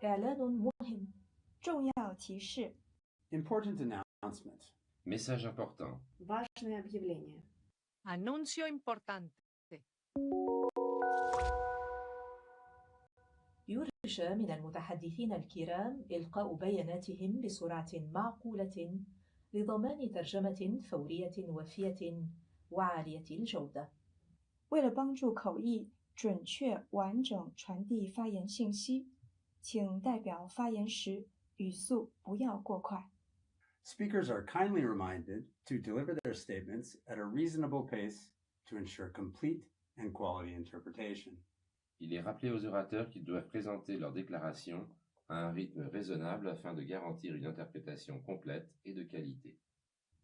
إعلان مهم 重要提示 Important announcement. Message important. Важное объявление. Anuncio importante. يرجى من المتحدثين الكرام إلقاء بياناتهم بسرعة معقولة لضمان ترجمة فورية وافية وعالية الجودة. 为了帮助口译准确完整传递发言信息，请代表发言时语速不要过快。 Speakers are kindly reminded to deliver their statements at a reasonable pace to ensure complete and quality interpretation. Il est rappelé aux orateurs qu'ils doivent présenter leur déclaration à un rythme raisonnable afin de garantir une interprétation complète et de qualité.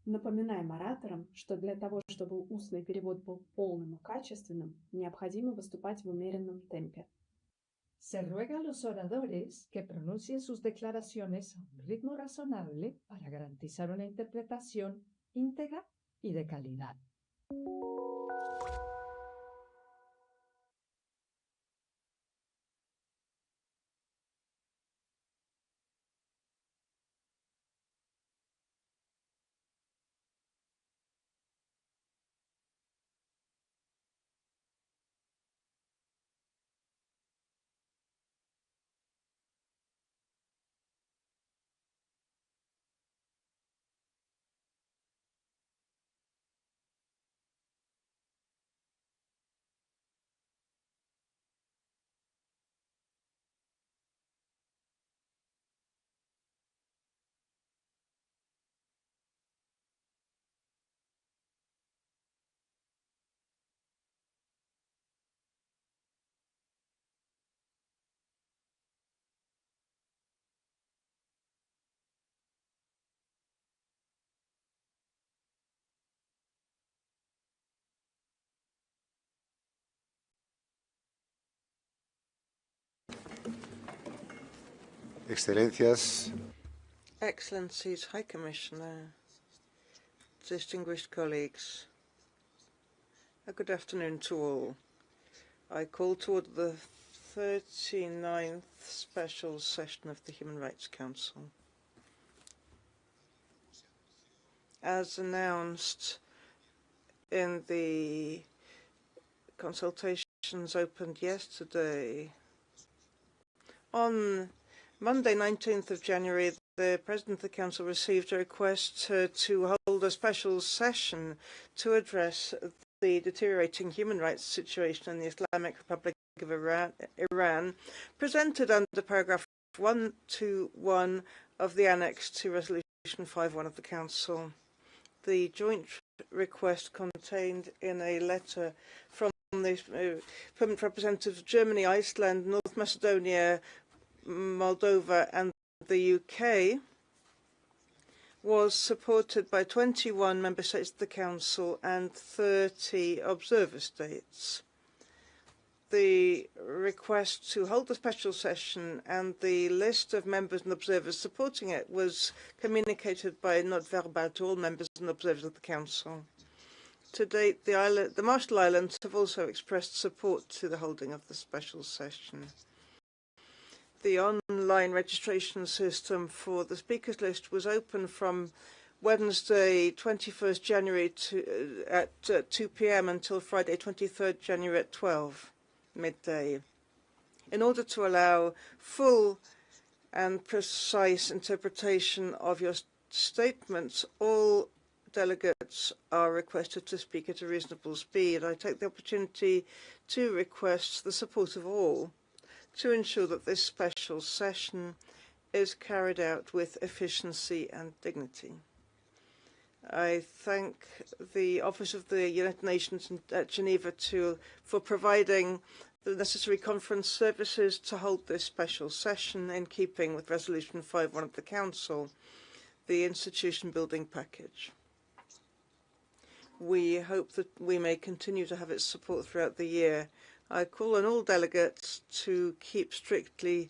Напоминаем ораторам, что для того, чтобы устный перевод был полным и качественным, необходимо выступать в умеренном темпе. Se ruega a los oradores que pronuncien sus declaraciones a un ritmo razonable para garantizar una interpretación íntegra y de calidad. Excelencias. Excellencies, High Commissioner, distinguished colleagues, a good afternoon to all. I call to order the 39th special session of the Human Rights Council. As announced in the consultations opened yesterday, on Monday, 19th of January, the President of the Council received a request to hold a special session to address the deteriorating human rights situation in the Islamic Republic of Iran, presented under paragraph 121 of the Annex to Resolution 5.1 of the Council. The joint request contained in a letter from the permanent representatives of Germany, Iceland, North Macedonia, Moldova and the UK was supported by 21 member states of the Council and 30 observer states. The request to hold a special session and the list of members and observers supporting it was communicated by note verbal to all members and observers of the Council. To date, the Marshall Islands have also expressed support to the holding of the special session. The online registration system for the speakers list was open from Wednesday, 21st January at 2 p.m. until Friday, 23rd January at 12 midday. In order to allow full and precise interpretation of your statements, all delegates are requested to speak at a reasonable speed. I take the opportunity to request the support of all to ensure that this special session is carried out with efficiency and dignity. I thank the Office of the United Nations at Geneva for providing the necessary conference services to hold this special session in keeping with Resolution 5.1 of the Council, the institution building package. We hope that we may continue to have its support throughout the year. I call on all delegates to keep strictly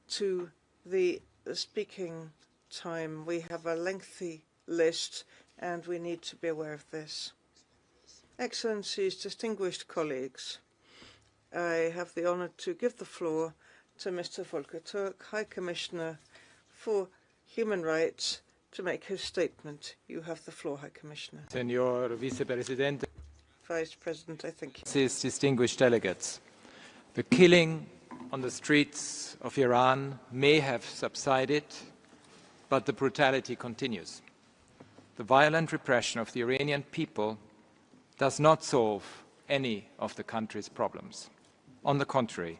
to the speaking time. We have a lengthy list and we need to be aware of this. Excellencies, distinguished colleagues, I have the honor to give the floor to Mr. Volker Turk, High Commissioner for Human Rights, to make his statement. You have the floor, High Commissioner. Senor Vicepresidente, Vice President, I think. Distinguished delegates, the killing on the streets of Iran may have subsided, but the brutality continues. The violent repression of the Iranian people does not solve any of the country's problems. On the contrary,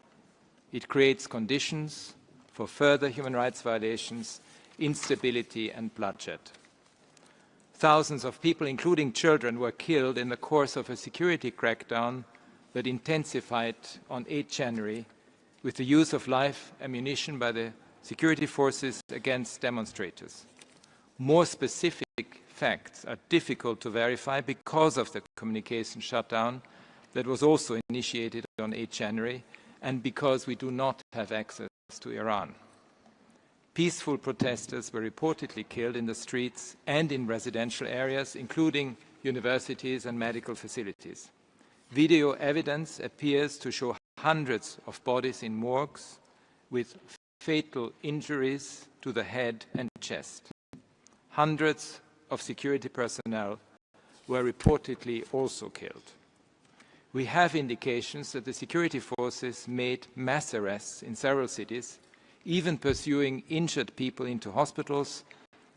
it creates conditions for further human rights violations, instability and bloodshed. Thousands of people, including children, were killed in the course of a security crackdown that intensified on 8 January with the use of live ammunition by the security forces against demonstrators. More specific facts are difficult to verify because of the communication shutdown that was also initiated on 8 January and because we do not have access to Iran. Peaceful protesters were reportedly killed in the streets and in residential areas, including universities and medical facilities. Video evidence appears to show hundreds of bodies in morgues with fatal injuries to the head and chest. Hundreds of security personnel were reportedly also killed. We have indications that the security forces made mass arrests in several cities, even pursuing injured people into hospitals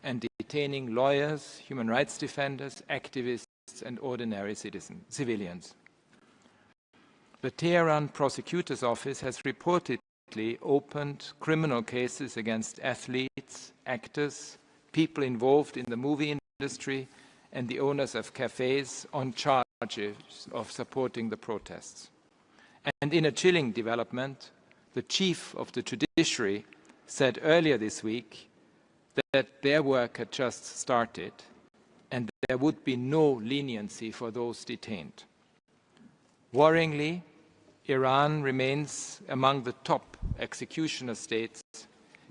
and detaining lawyers, human rights defenders, activists, and ordinary civilians. The Tehran prosecutor's office has reportedly opened criminal cases against athletes, actors, people involved in the movie industry, and the owners of cafes on charges of supporting the protests. And in a chilling development, the chief of the judiciary said earlier this week that their work had just started and there would be no leniency for those detained. Worryingly, Iran remains among the top executioner states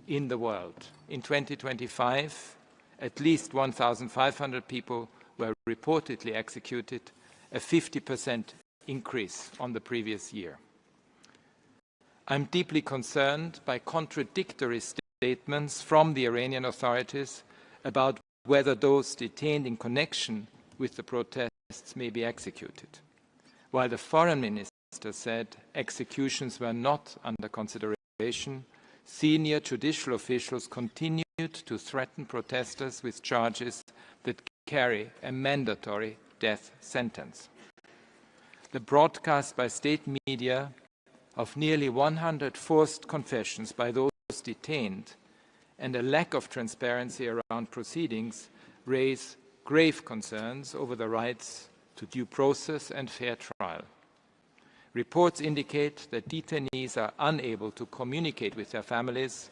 in the world. In 2025, at least 1,500 people were reportedly executed, a 50% increase on the previous year. I'm deeply concerned by contradictory statements from the Iranian authorities about whether those detained in connection with the protests may be executed. While the foreign minister said executions were not under consideration, senior judicial officials continued to threaten protesters with charges that carry a mandatory death sentence. The broadcast by state media of nearly 100 forced confessions by those detained and a lack of transparency around proceedings raise grave concerns over the rights to due process and fair trial. Reports indicate that detainees are unable to communicate with their families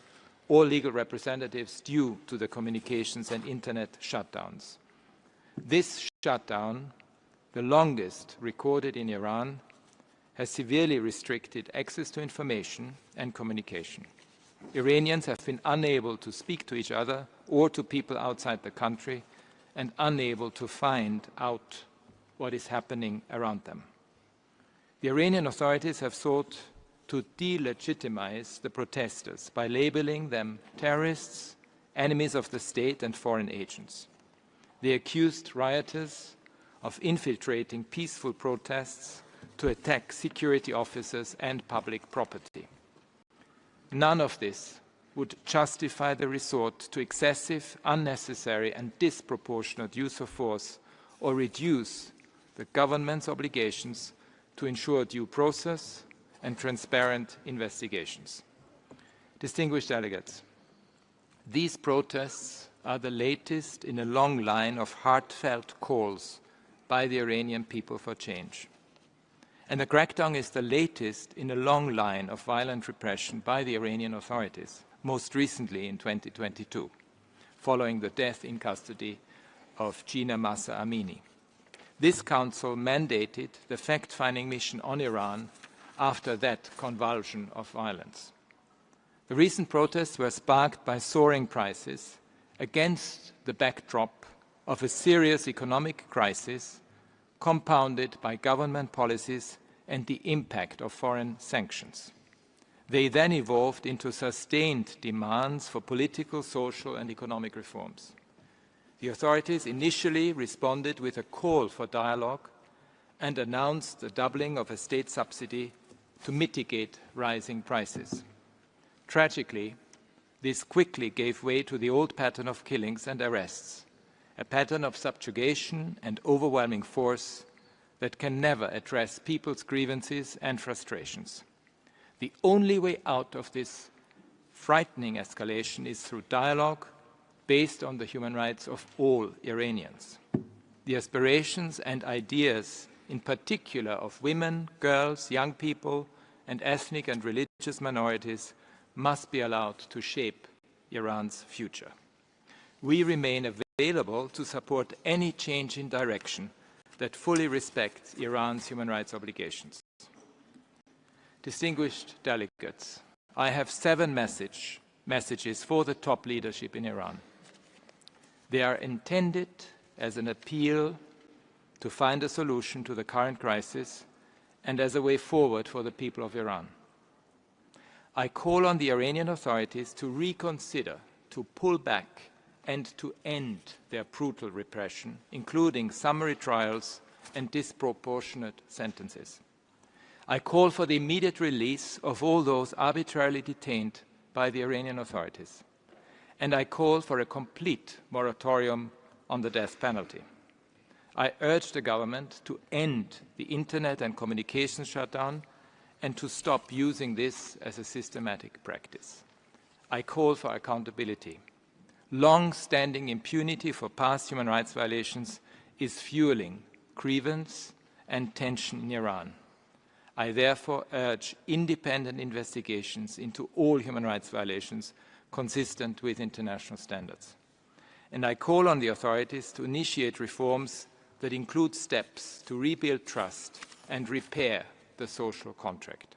or legal representatives due to the communications and internet shutdowns. This shutdown, the longest recorded in Iran, has severely restricted access to information and communication. Iranians have been unable to speak to each other or to people outside the country and unable to find out what is happening around them. The Iranian authorities have sought to delegitimize the protesters by labeling them terrorists, enemies of the state, and foreign agents. They accused rioters of infiltrating peaceful protests to attack security officers and public property. None of this would justify the resort to excessive, unnecessary, and disproportionate use of force or reduce the government's obligations to ensure due process and transparent investigations. Distinguished delegates, these protests are the latest in a long line of heartfelt calls by the Iranian people for change. And the crackdown is the latest in a long line of violent repression by the Iranian authorities, most recently in 2022, following the death in custody of Gina Mahsa Amini. This council mandated the fact-finding mission on Iran after that convulsion of violence. The recent protests were sparked by soaring prices against the backdrop of a serious economic crisis compounded by government policies and the impact of foreign sanctions. They then evolved into sustained demands for political, social, and economic reforms. The authorities initially responded with a call for dialogue and announced the doubling of a state subsidy to mitigate rising prices. Tragically, this quickly gave way to the old pattern of killings and arrests, a pattern of subjugation and overwhelming force that can never address people's grievances and frustrations. The only way out of this frightening escalation is through dialogue based on the human rights of all Iranians. The aspirations and ideas, in particular of women, girls, young people, and ethnic and religious minorities, must be allowed to shape Iran's future. We remain available to support any change in direction that fully respects Iran's human rights obligations. Distinguished delegates, I have 7 messages for the top leadership in Iran. They are intended as an appeal to find a solution to the current crisis and as a way forward for the people of Iran. I call on the Iranian authorities to reconsider, to pull back, and to end their brutal repression, including summary trials and disproportionate sentences. I call for the immediate release of all those arbitrarily detained by the Iranian authorities. And I call for a complete moratorium on the death penalty. I urge the government to end the internet and communications shutdown and to stop using this as a systematic practice. I call for accountability. Long-standing impunity for past human rights violations is fueling grievance and tension in Iran. I therefore urge independent investigations into all human rights violations consistent with international standards. And I call on the authorities to initiate reforms that include steps to rebuild trust and repair the social contract.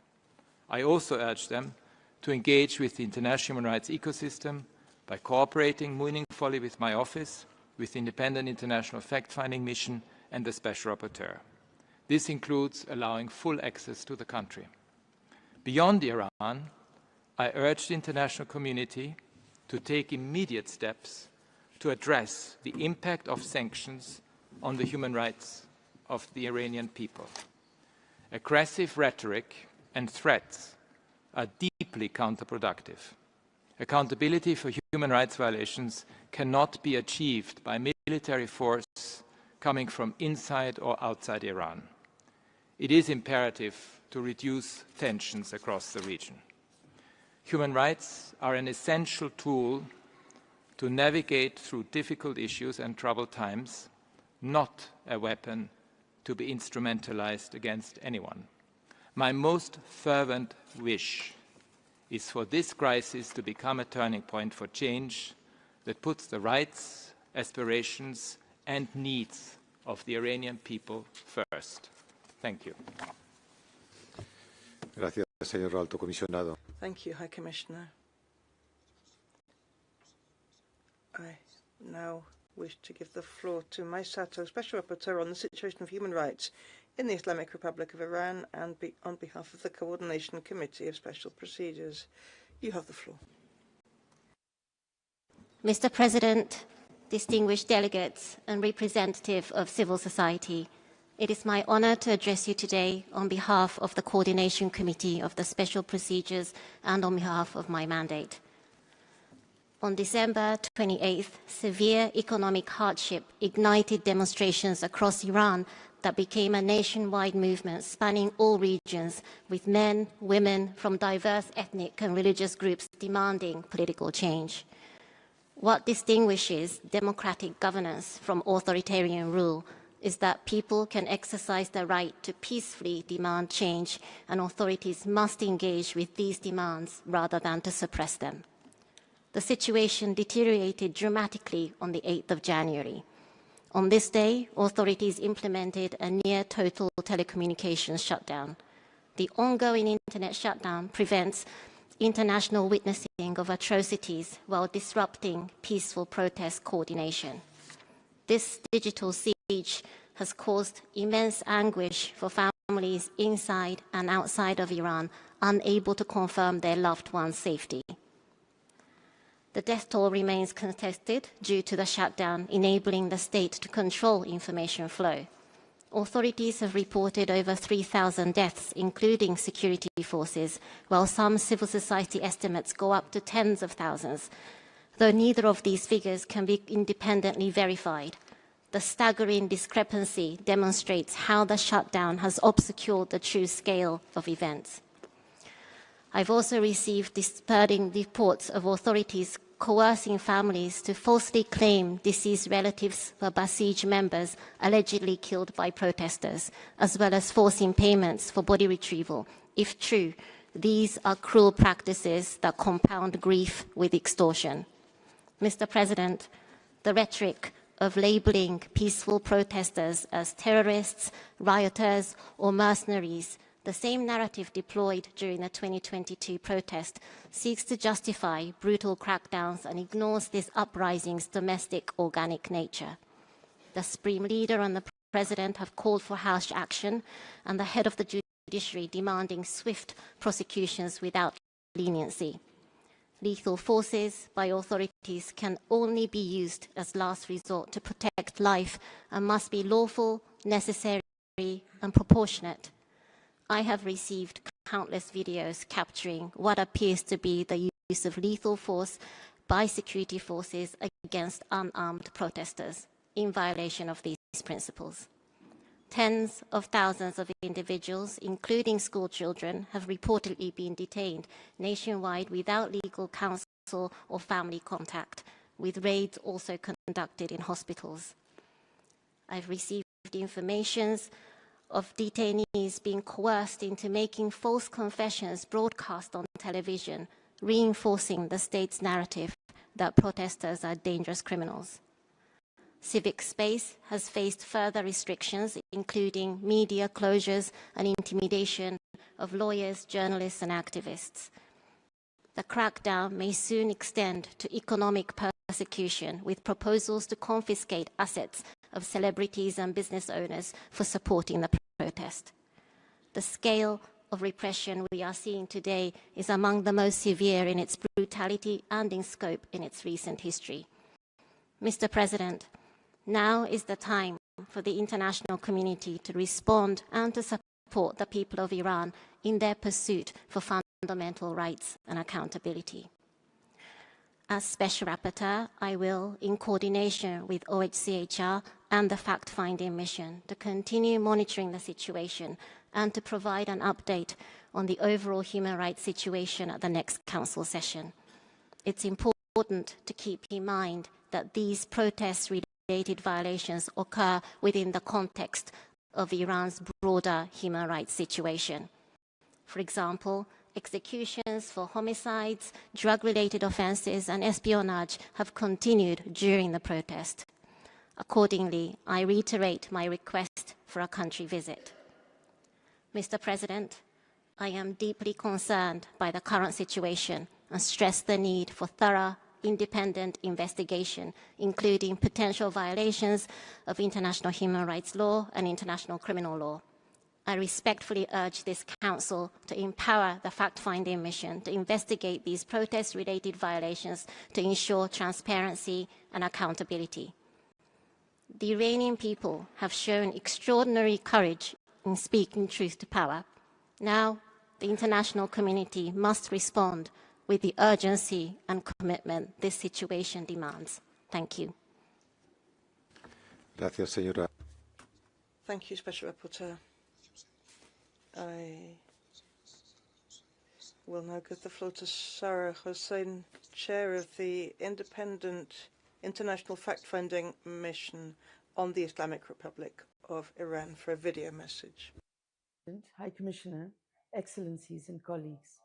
I also urge them to engage with the international human rights ecosystem by cooperating meaningfully with my office, with the Independent International Fact-Finding Mission and the Special Rapporteur. This includes allowing full access to the country. Beyond Iran, I urge the international community to take immediate steps to address the impact of sanctions on the human rights of the Iranian people. Aggressive rhetoric and threats are deeply counterproductive. Accountability for human rights violations cannot be achieved by military force coming from inside or outside Iran. It is imperative to reduce tensions across the region. Human rights are an essential tool to navigate through difficult issues and troubled times, not a weapon to be instrumentalized against anyone. My most fervent wish is for this crisis to become a turning point for change that puts the rights, aspirations, and needs of the Iranian people first. Thank you. Gracias, señor Alto Comisionado. Thank you, High Commissioner. I now wish to give the floor to Sato, Special Rapporteur on the situation of human rights in the Islamic Republic of Iran and on behalf of the Coordination Committee of Special Procedures. You have the floor. Mr. President, distinguished delegates and representative of civil society, it is my honor to address you today on behalf of the Coordination Committee of the Special Procedures and on behalf of my mandate. On December 28th, severe economic hardship ignited demonstrations across Iran that became a nationwide movement spanning all regions, with men, women from diverse ethnic and religious groups demanding political change. What distinguishes democratic governance from authoritarian rule is that people can exercise their right to peacefully demand change, and authorities must engage with these demands rather than to suppress them. The situation deteriorated dramatically on the 8th of January. On this day, authorities implemented a near-total telecommunications shutdown. The ongoing internet shutdown prevents international witnessing of atrocities while disrupting peaceful protest coordination. This digital siege has caused immense anguish for families inside and outside of Iran unable to confirm their loved one's safety. The death toll remains contested due to the shutdown, enabling the state to control information flow. Authorities have reported over 3,000 deaths, including security forces, while some civil society estimates go up to tens of thousands, though neither of these figures can be independently verified. The staggering discrepancy demonstrates how the shutdown has obscured the true scale of events. I've also received disturbing reports of authorities coercing families to falsely claim deceased relatives were Basij members allegedly killed by protesters, as well as forcing payments for body retrieval. If true, these are cruel practices that compound grief with extortion. Mr. President, the rhetoric of labeling peaceful protesters as terrorists, rioters, or mercenaries, the same narrative deployed during the 2022 protest, seeks to justify brutal crackdowns and ignores this uprising's domestic organic nature. The Supreme Leader and the President have called for harsh action, and the head of the judiciary demanding swift prosecutions without leniency. Lethal forces by authorities can only be used as last resort to protect life and must be lawful, necessary, and proportionate. I have received countless videos capturing what appears to be the use of lethal force by security forces against unarmed protesters in violation of these principles. Tens of thousands of individuals, including school children, have reportedly been detained nationwide without legal counsel or family contact, with raids also conducted in hospitals. I've received informations of detainees being coerced into making false confessions broadcast on television, reinforcing the state's narrative that protesters are dangerous criminals. Civic space has faced further restrictions, including media closures and intimidation of lawyers, journalists, and activists. The crackdown may soon extend to economic persecution, with proposals to confiscate assets of celebrities and business owners for supporting the protest. The scale of repression we are seeing today is among the most severe in its brutality and in scope in its recent history. Mr. President, now is the time for the international community to respond and to support the people of Iran in their pursuit for fundamental rights and accountability. As Special Rapporteur, I will, in coordination with OHCHR and the fact-finding mission, to continue monitoring the situation and to provide an update on the overall human rights situation at the next Council session. It's important to keep in mind that these protest-related violations occur within the context of Iran's broader human rights situation. For example, executions for homicides, drug-related offenses, and espionage have continued during the protest. Accordingly, I reiterate my request for a country visit. Mr. President, I am deeply concerned by the current situation and stress the need for thorough, independent investigation, including potential violations of international human rights law and international criminal law. I respectfully urge this Council to empower the fact-finding mission to investigate these protest-related violations to ensure transparency and accountability. The Iranian people have shown extraordinary courage in speaking truth to power. Now, the international community must respond with the urgency and commitment this situation demands. Thank you. Gracias, señora. Thank you, Special Rapporteur. I will now give the floor to Sarah Hossain, Chair of the Independent International Fact-Finding Mission on the Islamic Republic of Iran, for a video message. High Commissioner, Excellencies and colleagues.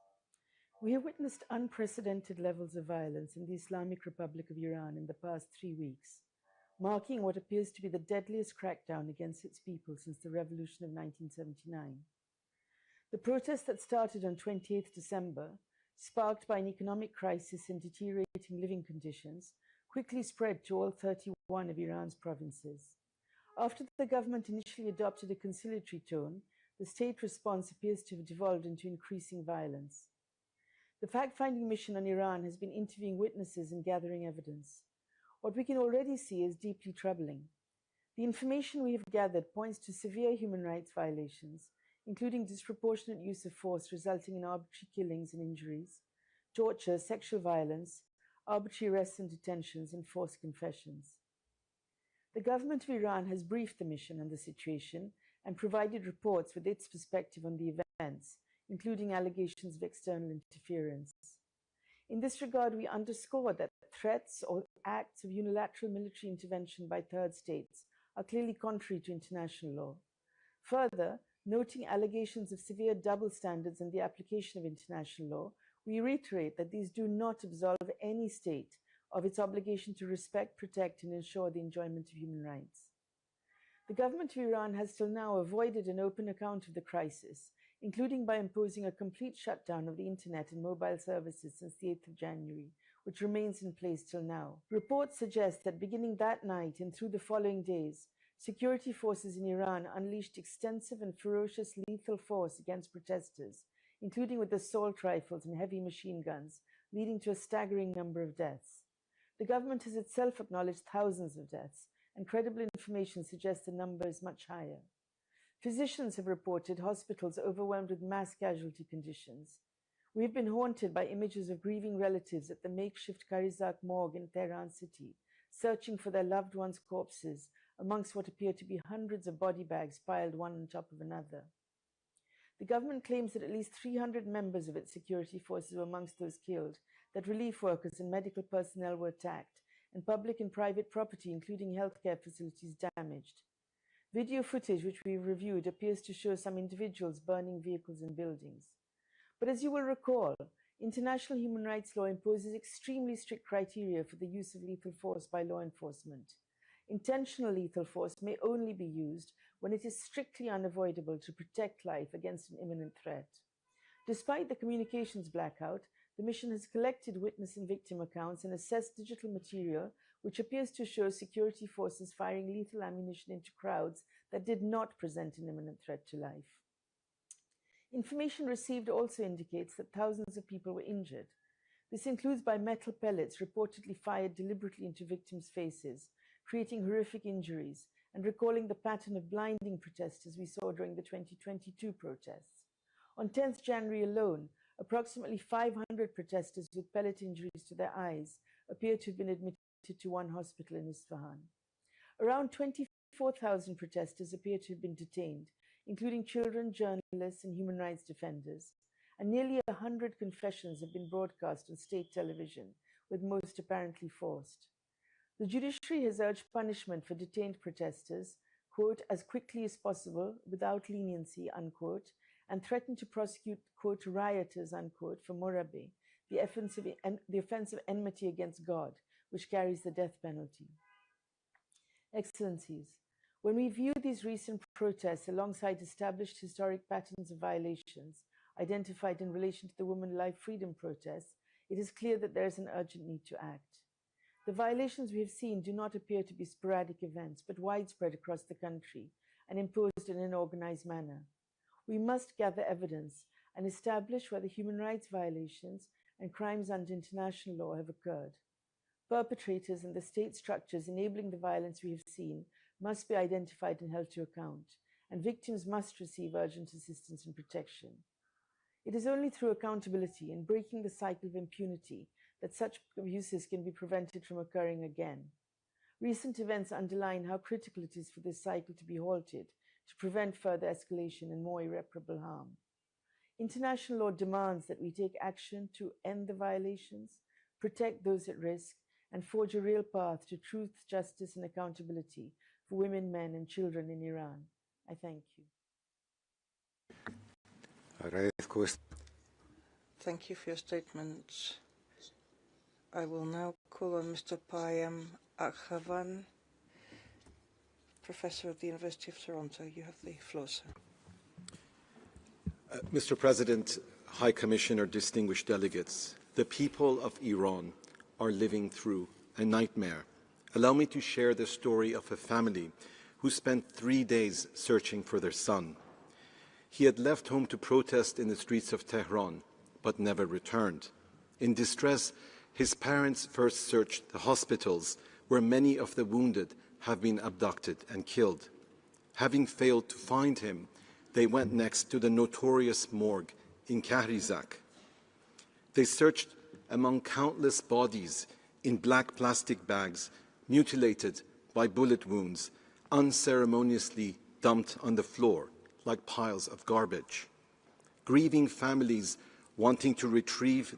We have witnessed unprecedented levels of violence in the Islamic Republic of Iran in the past 3 weeks, marking what appears to be the deadliest crackdown against its people since the revolution of 1979. The protest that started on 28th December, sparked by an economic crisis and deteriorating living conditions, quickly spread to all 31 of Iran's provinces. After the government initially adopted a conciliatory tone, the state response appears to have devolved into increasing violence. The fact-finding mission on Iran has been interviewing witnesses and gathering evidence. What we can already see is deeply troubling. The information we have gathered points to severe human rights violations, including disproportionate use of force resulting in arbitrary killings and injuries, torture, sexual violence, arbitrary arrests and detentions, and forced confessions. The government of Iran has briefed the mission on the situation and provided reports with its perspective on the events, including allegations of external interference. In this regard, we underscore that threats or acts of unilateral military intervention by third states are clearly contrary to international law. Further, noting allegations of severe double standards in the application of international law, we reiterate that these do not absolve any state of its obligation to respect, protect, and ensure the enjoyment of human rights. The government of Iran has till now avoided an open account of the crisis, including by imposing a complete shutdown of the internet and mobile services since the 8th of January, which remains in place till now. Reports suggest that beginning that night and through the following days, security forces in Iran unleashed extensive and ferocious lethal force against protesters, including with assault rifles and heavy machine guns, leading to a staggering number of deaths. The government has itself acknowledged thousands of deaths, and credible information suggests the number is much higher. Physicians have reported hospitals overwhelmed with mass casualty conditions. We have been haunted by images of grieving relatives at the makeshift Karizak morgue in Tehran city, searching for their loved ones' corpses amongst what appear to be hundreds of body bags piled one on top of another. The government claims that at least 300 members of its security forces were amongst those killed, that relief workers and medical personnel were attacked, and public and private property, including healthcare facilities, damaged. Video footage which we reviewed appears to show some individuals burning vehicles and buildings. But as you will recall, international human rights law imposes extremely strict criteria for the use of lethal force by law enforcement. Intentional lethal force may only be used when it is strictly unavoidable to protect life against an imminent threat. Despite the communications blackout, the mission has collected witness and victim accounts and assessed digital material which appears to show security forces firing lethal ammunition into crowds that did not present an imminent threat to life. Information received also indicates that thousands of people were injured. This includes by metal pellets reportedly fired deliberately into victims' faces, creating horrific injuries, and recalling the pattern of blinding protesters we saw during the 2022 protests. On 10th January alone, approximately 500 protesters with pellet injuries to their eyes appear to have been admitted to one hospital in Isfahan. Around 24,000 protesters appear to have been detained, including children, journalists, and human rights defenders, and nearly 100 confessions have been broadcast on state television, with most apparently forced. The judiciary has urged punishment for detained protesters, quote, as quickly as possible, without leniency, unquote, and threatened to prosecute, quote, rioters, unquote, for morabe, the offense of enmity against God, which carries the death penalty. Excellencies, when we view these recent protests alongside established historic patterns of violations identified in relation to the Women Life Freedom protests, it is clear that there is an urgent need to act. The violations we have seen do not appear to be sporadic events, but widespread across the country and imposed in an organized manner. We must gather evidence and establish whether human rights violations and crimes under international law have occurred. Perpetrators and the state structures enabling the violence we have seen must be identified and held to account, and victims must receive urgent assistance and protection. It is only through accountability and breaking the cycle of impunity that such abuses can be prevented from occurring again. Recent events underline how critical it is for this cycle to be halted to prevent further escalation and more irreparable harm. International law demands that we take action to end the violations, protect those at risk, and forge a real path to truth, justice, and accountability for women, men, and children in Iran. I thank you. Thank you for your statement. I will now call on Mr. Payam Akavan, Professor at the University of Toronto. You have the floor, sir. Mr. President, High Commissioner, distinguished delegates, the people of Iran are living through a nightmare. Allow me to share the story of a family who spent 3 days searching for their son. He had left home to protest in the streets of Tehran, but never returned. In distress, his parents first searched the hospitals where many of the wounded have been abducted and killed. Having failed to find him, they went next to the notorious morgue in Kahrizak. They searched among countless bodies in black plastic bags, mutilated by bullet wounds, unceremoniously dumped on the floor like piles of garbage. Grieving families wanting to retrieve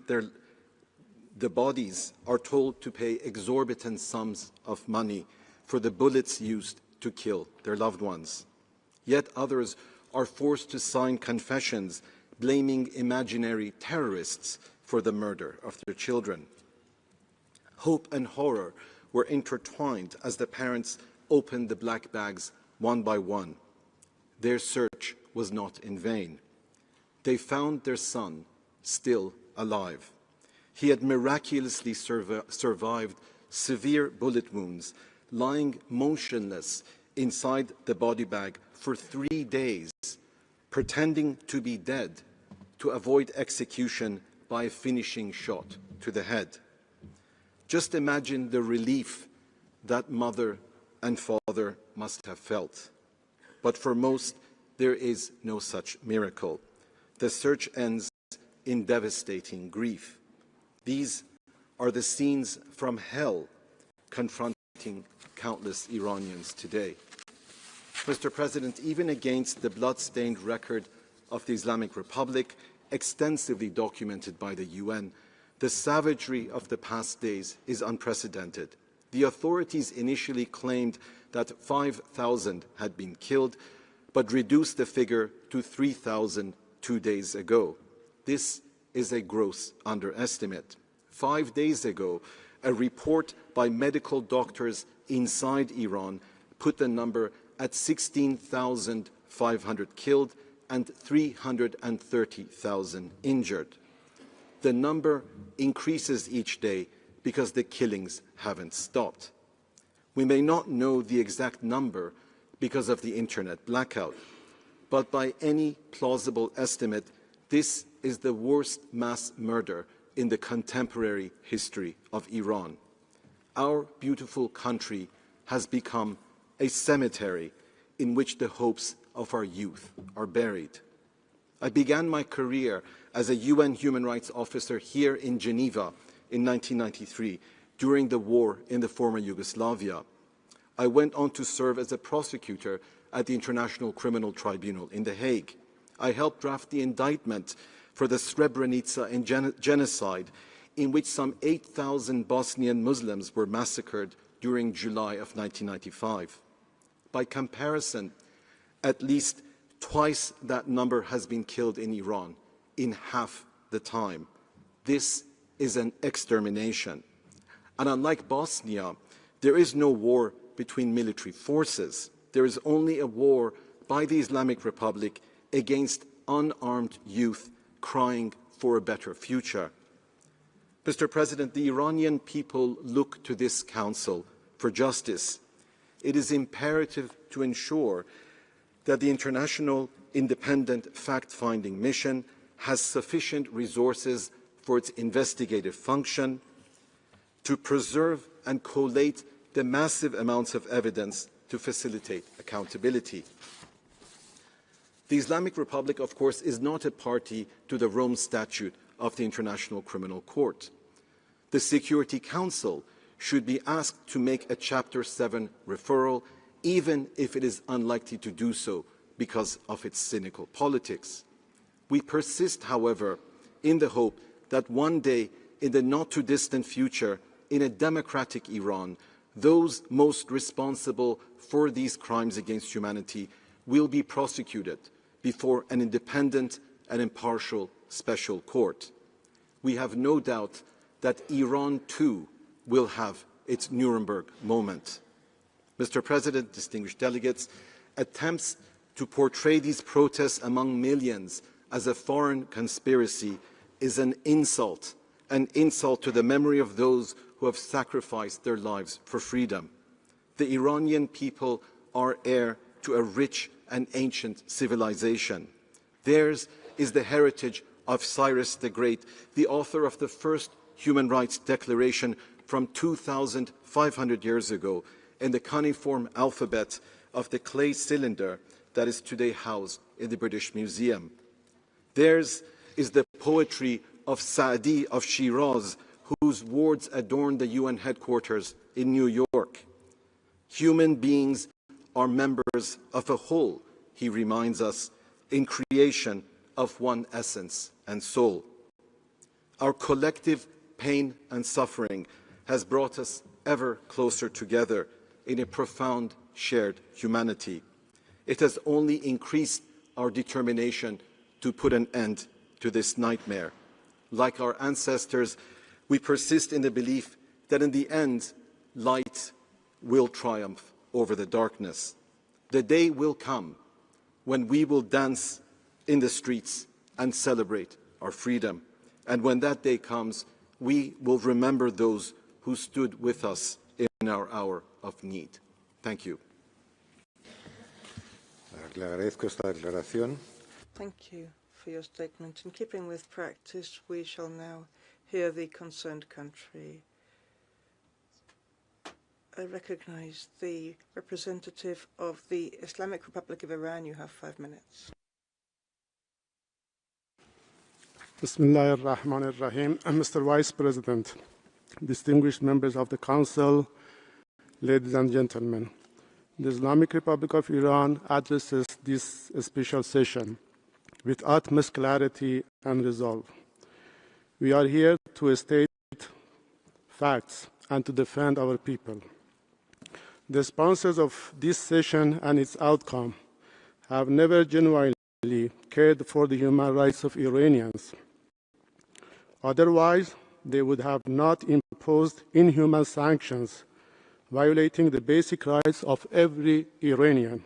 the bodies are told to pay exorbitant sums of money for the bullets used to kill their loved ones. Yet others are forced to sign confessions blaming imaginary terrorists for the murder of their children. Hope and horror were intertwined as the parents opened the black bags one by one. Their search was not in vain. They found their son still alive. He had miraculously survived severe bullet wounds, lying motionless inside the body bag for 3 days, pretending to be dead to avoid execution by a finishing shot to the head. Just imagine the relief that mother and father must have felt. But for most, there is no such miracle. The search ends in devastating grief. These are the scenes from hell confronting countless Iranians today. Mr. President, even against the blood-stained record of the Islamic Republic, extensively documented by the UN, the savagery of the past days is unprecedented. The authorities initially claimed that 5,000 had been killed, but reduced the figure to 3,000 2 days ago. This is a gross underestimate. 5 days ago, a report by medical doctors inside Iran put the number at 16,500 killed and 330,000 injured. The number increases each day because the killings haven't stopped. We may not know the exact number because of the internet blackout, but by any plausible estimate, this is the worst mass murder in the contemporary history of Iran. Our beautiful country has become a cemetery in which the hopes of our youth are buried. I began my career as a UN human rights officer here in Geneva in 1993 during the war in the former Yugoslavia. I went on to serve as a prosecutor at the International Criminal Tribunal in The Hague. I helped draft the indictment for the Srebrenica genocide, in which some 8,000 Bosnian Muslims were massacred during July of 1995. By comparison, at least twice that number has been killed in Iran in half the time. This is an extermination. And unlike Bosnia, there is no war between military forces. There is only a war by the Islamic Republic against unarmed youth crying for a better future. Mr. President, the Iranian people look to this council for justice. It is imperative to ensure that the international independent fact-finding mission has sufficient resources for its investigative function, to preserve and collate the massive amounts of evidence to facilitate accountability. The Islamic Republic, of course, is not a party to the Rome Statute of the International Criminal Court. The Security Council should be asked to make a Chapter 7 referral, even if it is unlikely to do so because of its cynical politics. We persist, however, in the hope that one day, in the not-too-distant future, in a democratic Iran, those most responsible for these crimes against humanity will be prosecuted before an independent and impartial special court. We have no doubt that Iran, too, will have its Nuremberg moment. Mr. President, distinguished delegates, attempts to portray these protests among millions as a foreign conspiracy is an insult to the memory of those who have sacrificed their lives for freedom. The Iranian people are heir to a rich and ancient civilization. Theirs is the heritage of Cyrus the Great, the author of the first human rights declaration from 2,500 years ago, and the cuneiform alphabet of the clay cylinder that is today housed in the British Museum. Theirs is the poetry of Sa'di of Shiraz, whose words adorn the UN headquarters in New York. Human beings are members of a whole, he reminds us, in creation of one essence and soul. Our collective pain and suffering has brought us ever closer together in a profound shared humanity. It has only increased our determination to put an end to this nightmare. Like our ancestors, we persist in the belief that in the end, light will triumph over the darkness. The day will come when we will dance in the streets and celebrate our freedom. And when that day comes, we will remember those who stood with us in our hour of need. Thank you. Le agradezco esta declaración. Thank you for your statement. In keeping with practice, we shall now hear the concerned country. I recognize the representative of the Islamic Republic of Iran. You have 5 minutes. Bismillah ar-Rahman ar-Rahim. Mr. Vice President, distinguished members of the Council, ladies and gentlemen, the Islamic Republic of Iran addresses this special session with utmost clarity and resolve. We are here to state facts and to defend our people. The sponsors of this session and its outcome have never genuinely cared for the human rights of Iranians. Otherwise, they would have not imposed inhuman sanctions violating the basic rights of every Iranian.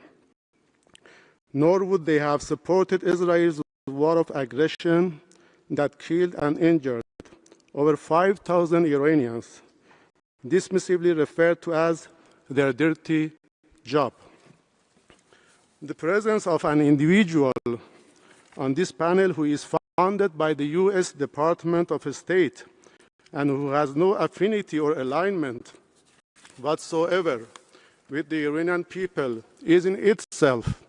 Nor would they have supported Israel's war of aggression that killed and injured over 5,000 Iranians, dismissively referred to as their dirty job. The presence of an individual on this panel who is funded by the U.S. Department of State and who has no affinity or alignment whatsoever with the Iranian people is in itself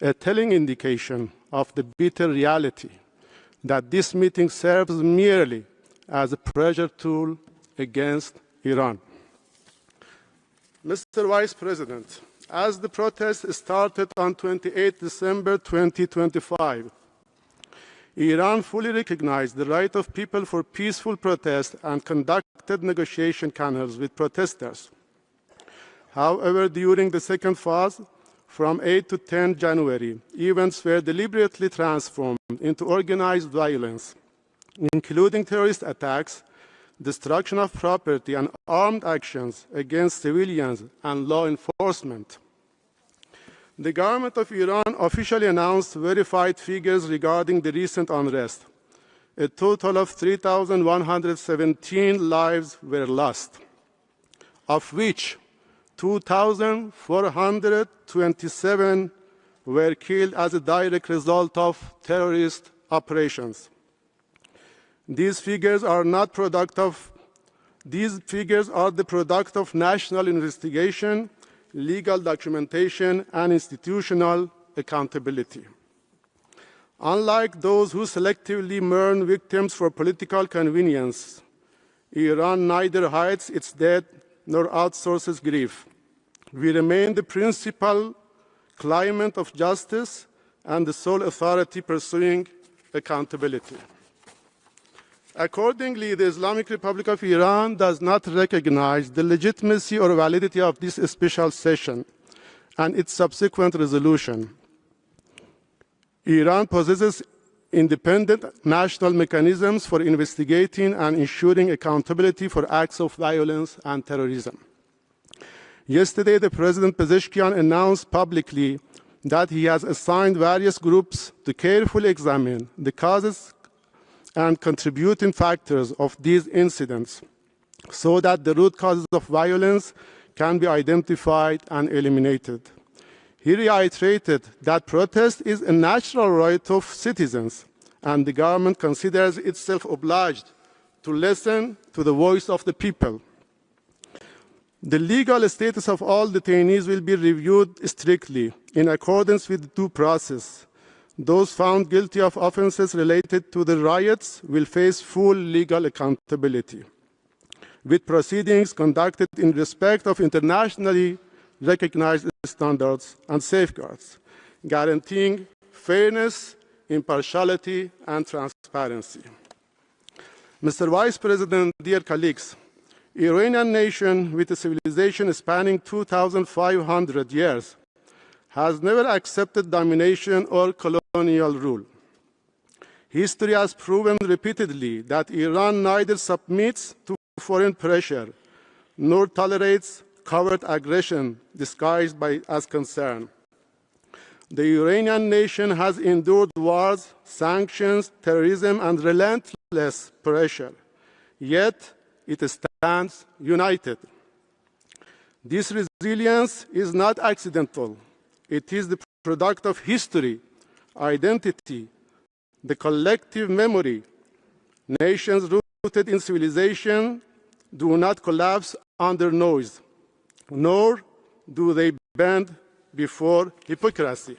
a telling indication of the bitter reality that this meeting serves merely as a pressure tool against Iran. Mr. Vice President, as the protest started on 28 December 2025, Iran fully recognized the right of people for peaceful protest and conducted negotiation channels with protesters. However, during the second phase, from 8 to 10 January, events were deliberately transformed into organized violence, including terrorist attacks, destruction of property, and armed actions against civilians and law enforcement. The government of Iran officially announced verified figures regarding the recent unrest. A total of 3,117 lives were lost, of which 2,427 were killed as a direct result of terrorist operations. These figures are the product of national investigation, legal documentation, and institutional accountability. Unlike those who selectively mourn victims for political convenience, Iran neither hides its dead nor outsources grief. We remain the principal claimant of justice and the sole authority pursuing accountability. Accordingly, the Islamic Republic of Iran does not recognize the legitimacy or validity of this special session and its subsequent resolution. Iran possesses independent national mechanisms for investigating and ensuring accountability for acts of violence and terrorism. Yesterday, the President Pezeshkian announced publicly that he has assigned various groups to carefully examine the causes and contributing factors of these incidents so that the root causes of violence can be identified and eliminated. He reiterated that protest is a natural right of citizens, and the government considers itself obliged to listen to the voice of the people. The legal status of all detainees will be reviewed strictly in accordance with due process. Those found guilty of offenses related to the riots will face full legal accountability, with proceedings conducted in respect of internationally recognized standards and safeguards, guaranteeing fairness, impartiality, and transparency. Mr. Vice President, dear colleagues, Iranian nation with a civilization spanning 2,500 years has never accepted domination or colonial rule. History has proven repeatedly that Iran neither submits to foreign pressure nor tolerates covert aggression disguised as concern. The Iranian nation has endured wars, sanctions, terrorism, and relentless pressure, yet it stands united. This resilience is not accidental. It is the product of history, identity, the collective memory. Nations rooted in civilization do not collapse under noise, nor do they bend before hypocrisy.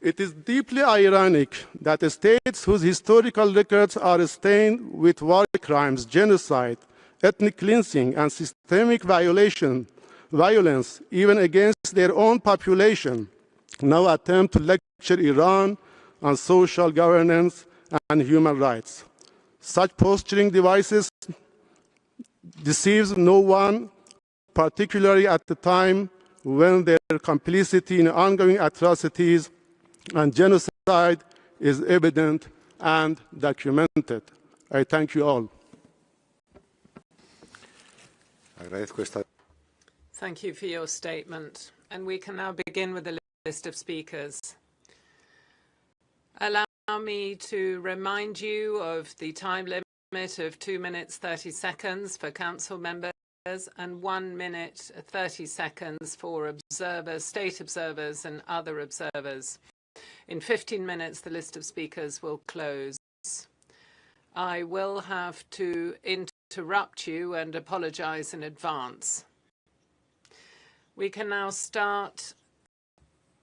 It is deeply ironic that states whose historical records are stained with war crimes, genocide, ethnic cleansing, and systemic violence, even against their own population, now attempt to lecture Iran on social governance and human rights. Such posturing devices deceives no one, particularly at the time when their complicity in ongoing atrocities and genocide is evident and documented. I thank you all. Thank you for your statement. And we can now begin with the list of speakers. Allow me to remind you of the time limit of 2 minutes 30 seconds for council members and 1 minute 30 seconds for observers, state observers and other observers. In 15 minutes, the list of speakers will close. I will have to interrupt you and apologize in advance. We can now start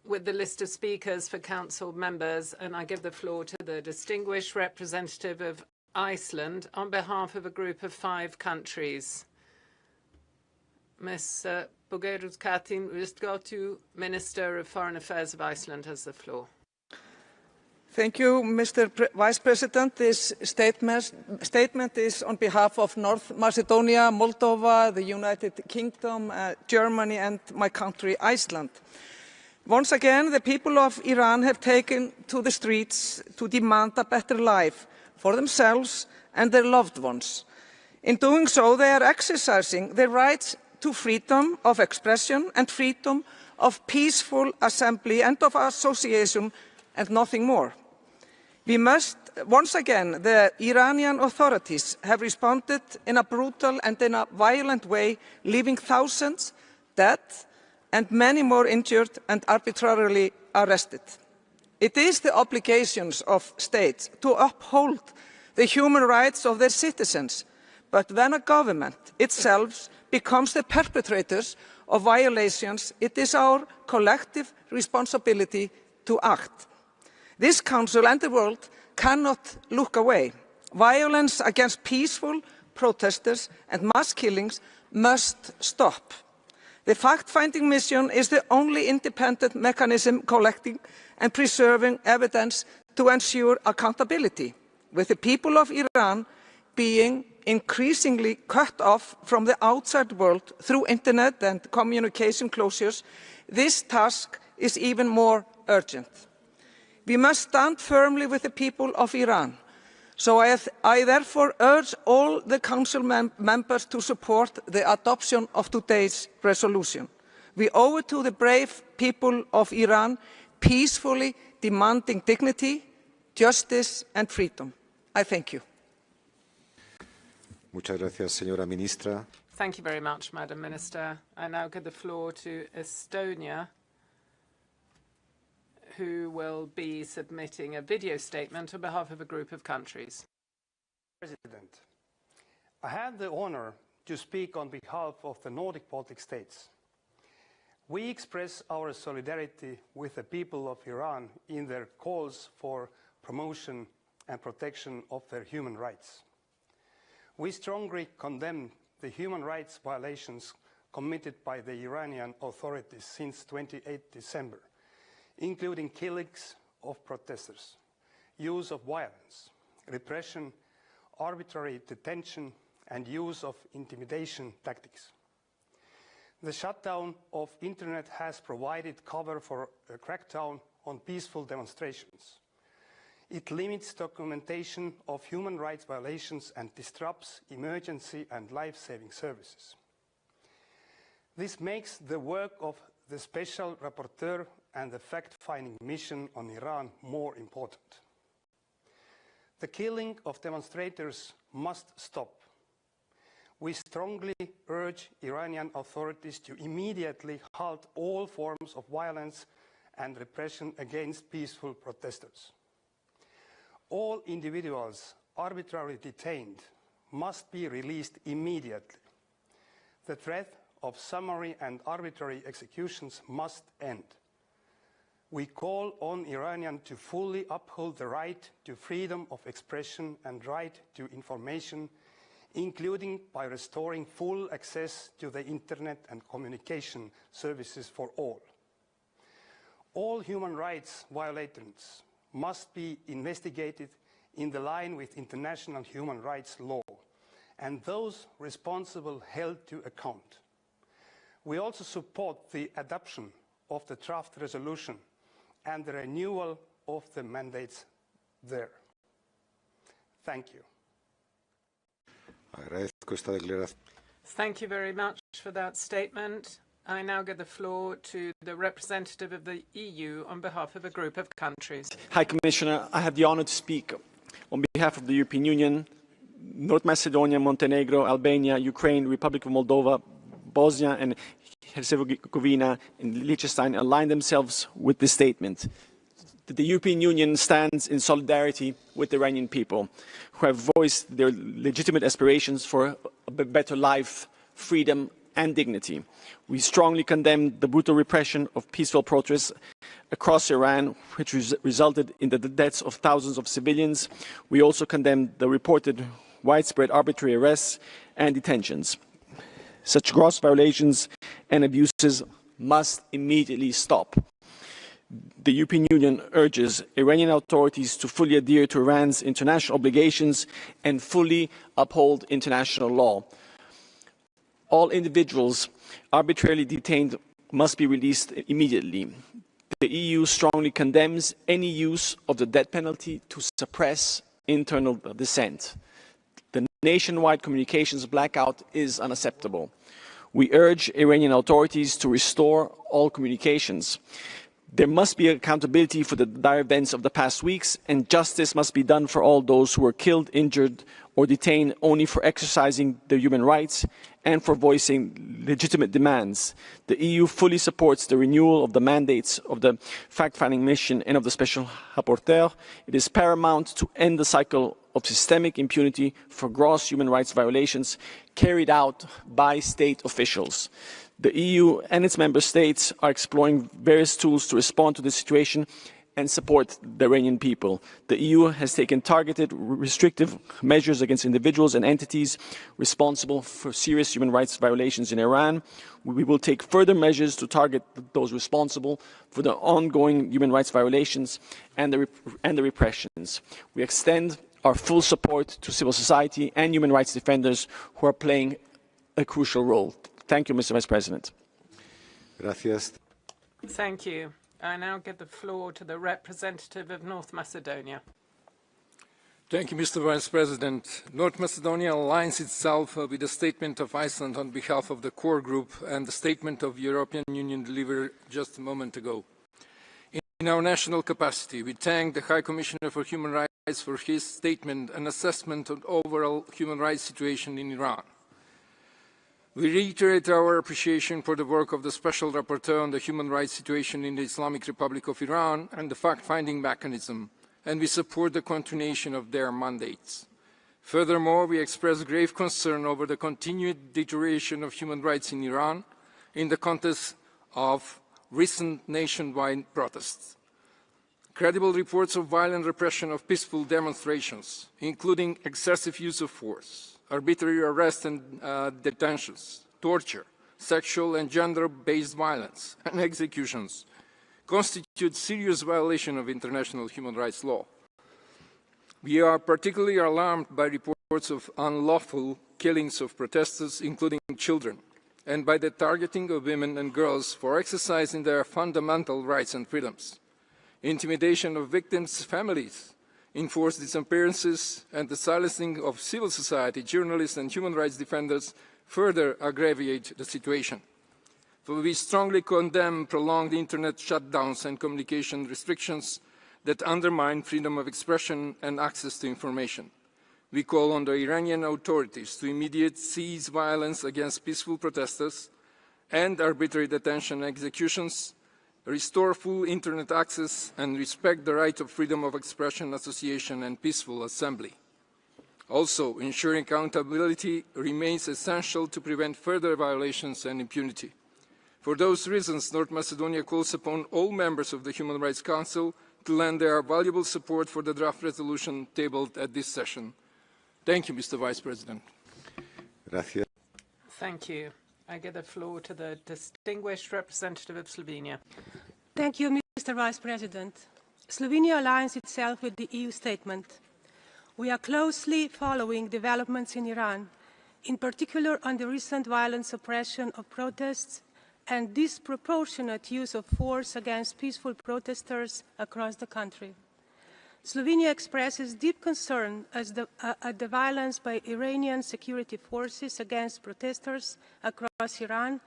with the list of speakers for council members, and I give the floor to the distinguished representative of Iceland on behalf of a group of 5 countries. Ms. Bogerud Katin Ustgotu, Minister of Foreign Affairs of Iceland, has the floor. Thank you, Mr. Vice President. This statement is on behalf of North Macedonia, Moldova, the United Kingdom, Germany, and my country, Iceland. Once again, the people of Iran have taken to the streets to demand a better life for themselves and their loved ones. In doing so, they are exercising their rights to freedom of expression and freedom of peaceful assembly and of association, and nothing more. We must, once again, the Iranian authorities have responded in a brutal and in a violent way, leaving thousands dead and many more injured and arbitrarily arrested. It is the obligations of states to uphold the human rights of their citizens, but when a government itself becomes the perpetrators of violations, it is our collective responsibility to act. This Council and the world cannot look away. Violence against peaceful protesters and mass killings must stop. The fact-finding mission is the only independent mechanism collecting and preserving evidence to ensure accountability. With the people of Iran being increasingly cut off from the outside world through internet and communication closures, this task is even more urgent. We must stand firmly with the people of Iran. So I therefore urge all the Council members to support the adoption of today's resolution. We owe it to the brave people of Iran, peacefully demanding dignity, justice and freedom. I thank you. Muchas gracias, señora ministra. Thank you very much, Madam Minister. I now give the floor to Estonia. who will be submitting a video statement on behalf of a group of countries. President, I have the honor to speak on behalf of the Nordic Baltic states. We express our solidarity with the people of Iran in their calls for promotion and protection of their human rights. We strongly condemn the human rights violations committed by the Iranian authorities since 28 December, including killings of protesters, use of violence, repression, arbitrary detention, and use of intimidation tactics. The shutdown of internet has provided cover for a crackdown on peaceful demonstrations. It limits documentation of human rights violations and disrupts emergency and life-saving services. This makes the work of the Special Rapporteur and the fact-finding mission on Iran more important. The killing of demonstrators must stop. We strongly urge Iranian authorities to immediately halt all forms of violence and repression against peaceful protesters. All individuals arbitrarily detained must be released immediately. The threat of summary and arbitrary executions must end. We call on Iranians to fully uphold the right to freedom of expression and right to information, including by restoring full access to the internet and communication services for all. All human rights violations must be investigated in the line with international human rights law, and those responsible held to account. We also support the adoption of the draft resolution and the renewal of the mandates there. Thank you. Thank you very much for that statement. I now give the floor to the representative of the EU on behalf of a group of countries. High Commissioner, I have the honor to speak on behalf of the European Union. North Macedonia, Montenegro, Albania, Ukraine, Republic of Moldova, Bosnia and Herzegovina and Liechtenstein align themselves with this statement. The European Union stands in solidarity with the Iranian people who have voiced their legitimate aspirations for a better life, freedom and dignity. We strongly condemn the brutal repression of peaceful protests across Iran, which resulted in the deaths of thousands of civilians. We also condemn the reported widespread arbitrary arrests and detentions. Such gross violations and abuses must immediately stop. The European Union urges Iranian authorities to fully adhere to Iran's international obligations and fully uphold international law. All individuals arbitrarily detained must be released immediately. The EU strongly condemns any use of the death penalty to suppress internal dissent. The nationwide communications blackout is unacceptable. We urge Iranian authorities to restore all communications. There must be accountability for the dire events of the past weeks, and justice must be done for all those who were killed, injured, or detained only for exercising their human rights and for voicing legitimate demands. The EU fully supports the renewal of the mandates of the fact-finding mission and of the Special Rapporteur. It is paramount to end the cycle of systemic impunity for gross human rights violations carried out by state officials. The EU and its member states are exploring various tools to respond to the situation and support the Iranian people. The EU has taken targeted, restrictive measures against individuals and entities responsible for serious human rights violations in Iran. We will take further measures to target those responsible for the ongoing human rights violations and the repressions. We extend our full support to civil society and human rights defenders who are playing a crucial role. Thank you, Mr. Vice President. Gracias. Thank you. I now give the floor to the representative of North Macedonia. Thank you, Mr. Vice President. North Macedonia aligns itself with the statement of Iceland on behalf of the core group and the statement of the European Union delivered just a moment ago. In our national capacity, we thank the High Commissioner for Human Rights for his statement and assessment of the overall human rights situation in Iran. We reiterate our appreciation for the work of the Special Rapporteur on the human rights situation in the Islamic Republic of Iran and the fact-finding mechanism, and we support the continuation of their mandates. Furthermore, we express grave concern over the continued deterioration of human rights in Iran in the context of recent nationwide protests. Credible reports of violent repression of peaceful demonstrations, including excessive use of force, arbitrary arrests and detentions, torture, sexual and gender-based violence, and executions constitute serious violation of international human rights law. We are particularly alarmed by reports of unlawful killings of protesters, including children, and by the targeting of women and girls for exercising their fundamental rights and freedoms, intimidation of victims' families, enforced disappearances, and the silencing of civil society, journalists, and human rights defenders further aggravate the situation. For we strongly condemn prolonged internet shutdowns and communication restrictions that undermine freedom of expression and access to information. We call on the Iranian authorities to immediately cease violence against peaceful protesters and arbitrary detention and executions, restore full internet access, and respect the right of freedom of expression, association, and peaceful assembly. Also, ensuring accountability remains essential to prevent further violations and impunity. For those reasons, North Macedonia calls upon all members of the Human Rights Council to lend their valuable support for the draft resolution tabled at this session. Thank you, Mr. Vice President. Gracias. Thank you. I give the floor to the distinguished representative of Slovenia. Thank you, Mr. Vice President. Slovenia aligns itself with the EU statement. We are closely following developments in Iran, in particular on the recent violent suppression of protests and disproportionate use of force against peaceful protesters across the country. Slovenia expresses deep concern at the violence by Iranian security forces against protesters across Iran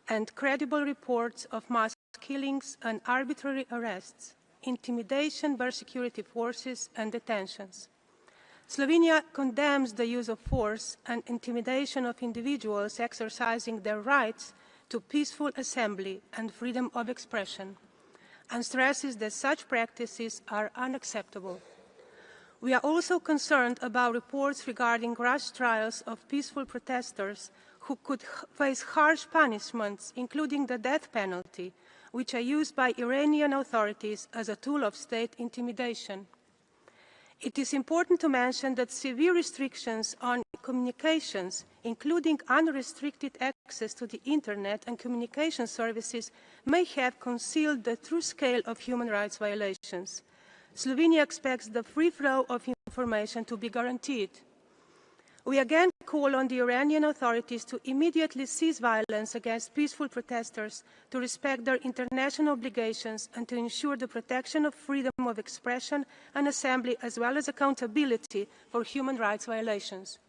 and credible reports of mass killings and arbitrary arrests, intimidation by security forces, and detentions. Slovenia condemns the use of force and intimidation of individuals exercising their rights to peaceful assembly and freedom of expression, and stresses that such practices are unacceptable. We are also concerned about reports regarding rash trials of peaceful protesters who could face harsh punishments, including the death penalty, which are used by Iranian authorities as a tool of state intimidation. It is important to mention that severe restrictions on communications, including unrestricted access to the Internet and communication services, may have concealed the true scale of human rights violations. Slovenia expects the free flow of information to be guaranteed. We again call on the Iranian authorities to immediately cease violence against peaceful protesters, to respect their international obligations, and to ensure the protection of freedom of expression and assembly, as well as accountability for human rights violations.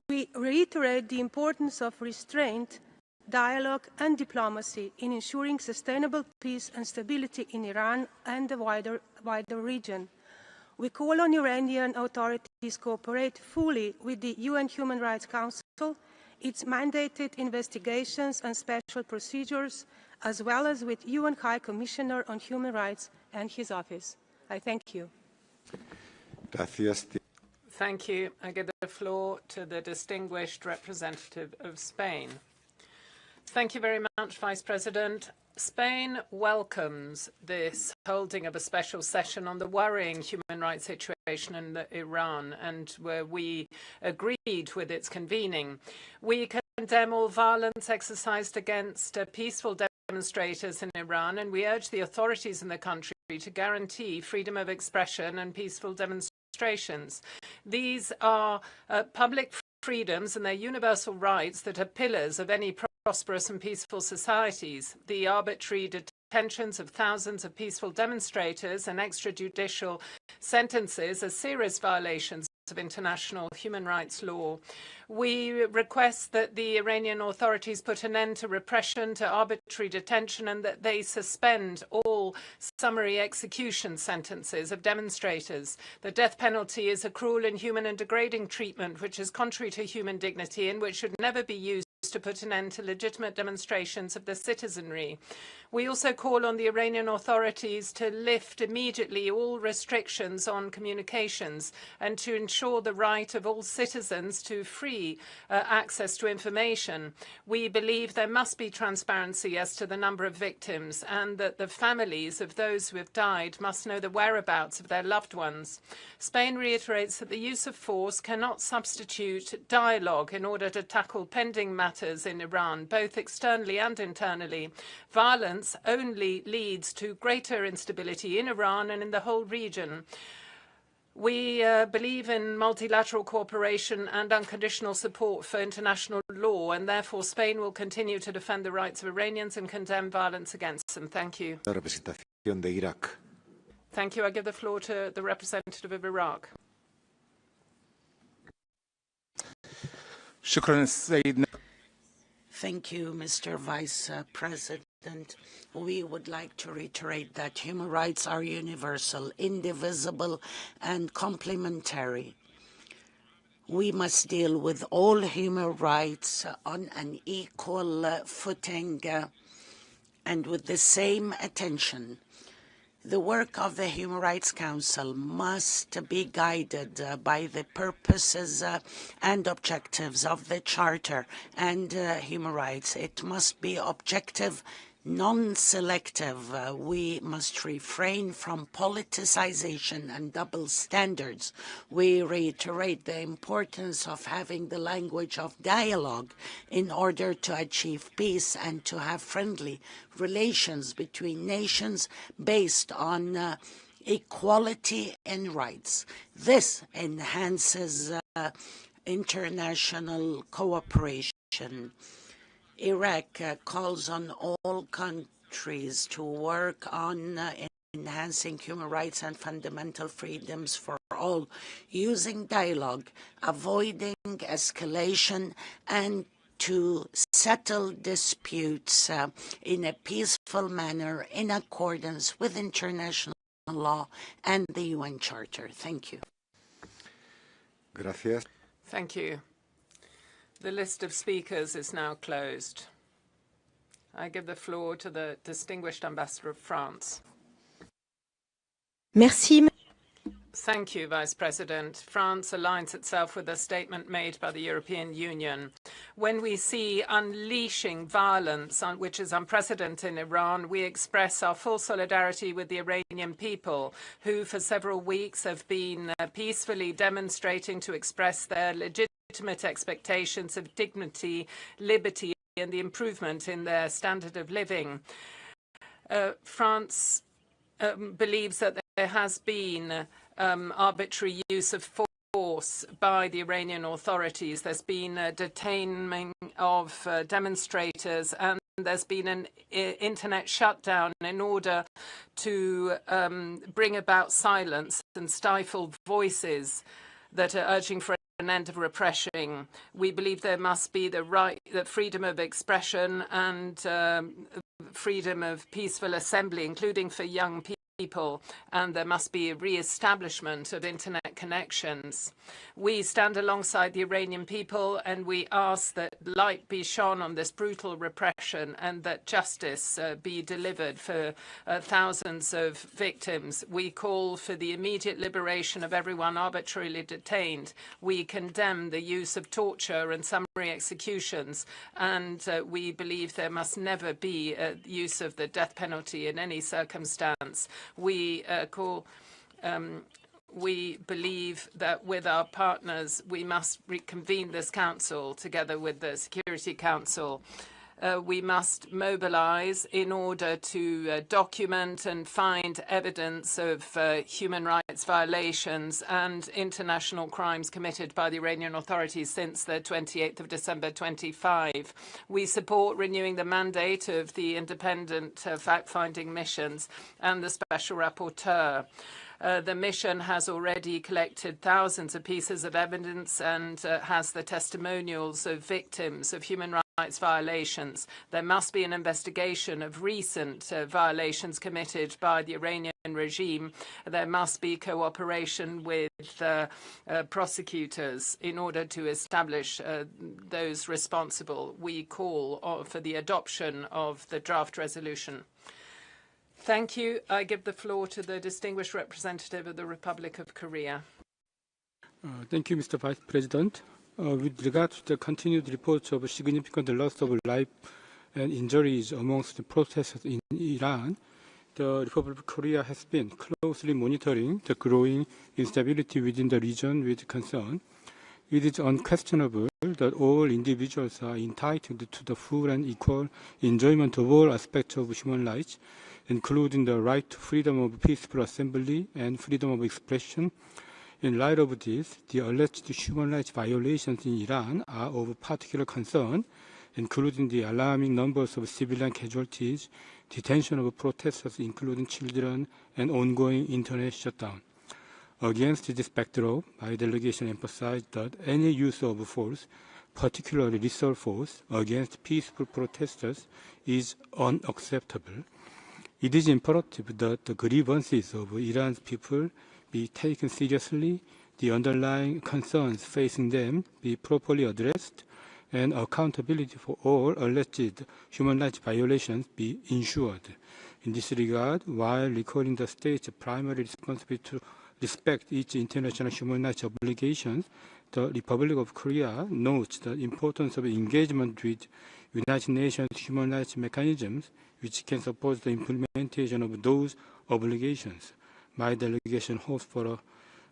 We reiterate the importance of restraint, dialogue, and diplomacy in ensuring sustainable peace and stability in Iran and the wider region. We call on Iranian authorities to cooperate fully with the UN Human Rights Council, its mandated investigations and special procedures, as well as with UN High Commissioner on Human Rights and his office. I thank you. Gracias. Thank you. I give the floor to the distinguished representative of Spain. Thank you very much, Vice President. Spain welcomes this holding of a special session on the worrying human rights situation in Iran, and where we agreed with its convening. We condemn all violence exercised against peaceful demonstrators in Iran, and we urge the authorities in the country to guarantee freedom of expression and peaceful demonstrations. These are public freedoms and they're universal rights that are pillars of any prosperous and peaceful societies. The arbitrary detentions of thousands of peaceful demonstrators and extrajudicial sentences are serious violations of international human rights law. We request that the Iranian authorities put an end to repression, to arbitrary detention, and that they suspend all summary execution sentences of demonstrators. The death penalty is a cruel, inhuman, and degrading treatment which is contrary to human dignity and which should never be used to put an end to legitimate demonstrations of the citizenry. We also call on the Iranian authorities to lift immediately all restrictions on communications and to ensure the right of all citizens to free access to information. We believe there must be transparency as to the number of victims and that the families of those who have died must know the whereabouts of their loved ones. Spain reiterates that the use of force cannot substitute dialogue in order to tackle pending matters in Iran, both externally and internally. Violence only leads to greater instability in Iran and in the whole region. We believe in multilateral cooperation and unconditional support for international law, and therefore Spain will continue to defend the rights of Iranians and condemn violence against them. Thank you. Thank you. I give the floor to the representative of Iraq. Thank you, Mr. Vice President. We would like to reiterate that human rights are universal, indivisible, and complementary. We must deal with all human rights on an equal footing and with the same attention. The work of the Human Rights Council must be guided by the purposes and objectives of the Charter and human rights. It must be objective, non-selective. We must refrain from politicization and double standards. We reiterate the importance of having the language of dialogue in order to achieve peace and to have friendly relations between nations based on equality and rights. This enhances international cooperation. Iraq calls on all countries to work on enhancing human rights and fundamental freedoms for all, using dialogue, avoiding escalation, and to settle disputes in a peaceful manner in accordance with international law and the UN Charter. Thank you. Gracias. Thank you. The list of speakers is now closed. I give the floor to the distinguished Ambassador of France. Merci. Thank you, Vice President. France aligns itself with a statement made by the European Union. When we see unleashing violence, which is unprecedented in Iran, we express our full solidarity with the Iranian people, who for several weeks have been peacefully demonstrating to express their legitimate expectations of dignity, liberty, and the improvement in their standard of living. France believes that there has been arbitrary use of force by the Iranian authorities. There's been a detaining of demonstrators, and there's been an internet shutdown in order to bring about silence and stifle voices that are urging for an end of repression. We believe there must be the freedom of expression and freedom of peaceful assembly, including for young people, and there must be a re-establishment of internet connections. We stand alongside the Iranian people and we ask that light be shone on this brutal repression and that justice be delivered for thousands of victims. We call for the immediate liberation of everyone arbitrarily detained. We condemn the use of torture and summary executions, and we believe there must never be use of the death penalty in any circumstance. We believe that with our partners, we must reconvene this council together with the Security Council. We must mobilize in order to document and find evidence of human rights violations and international crimes committed by the Iranian authorities since the 28th of December 25. We support renewing the mandate of the independent fact-finding missions and the special rapporteur. The mission has already collected thousands of pieces of evidence and has the testimonials of victims of human rights rights violations. There must be an investigation of recent violations committed by the Iranian regime. There must be cooperation with prosecutors in order to establish those responsible. We call for the adoption of the draft resolution. Thank you. I give the floor to the distinguished representative of the Republic of Korea. Thank you, Mr. Vice President. With regard to the continued reports of significant loss of life and injuries amongst the protesters in Iran, the Republic of Korea has been closely monitoring the growing instability within the region with concern. It is unquestionable that all individuals are entitled to the full and equal enjoyment of all aspects of human rights, including the right to freedom of peaceful assembly and freedom of expression. In light of this, the alleged human rights violations in Iran are of particular concern, including the alarming numbers of civilian casualties, detention of protesters, including children, and ongoing internet shutdown. Against this backdrop, my delegation emphasized that any use of force, particularly lethal force, against peaceful protesters is unacceptable. It is imperative that the grievances of Iran's people be taken seriously, the underlying concerns facing them be properly addressed, and accountability for all alleged human rights violations be ensured. In this regard, while recalling the state's primary responsibility to respect its international human rights obligations, the Republic of Korea notes the importance of engagement with United Nations human rights mechanisms, which can support the implementation of those obligations. My delegation hopes for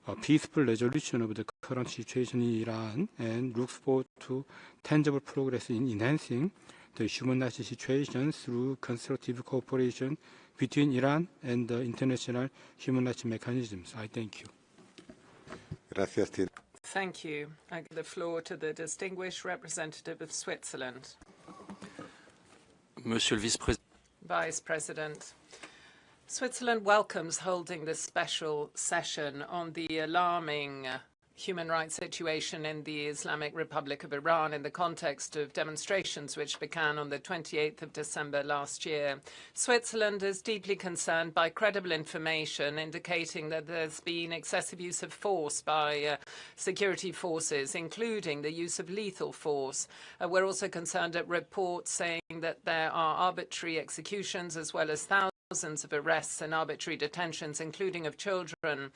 a peaceful resolution of the current situation in Iran and looks forward to tangible progress in enhancing the human rights situation through constructive cooperation between Iran and the international human rights mechanisms. I thank you. Gracias. Thank you. I give the floor to the distinguished representative of Switzerland. Monsieur le Vice-Président. Vice President. Switzerland welcomes holding this special session on the alarming human rights situation in the Islamic Republic of Iran in the context of demonstrations which began on the 28th of December last year. Switzerland is deeply concerned by credible information indicating that there's been excessive use of force by security forces, including the use of lethal force. We're also concerned at reports saying that there are arbitrary executions as well as thousands of arrests and arbitrary detentions, including of children.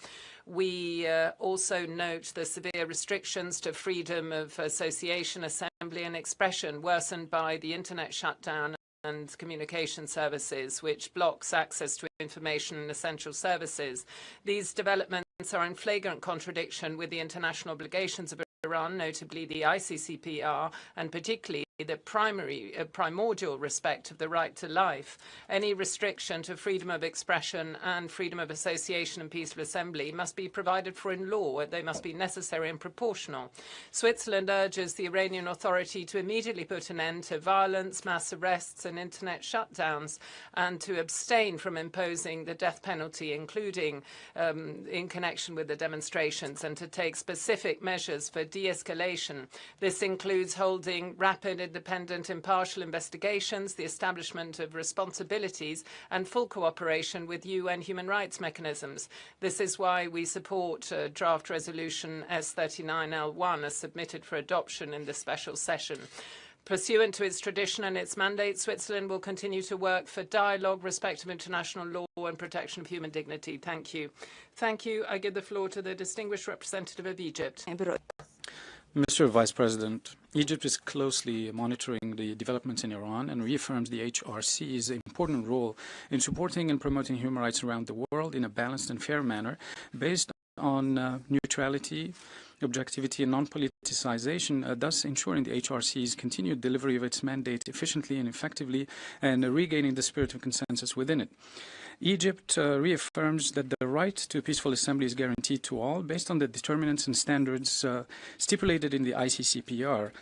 We also note the severe restrictions to freedom of association, assembly and expression worsened by the internet shutdown and communication services, which blocks access to information and essential services. These developments are in flagrant contradiction with the international obligations of Iran, notably the ICCPR, and particularly the primordial respect of the right to life. Any restriction to freedom of expression and freedom of association and peaceful assembly must be provided for in law. They must be necessary and proportional. Switzerland urges the Iranian authority to immediately put an end to violence, mass arrests and internet shutdowns, and to abstain from imposing the death penalty, including in connection with the demonstrations, and to take specific measures for de-escalation. This includes holding rapid, independent, impartial investigations, the establishment of responsibilities, and full cooperation with UN human rights mechanisms. This is why we support draft resolution S39L1 as submitted for adoption in this special session. Pursuant to its tradition and its mandate, Switzerland will continue to work for dialogue, respect of international law, and protection of human dignity. Thank you. Thank you. I give the floor to the distinguished representative of Egypt. Mr. Vice President, Egypt is closely monitoring the developments in Iran and reaffirms the HRC's important role in supporting and promoting human rights around the world in a balanced and fair manner based on neutrality, objectivity and non-politicization, thus ensuring the HRC's continued delivery of its mandate efficiently and effectively and regaining the spirit of consensus within it. Egypt reaffirms that the right to peaceful assembly is guaranteed to all based on the determinants and standards stipulated in the ICCPR,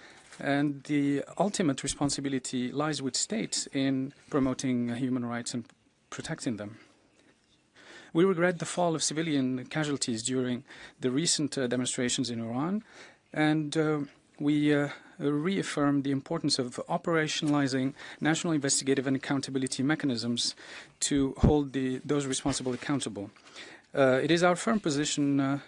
and the ultimate responsibility lies with states in promoting human rights and protecting them. We regret the fall of civilian casualties during the recent demonstrations in Iran, and we reaffirmed the importance of operationalizing national investigative and accountability mechanisms to hold those responsible accountable. It is our firm position that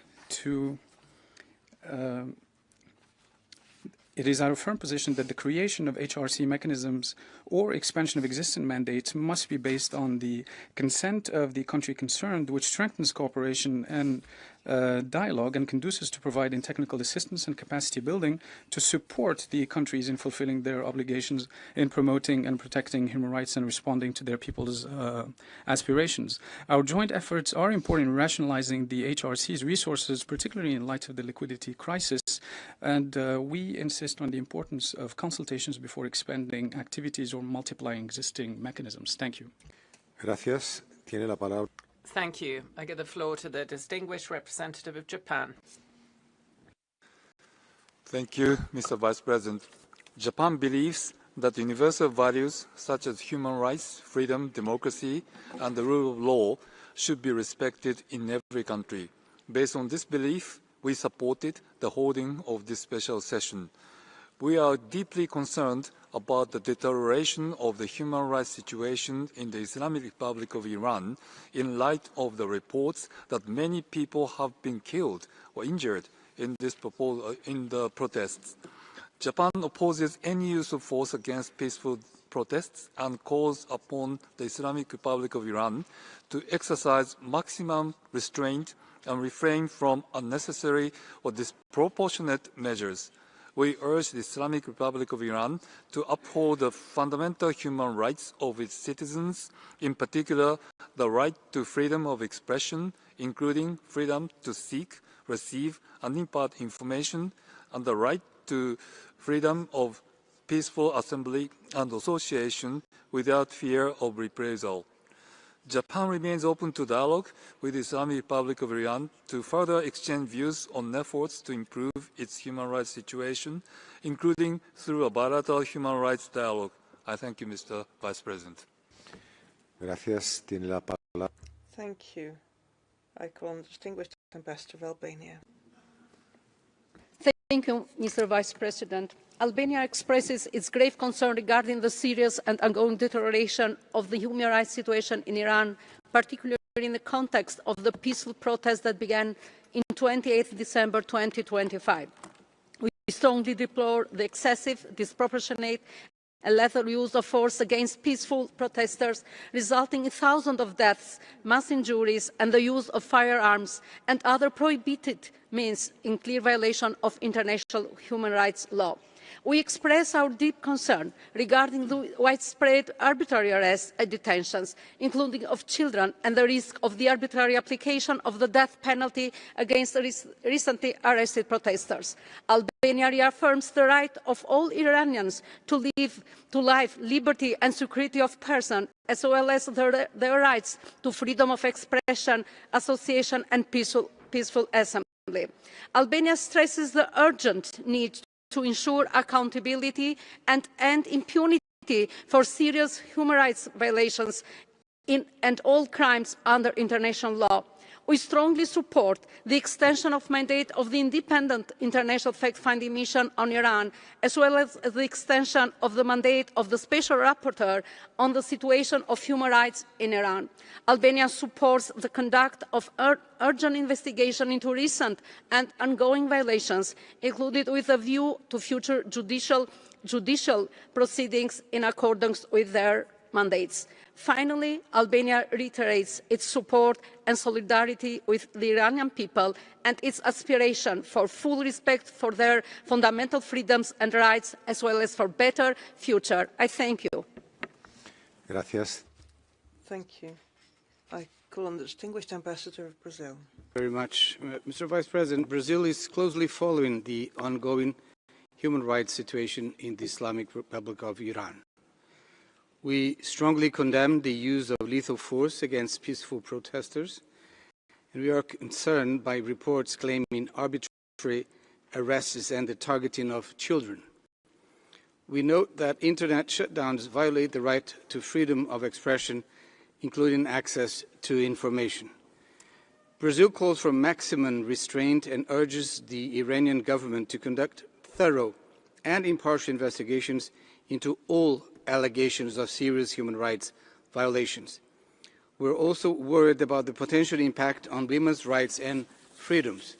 the creation of HRC mechanisms or expansion of existing mandates must be based on the consent of the country concerned, which strengthens cooperation and dialogue and conduces to providing technical assistance and capacity building to support the countries in fulfilling their obligations in promoting and protecting human rights and responding to their people's aspirations. Our joint efforts are important in rationalizing the HRC's resources, particularly in light of the liquidity crisis, and we insist on the importance of consultations before expanding activities or multiplying existing mechanisms. Thank you. Gracias. Tiene la palabra. Thank you. I give the floor to the distinguished representative of Japan. Thank you, Mr. Vice President. Japan believes that universal values such as human rights, freedom, democracy, and the rule of law should be respected in every country. Based on this belief, we supported the holding of this special session. We are deeply concerned about the deterioration of the human rights situation in the Islamic Republic of Iran in light of the reports that many people have been killed or injured in the protests. Japan opposes any use of force against peaceful protests and calls upon the Islamic Republic of Iran to exercise maximum restraint and refrain from unnecessary or disproportionate measures. We urge the Islamic Republic of Iran to uphold the fundamental human rights of its citizens, in particular the right to freedom of expression, including freedom to seek, receive, and impart information, and the right to freedom of peaceful assembly and association without fear of reprisal. Japan remains open to dialogue with the Islamic Republic of Iran to further exchange views on efforts to improve its human rights situation, including through a bilateral human rights dialogue. I thank you, Mr. Vice President. Gracias. Tiene la palabra. Thank you. I call on the distinguished Ambassador of Albania. Thank you, Mr. Vice President. Albania expresses its grave concern regarding the serious and ongoing deterioration of the human rights situation in Iran, particularly in the context of the peaceful protests that began in 28 December 2025. We strongly deplore the excessive, disproportionate, and lethal use of force against peaceful protesters, resulting in thousands of deaths, mass injuries, and the use of firearms and other prohibited means in clear violation of international human rights law. We express our deep concern regarding the widespread arbitrary arrests and detentions, including of children, and the risk of the arbitrary application of the death penalty against recently arrested protesters. Albania reaffirms the right of all Iranians to life, liberty and security of person, as well as their rights to freedom of expression, association and peaceful assembly. Albania stresses the urgent need to ensure accountability and end impunity for serious human rights violations and all crimes under international law. We strongly support the extension of mandate of the independent international fact-finding mission on Iran, as well as the extension of the mandate of the Special Rapporteur on the situation of human rights in Iran. Albania supports the conduct of urgent investigation into recent and ongoing violations, including with a view to future judicial proceedings in accordance with their mandates. Finally, Albania reiterates its support and solidarity with the Iranian people and its aspiration for full respect for their fundamental freedoms and rights, as well as for a better future. I thank you. Gracias. Thank you. I call on the distinguished Ambassador of Brazil. Very much. Mr. Vice President, Brazil is closely following the ongoing human rights situation in the Islamic Republic of Iran. We strongly condemn the use of lethal force against peaceful protesters, and we are concerned by reports claiming arbitrary arrests and the targeting of children. We note that internet shutdowns violate the right to freedom of expression, including access to information. Brazil calls for maximum restraint and urges the Iranian government to conduct thorough and impartial investigations into all allegations of serious human rights violations. We're also worried about the potential impact on women's rights and freedoms.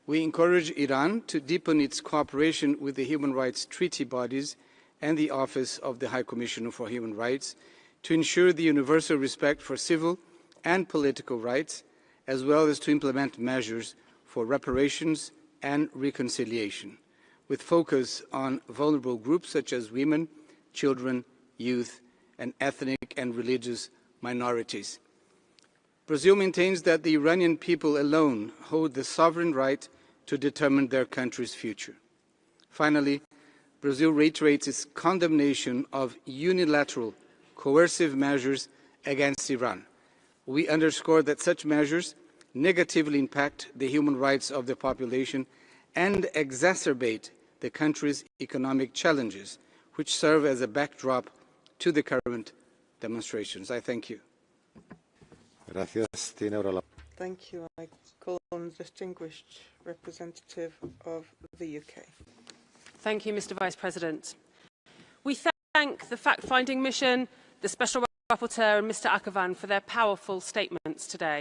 We encourage Iran to deepen its cooperation with the human rights treaty bodies and the Office of the High Commissioner for Human Rights to ensure the universal respect for civil and political rights, as well as to implement measures for reparations and reconciliation, with focus on vulnerable groups such as women, children, youth, and ethnic and religious minorities. Brazil maintains that the Iranian people alone hold the sovereign right to determine their country's future. Finally, Brazil reiterates its condemnation of unilateral, coercive measures against Iran. We underscore that such measures negatively impact the human rights of the population and exacerbate the country's economic challenges, which serve as a backdrop to the current demonstrations. I thank you. Thank you. I call on the distinguished representative of the UK. Thank you, Mr. Vice President. We thank the fact-finding mission, the Special Rapporteur and Mr. Akavan for their powerful statements today.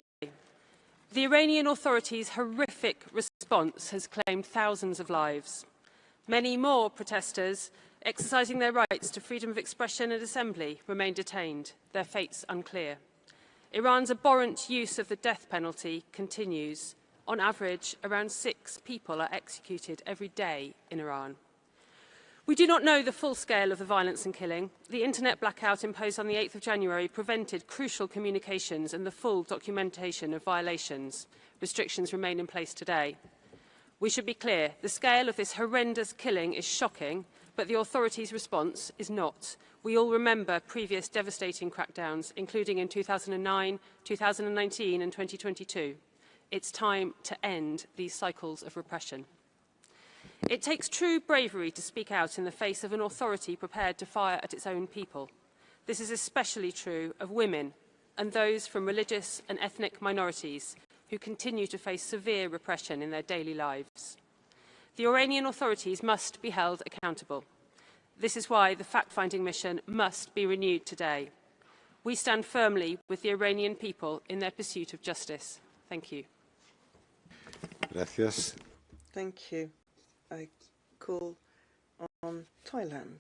The Iranian authorities' horrific response has claimed thousands of lives. Many more protesters exercising their rights to freedom of expression and assembly remain detained, their fates unclear. Iran's abhorrent use of the death penalty continues. On average, around 6 people are executed every day in Iran. We do not know the full scale of the violence and killing. The internet blackout imposed on the 8th of January prevented crucial communications and the full documentation of violations. Restrictions remain in place today. We should be clear, the scale of this horrendous killing is shocking, but the authorities' response is not. We all remember previous devastating crackdowns, including in 2009, 2019 and 2022. It's time to end these cycles of repression. It takes true bravery to speak out in the face of an authority prepared to fire at its own people. This is especially true of women and those from religious and ethnic minorities who continue to face severe repression in their daily lives. The Iranian authorities must be held accountable. This is why the fact-finding mission must be renewed today. We stand firmly with the Iranian people in their pursuit of justice. Thank you. Gracias. Thank you. I call on Thailand.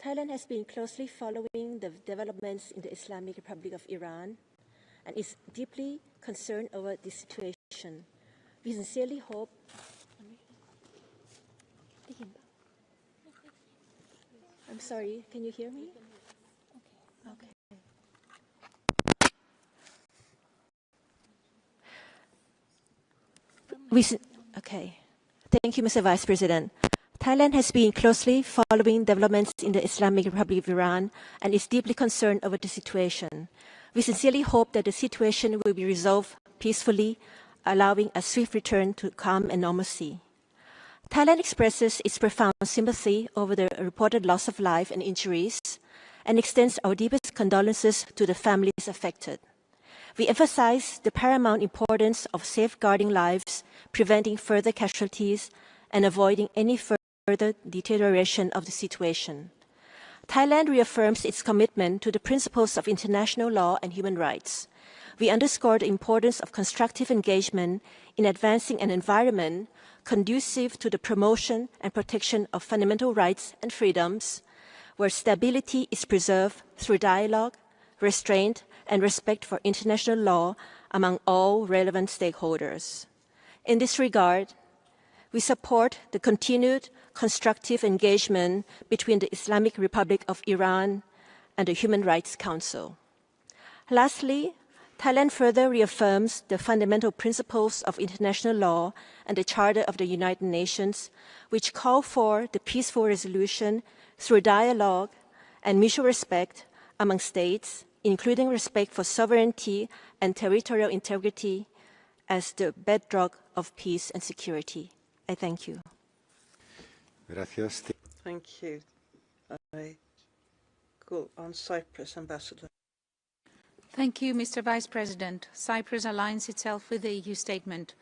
Thailand has been closely following the developments in the Islamic Republic of Iran and is deeply concerned over this situation. We sincerely hope I'm sorry, can you hear me? Okay. Okay. Thank you, Mr. Vice President. Thailand has been closely following developments in the Islamic Republic of Iran and is deeply concerned over the situation. We sincerely hope that the situation will be resolved peacefully, allowing a swift return to calm and normalcy. Thailand expresses its profound sympathy over the reported loss of life and injuries and extends our deepest condolences to the families affected. We emphasize the paramount importance of safeguarding lives, preventing further casualties, and avoiding any further deterioration of the situation. Thailand reaffirms its commitment to the principles of international law and human rights. We underscore the importance of constructive engagement in advancing an environment conducive to the promotion and protection of fundamental rights and freedoms, where stability is preserved through dialogue, restraint, and respect for international law among all relevant stakeholders. In this regard, we support the continued constructive engagement between the Islamic Republic of Iran and the Human Rights Council. Lastly, Thailand further reaffirms the fundamental principles of international law and the Charter of the United Nations, which call for the peaceful resolution through dialogue and mutual respect among states, including respect for sovereignty and territorial integrity, as the bedrock of peace and security. I thank you. Gracias. Thank you. I call on Cyprus, Ambassador. Thank you, Mr. Vice President. Cyprus aligns itself with the EU statement.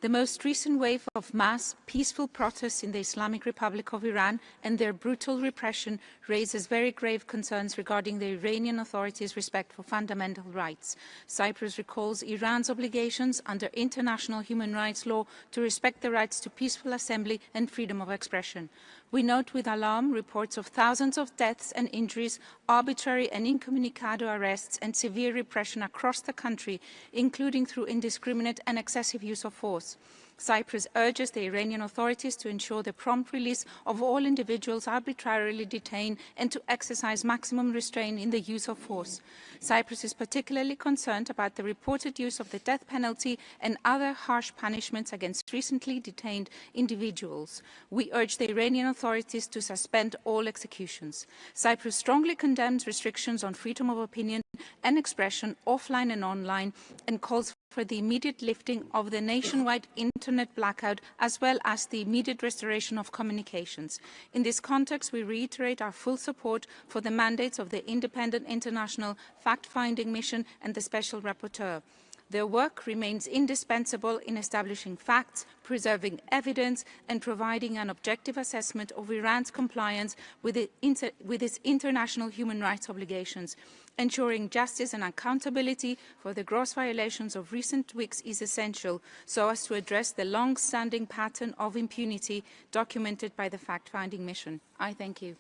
The most recent wave of mass, peaceful protests in the Islamic Republic of Iran and their brutal repression raises very grave concerns regarding the Iranian authorities' respect for fundamental rights. Cyprus recalls Iran's obligations under international human rights law to respect the rights to peaceful assembly and freedom of expression. We note with alarm reports of thousands of deaths and injuries, arbitrary and incommunicado arrests and severe repression across the country, including through indiscriminate and excessive use of force. Cyprus urges the Iranian authorities to ensure the prompt release of all individuals arbitrarily detained and to exercise maximum restraint in the use of force. Cyprus is particularly concerned about the reported use of the death penalty and other harsh punishments against recently detained individuals. We urge the Iranian authorities to suspend all executions. Cyprus strongly condemns restrictions on freedom of opinion and expression offline and online and calls for the immediate lifting of the nationwide internet blackout as well as the immediate restoration of communications. In this context, we reiterate our full support for the mandates of the Independent International Fact-Finding Mission and the Special Rapporteur. Their work remains indispensable in establishing facts, preserving evidence, and providing an objective assessment of Iran's compliance with its international human rights obligations. Ensuring justice and accountability for the gross violations of recent weeks is essential so as to address the long-standing pattern of impunity documented by the fact-finding mission. I thank you.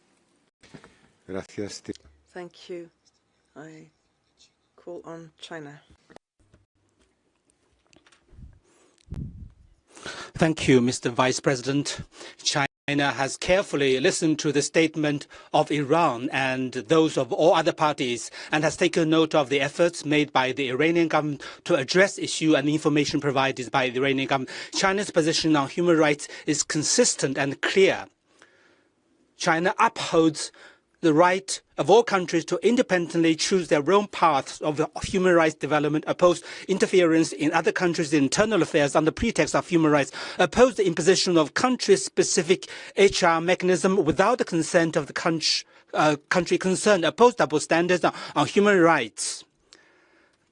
Gracias. Thank you. I call on China. Thank you, Mr. Vice President. China has carefully listened to the statement of Iran and those of all other parties and has taken note of the efforts made by the Iranian government to address issue and information provided by the Iranian government. China's position on human rights is consistent and clear. China upholds the right of all countries to independently choose their own paths of human rights development, oppose interference in other countries' internal affairs on the pretext of human rights, oppose the imposition of country-specific HR mechanism without the consent of the country concerned, oppose double standards on human rights.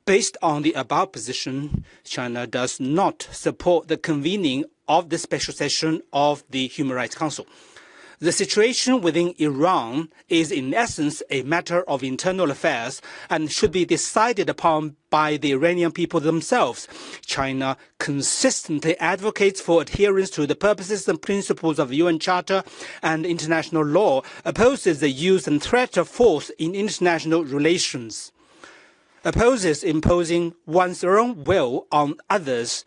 Based on the above position, China does not support the convening of the special session of the Human Rights Council. The situation within Iran is in essence a matter of internal affairs and should be decided upon by the Iranian people themselves. China consistently advocates for adherence to the purposes and principles of the UN Charter and international law, opposes the use and threat of force in international relations, opposes imposing one's own will on others,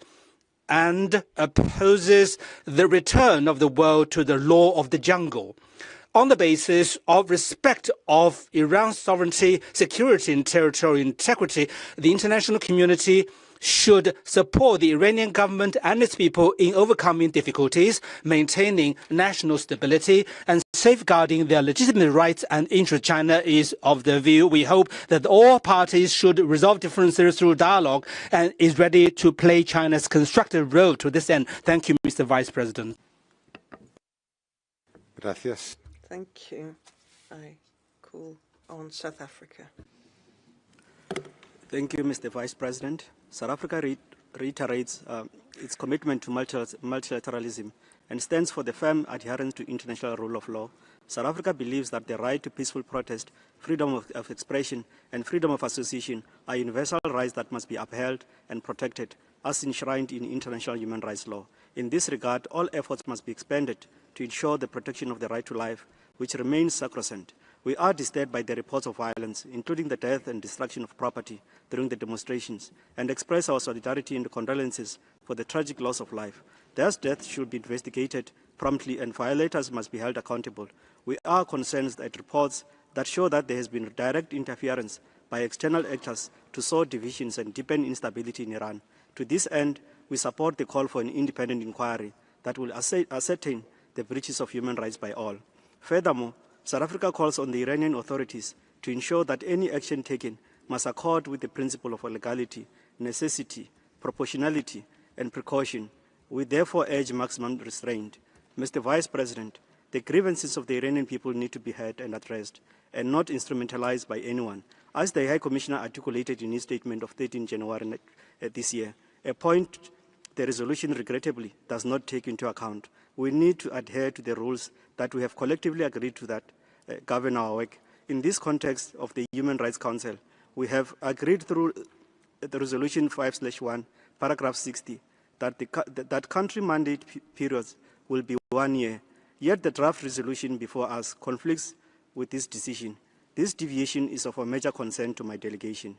and opposes the return of the world to the law of the jungle. On the basis of respect of Iran's sovereignty, security, and territorial integrity, the international community should support the Iranian government and its people in overcoming difficulties, maintaining national stability, and safeguarding their legitimate rights and interests. China is of the view, we hope, that all parties should resolve differences through dialogue and is ready to play China's constructive role to this end. Thank you, Mr. Vice President. Gracias. Thank you. I call on South Africa. Thank you, Mr. Vice President. South Africa reiterates its commitment to multilateralism and stands for the firm adherence to international rule of law. South Africa believes that the right to peaceful protest, freedom of expression, and freedom of association are universal rights that must be upheld and protected as enshrined in international human rights law. In this regard, all efforts must be expended to ensure the protection of the right to life, which remains sacrosanct. We are disturbed by the reports of violence, including the death and destruction of property during the demonstrations, and express our solidarity and condolences for the tragic loss of life. These deaths should be investigated promptly and violators must be held accountable. We are concerned at reports that show that there has been direct interference by external actors to sow divisions and deepen instability in Iran. To this end, we support the call for an independent inquiry that will ascertain the breaches of human rights by all. Furthermore, South Africa calls on the Iranian authorities to ensure that any action taken must accord with the principle of legality, necessity, proportionality, and precaution. We therefore urge maximum restraint. Mr. Vice President, the grievances of the Iranian people need to be heard and addressed, and not instrumentalized by anyone, as the High Commissioner articulated in his statement of 13 January this year, a point the resolution regrettably does not take into account. We need to adhere to the rules that we have collectively agreed to that govern our work. In this context of the Human Rights Council, we have agreed through the Resolution 5/1, paragraph 60, that country mandate periods will be 1 year. Yet the draft resolution before us conflicts with this decision. This deviation is of a major concern to my delegation.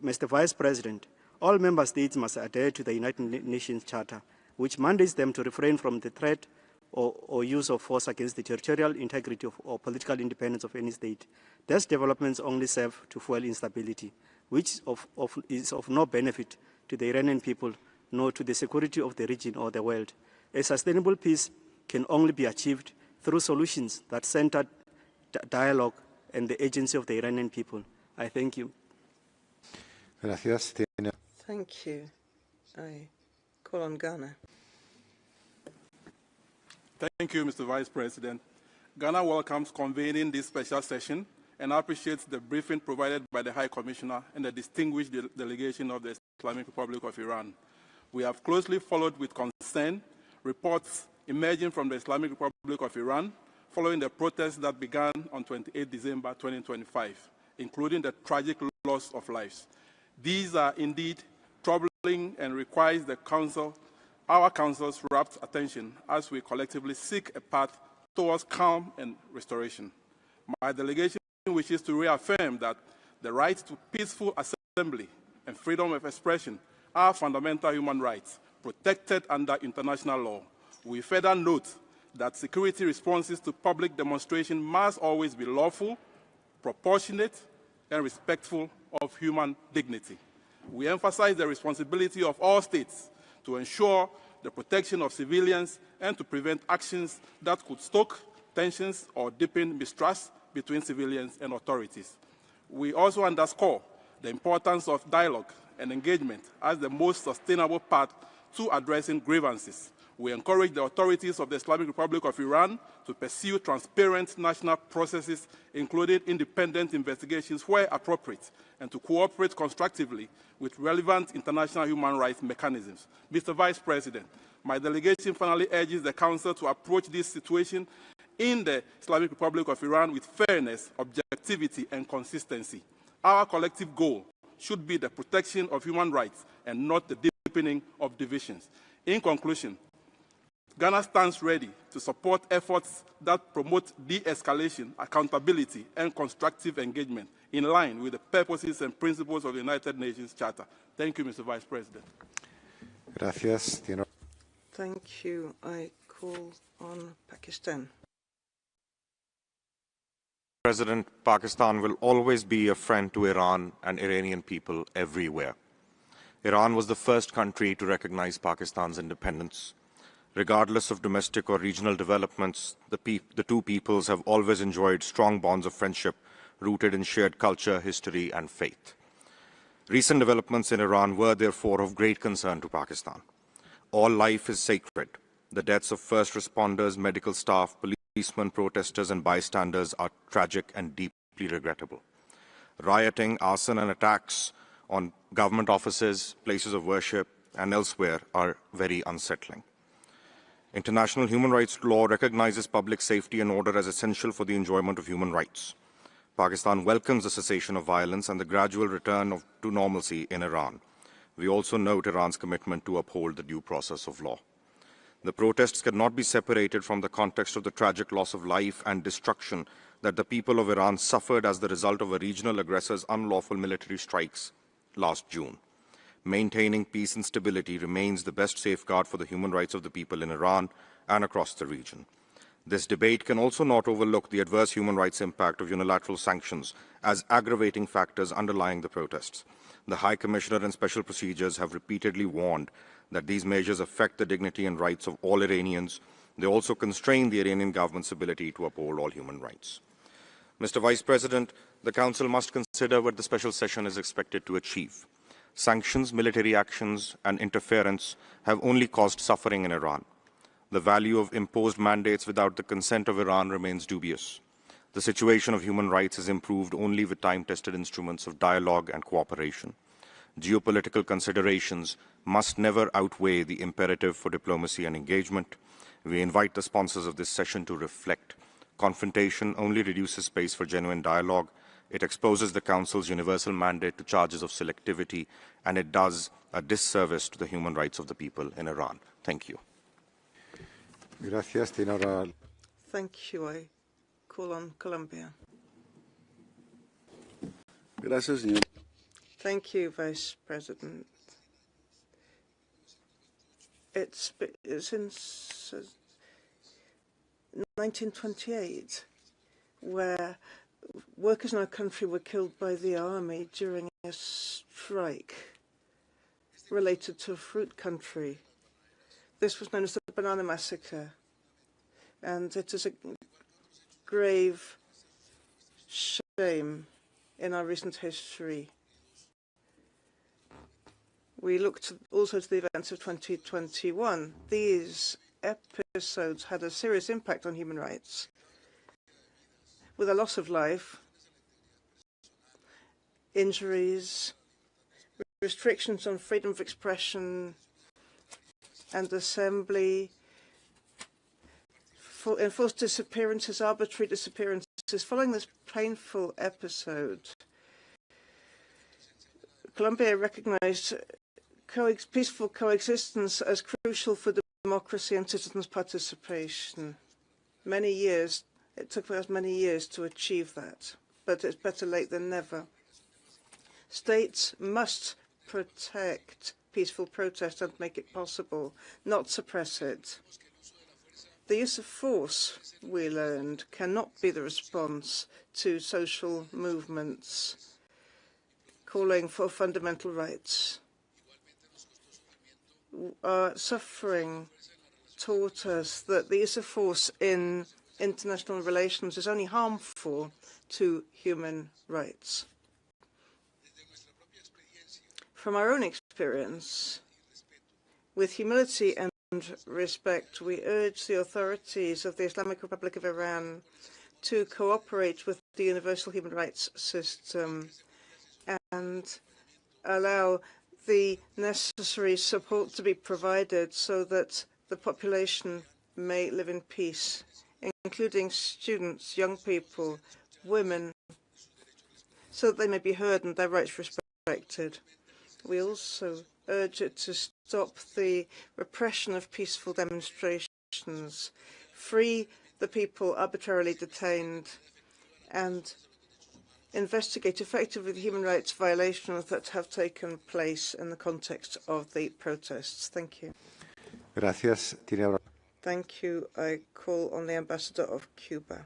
Mr. Vice President, all member states must adhere to the United Nations Charter, which mandates them to refrain from the threat or use of force against the territorial integrity or political independence of any state. These developments only serve to fuel instability, which is of no benefit to the Iranian people, nor to the security of the region or the world. A sustainable peace can only be achieved through solutions that center dialogue and the agency of the Iranian people. I thank you. Gracias. Thank you. I call on Ghana. Thank you, Mr. Vice President. Ghana welcomes convening this special session and appreciates the briefing provided by the High Commissioner and the distinguished delegation of the Islamic Republic of Iran. We have closely followed with concern reports emerging from the Islamic Republic of Iran following the protests that began on 28 December 2025, including the tragic loss of lives. These are indeed troubling and requires our Council's rapt attention as we collectively seek a path towards calm and restoration. My delegation wishes to reaffirm that the right to peaceful assembly and freedom of expression are fundamental human rights protected under international law. We further note that security responses to public demonstration must always be lawful, proportionate, and respectful of human dignity. We emphasize the responsibility of all states to ensure the protection of civilians and to prevent actions that could stoke tensions or deepen mistrust between civilians and authorities. We also underscore the importance of dialogue and engagement as the most sustainable path to addressing grievances. We encourage the authorities of the Islamic Republic of Iran to pursue transparent national processes, including independent investigations where appropriate, and to cooperate constructively with relevant international human rights mechanisms. Mr. Vice President, my delegation finally urges the Council to approach this situation in the Islamic Republic of Iran with fairness, objectivity, and consistency. Our collective goal should be the protection of human rights and not the deepening of divisions. In conclusion, Ghana stands ready to support efforts that promote de-escalation, accountability, and constructive engagement in line with the purposes and principles of the United Nations Charter. Thank you, Mr. Vice President. Gracias. Thank you. I call on Pakistan. President, Pakistan will always be a friend to Iran and Iranian people everywhere. Iran was the first country to recognize Pakistan's independence. Regardless of domestic or regional developments, the two peoples have always enjoyed strong bonds of friendship rooted in shared culture, history, and faith. Recent developments in Iran were therefore of great concern to Pakistan. All life is sacred. The deaths of first responders, medical staff, policemen, protesters, and bystanders are tragic and deeply regrettable. Rioting, arson, and attacks on government offices, places of worship, and elsewhere are very unsettling. International human rights law recognizes public safety and order as essential for the enjoyment of human rights. Pakistan welcomes the cessation of violence and the gradual return to normalcy in Iran. We also note Iran's commitment to uphold the due process of law. The protests cannot be separated from the context of the tragic loss of life and destruction that the people of Iran suffered as the result of a regional aggressor's unlawful military strikes last June. Maintaining peace and stability remains the best safeguard for the human rights of the people in Iran and across the region. This debate can also not overlook the adverse human rights impact of unilateral sanctions as aggravating factors underlying the protests. The High Commissioner and Special Procedures have repeatedly warned that these measures affect the dignity and rights of all Iranians. They also constrain the Iranian government's ability to uphold all human rights. Mr. Vice President, the Council must consider what the special session is expected to achieve. Sanctions, military actions, and interference have only caused suffering in Iran. The value of imposed mandates without the consent of Iran remains dubious. The situation of human rights is improved only with time-tested instruments of dialogue and cooperation. Geopolitical considerations must never outweigh the imperative for diplomacy and engagement. We invite the sponsors of this session to reflect. Confrontation only reduces space for genuine dialogue. It exposes the Council's universal mandate to charges of selectivity, and it does a disservice to the human rights of the people in Iran. Thank you. Gracias. Thank you. I call on Colombia. Gracias, señor. Thank you, Vice President. It's since 1928 where workers in our country were killed by the army during a strike related to a fruit country. This was known as the Banana Massacre, and it is a grave shame in our recent history. We looked also to the events of 2021. These episodes had a serious impact on human rights, with a loss of life, injuries, restrictions on freedom of expression and assembly, enforced disappearances, arbitrary disappearances. Following this painful episode, Colombia recognized peaceful coexistence as crucial for democracy and citizens' participation. It took us many years to achieve that, but it's better late than never. States must protect peaceful protest and make it possible, not suppress it. The use of force, we learned, cannot be the response to social movements calling for fundamental rights. Our suffering taught us that the use of force in international relations is only harmful to human rights. From our own experience, with humility and respect, we urge the authorities of the Islamic Republic of Iran to cooperate with the universal human rights system and allow the necessary support to be provided so that the population may live in peace, including students, young people, women, so that they may be heard and their rights respected. We also urge it to stop the repression of peaceful demonstrations, free the people arbitrarily detained, and investigate effectively the human rights violations that have taken place in the context of the protests. Thank you. Gracias. Thank you. I call on the Ambassador of Cuba.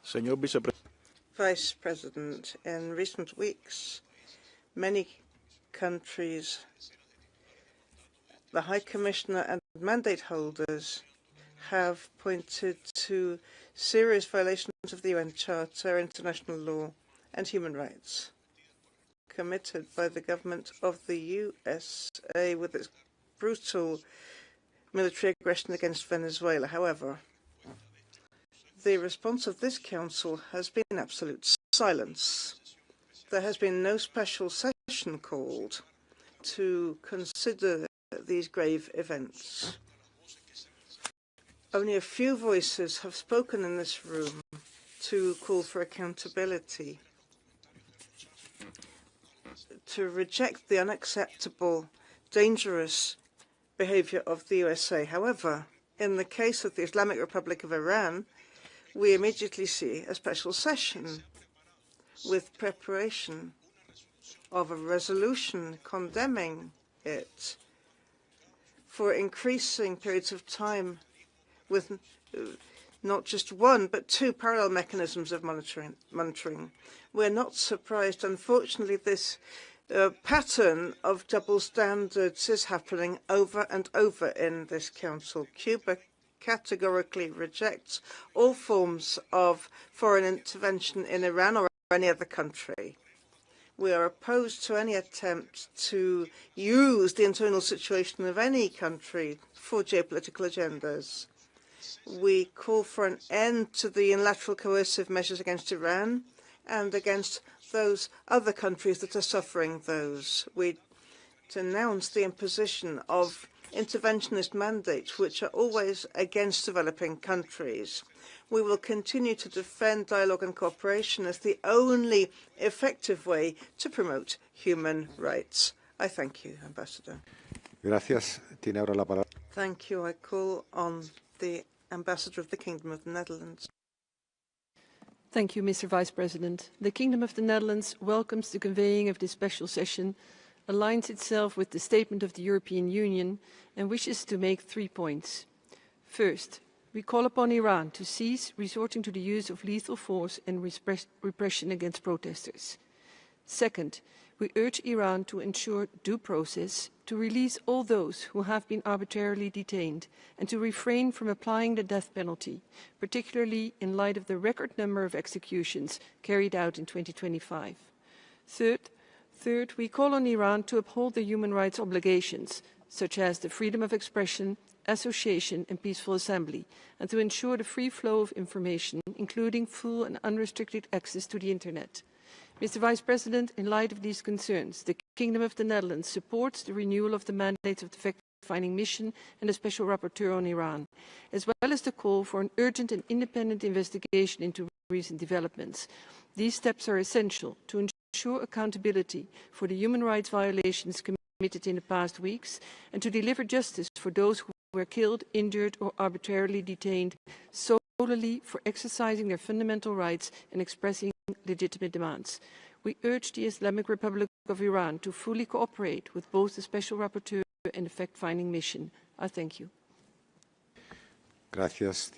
Señor Vicepresidente. Vice President, in recent weeks, many countries, the High Commissioner and mandate holders have pointed to serious violations of the UN Charter, international law, and human rights committed by the government of the USA with its brutal military aggression against Venezuela. However, the response of this Council has been absolute silence. There has been no special session called to consider these grave events. Only a few voices have spoken in this room to call for accountability, to reject the unacceptable, dangerous behavior of the USA. However, in the case of the Islamic Republic of Iran, we immediately see a special session with preparation of a resolution condemning it for increasing periods of time with not just one, but two parallel mechanisms of monitoring. We're not surprised. Unfortunately, this pattern of double standards is happening over and over in this Council. Cuba categorically rejects all forms of foreign intervention in Iran or any other country. We are opposed to any attempt to use the internal situation of any country for geopolitical agendas. We call for an end to the unilateral coercive measures against Iran and against those other countries that are suffering those. We denounce the imposition of interventionist mandates which are always against developing countries. We will continue to defend dialogue and cooperation as the only effective way to promote human rights. I thank you, Ambassador. Gracias. Tiene ahora la palabra. Thank you. I call on the Ambassador of the Kingdom of the Netherlands. Thank you, Mr. Vice President. The Kingdom of the Netherlands welcomes the convening of this special session, aligns itself with the statement of the European Union, and wishes to make 3 points. First, we call upon Iran to cease resorting to the use of lethal force and repression against protesters. Second, we urge Iran to ensure due process, to release all those who have been arbitrarily detained, and to refrain from applying the death penalty, particularly in light of the record number of executions carried out in 2025. Third, we call on Iran to uphold the human rights obligations, such as the freedom of expression, association and peaceful assembly, and to ensure the free flow of information, including full and unrestricted access to the Internet. Mr. Vice President, in light of these concerns, the Kingdom of the Netherlands supports the renewal of the mandates of the fact-finding mission and the Special Rapporteur on Iran, as well as the call for an urgent and independent investigation into recent developments. These steps are essential to ensure accountability for the human rights violations committed in the past weeks and to deliver justice for those who were killed, injured or arbitrarily detained solely for exercising their fundamental rights and expressing legitimate demands. We urge the Islamic Republic of Iran to fully cooperate with both the Special Rapporteur and the fact-finding mission. I thank you. Gracias.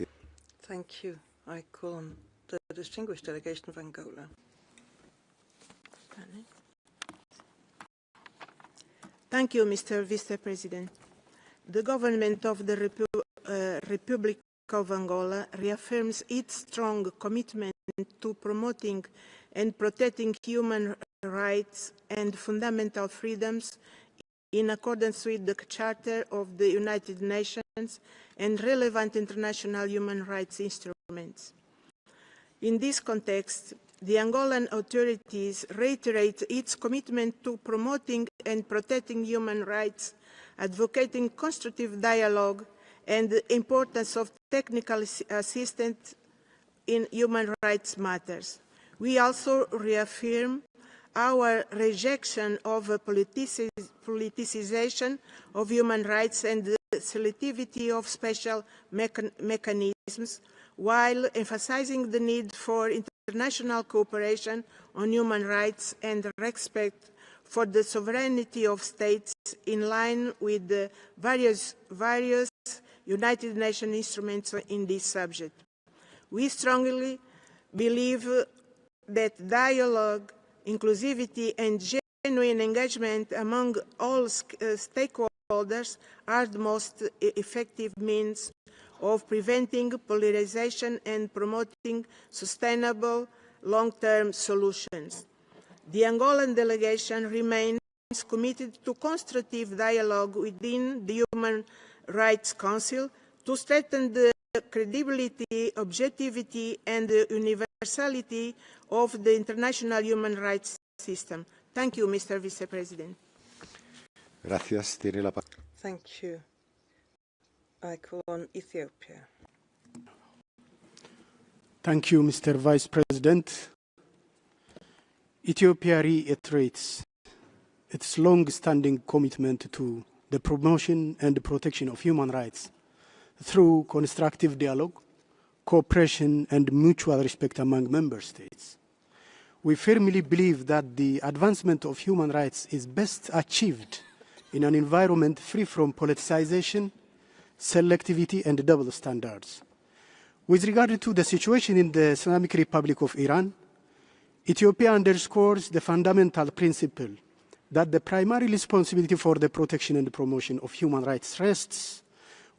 Thank you. I call on the distinguished delegation of Angola. Thank you, Mr. Vice President. The government of the Republic of Angola reaffirms its strong commitment to promoting and protecting human rights and fundamental freedoms in accordance with the Charter of the United Nations and relevant international human rights instruments. In this context, the Angolan authorities reiterate its commitment to promoting and protecting human rights, advocating constructive dialogue and the importance of technical assistance in human rights matters. We also reaffirm our rejection of politicization of human rights and the selectivity of special mechanisms, while emphasizing the need for international cooperation on human rights and respect for the sovereignty of states in line with the various United Nations instruments in this subject. We strongly believe that dialogue, inclusivity and genuine engagement among all stakeholders are the most effective means of preventing polarization and promoting sustainable long-term solutions. The Angolan delegation remains committed to constructive dialogue within the Human Rights Council to strengthen the credibility, objectivity and the universality of the international human rights system. Thank you, Mr. Vice President. Gracias. Tiene la palabra. Thank you. I call on Ethiopia. Thank you, Mr. Vice President. Ethiopia reiterates its long-standing commitment to the promotion and the protection of human rights through constructive dialogue, cooperation and mutual respect among member states. We firmly believe that the advancement of human rights is best achieved in an environment free from politicization, selectivity and double standards. With regard to the situation in the Islamic Republic of Iran, Ethiopia underscores the fundamental principle that the primary responsibility for the protection and promotion of human rights rests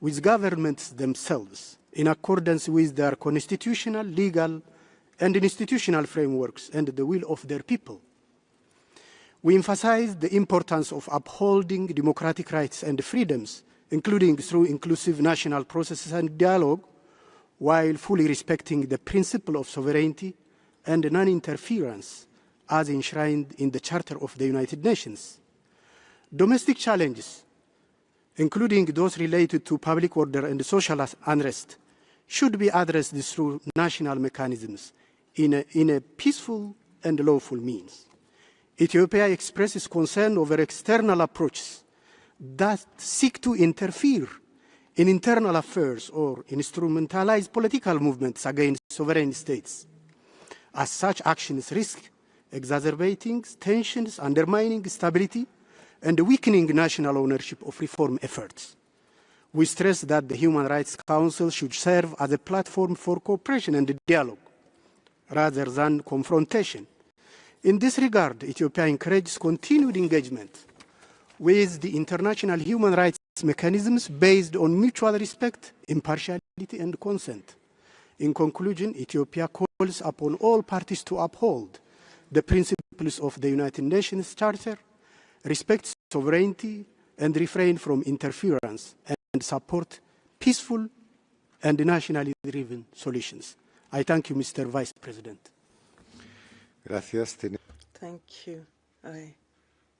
with governments themselves in accordance with their constitutional, legal, and institutional frameworks and the will of their people. We emphasize the importance of upholding democratic rights and freedoms, including through inclusive national processes and dialogue, while fully respecting the principle of sovereignty and non-interference as enshrined in the Charter of the United Nations. Domestic challenges, including those related to public order and social unrest, should be addressed through national mechanisms in a peaceful and lawful means. Ethiopia expresses concern over external approaches that seek to interfere in internal affairs or instrumentalize political movements against sovereign states. As such actions risk exacerbating tensions, undermining stability, and weakening national ownership of reform efforts. We stress that the Human Rights Council should serve as a platform for cooperation and dialogue, rather than confrontation. In this regard, Ethiopia encourages continued engagement with the international human rights mechanisms based on mutual respect, impartiality, and consent. In conclusion, Ethiopia calls upon all parties to uphold the principles of the United Nations Charter, respect sovereignty, and refrain from interference, and support peaceful and nationally driven solutions. I thank you, Mr. Vice President. Gracias. Thank you. I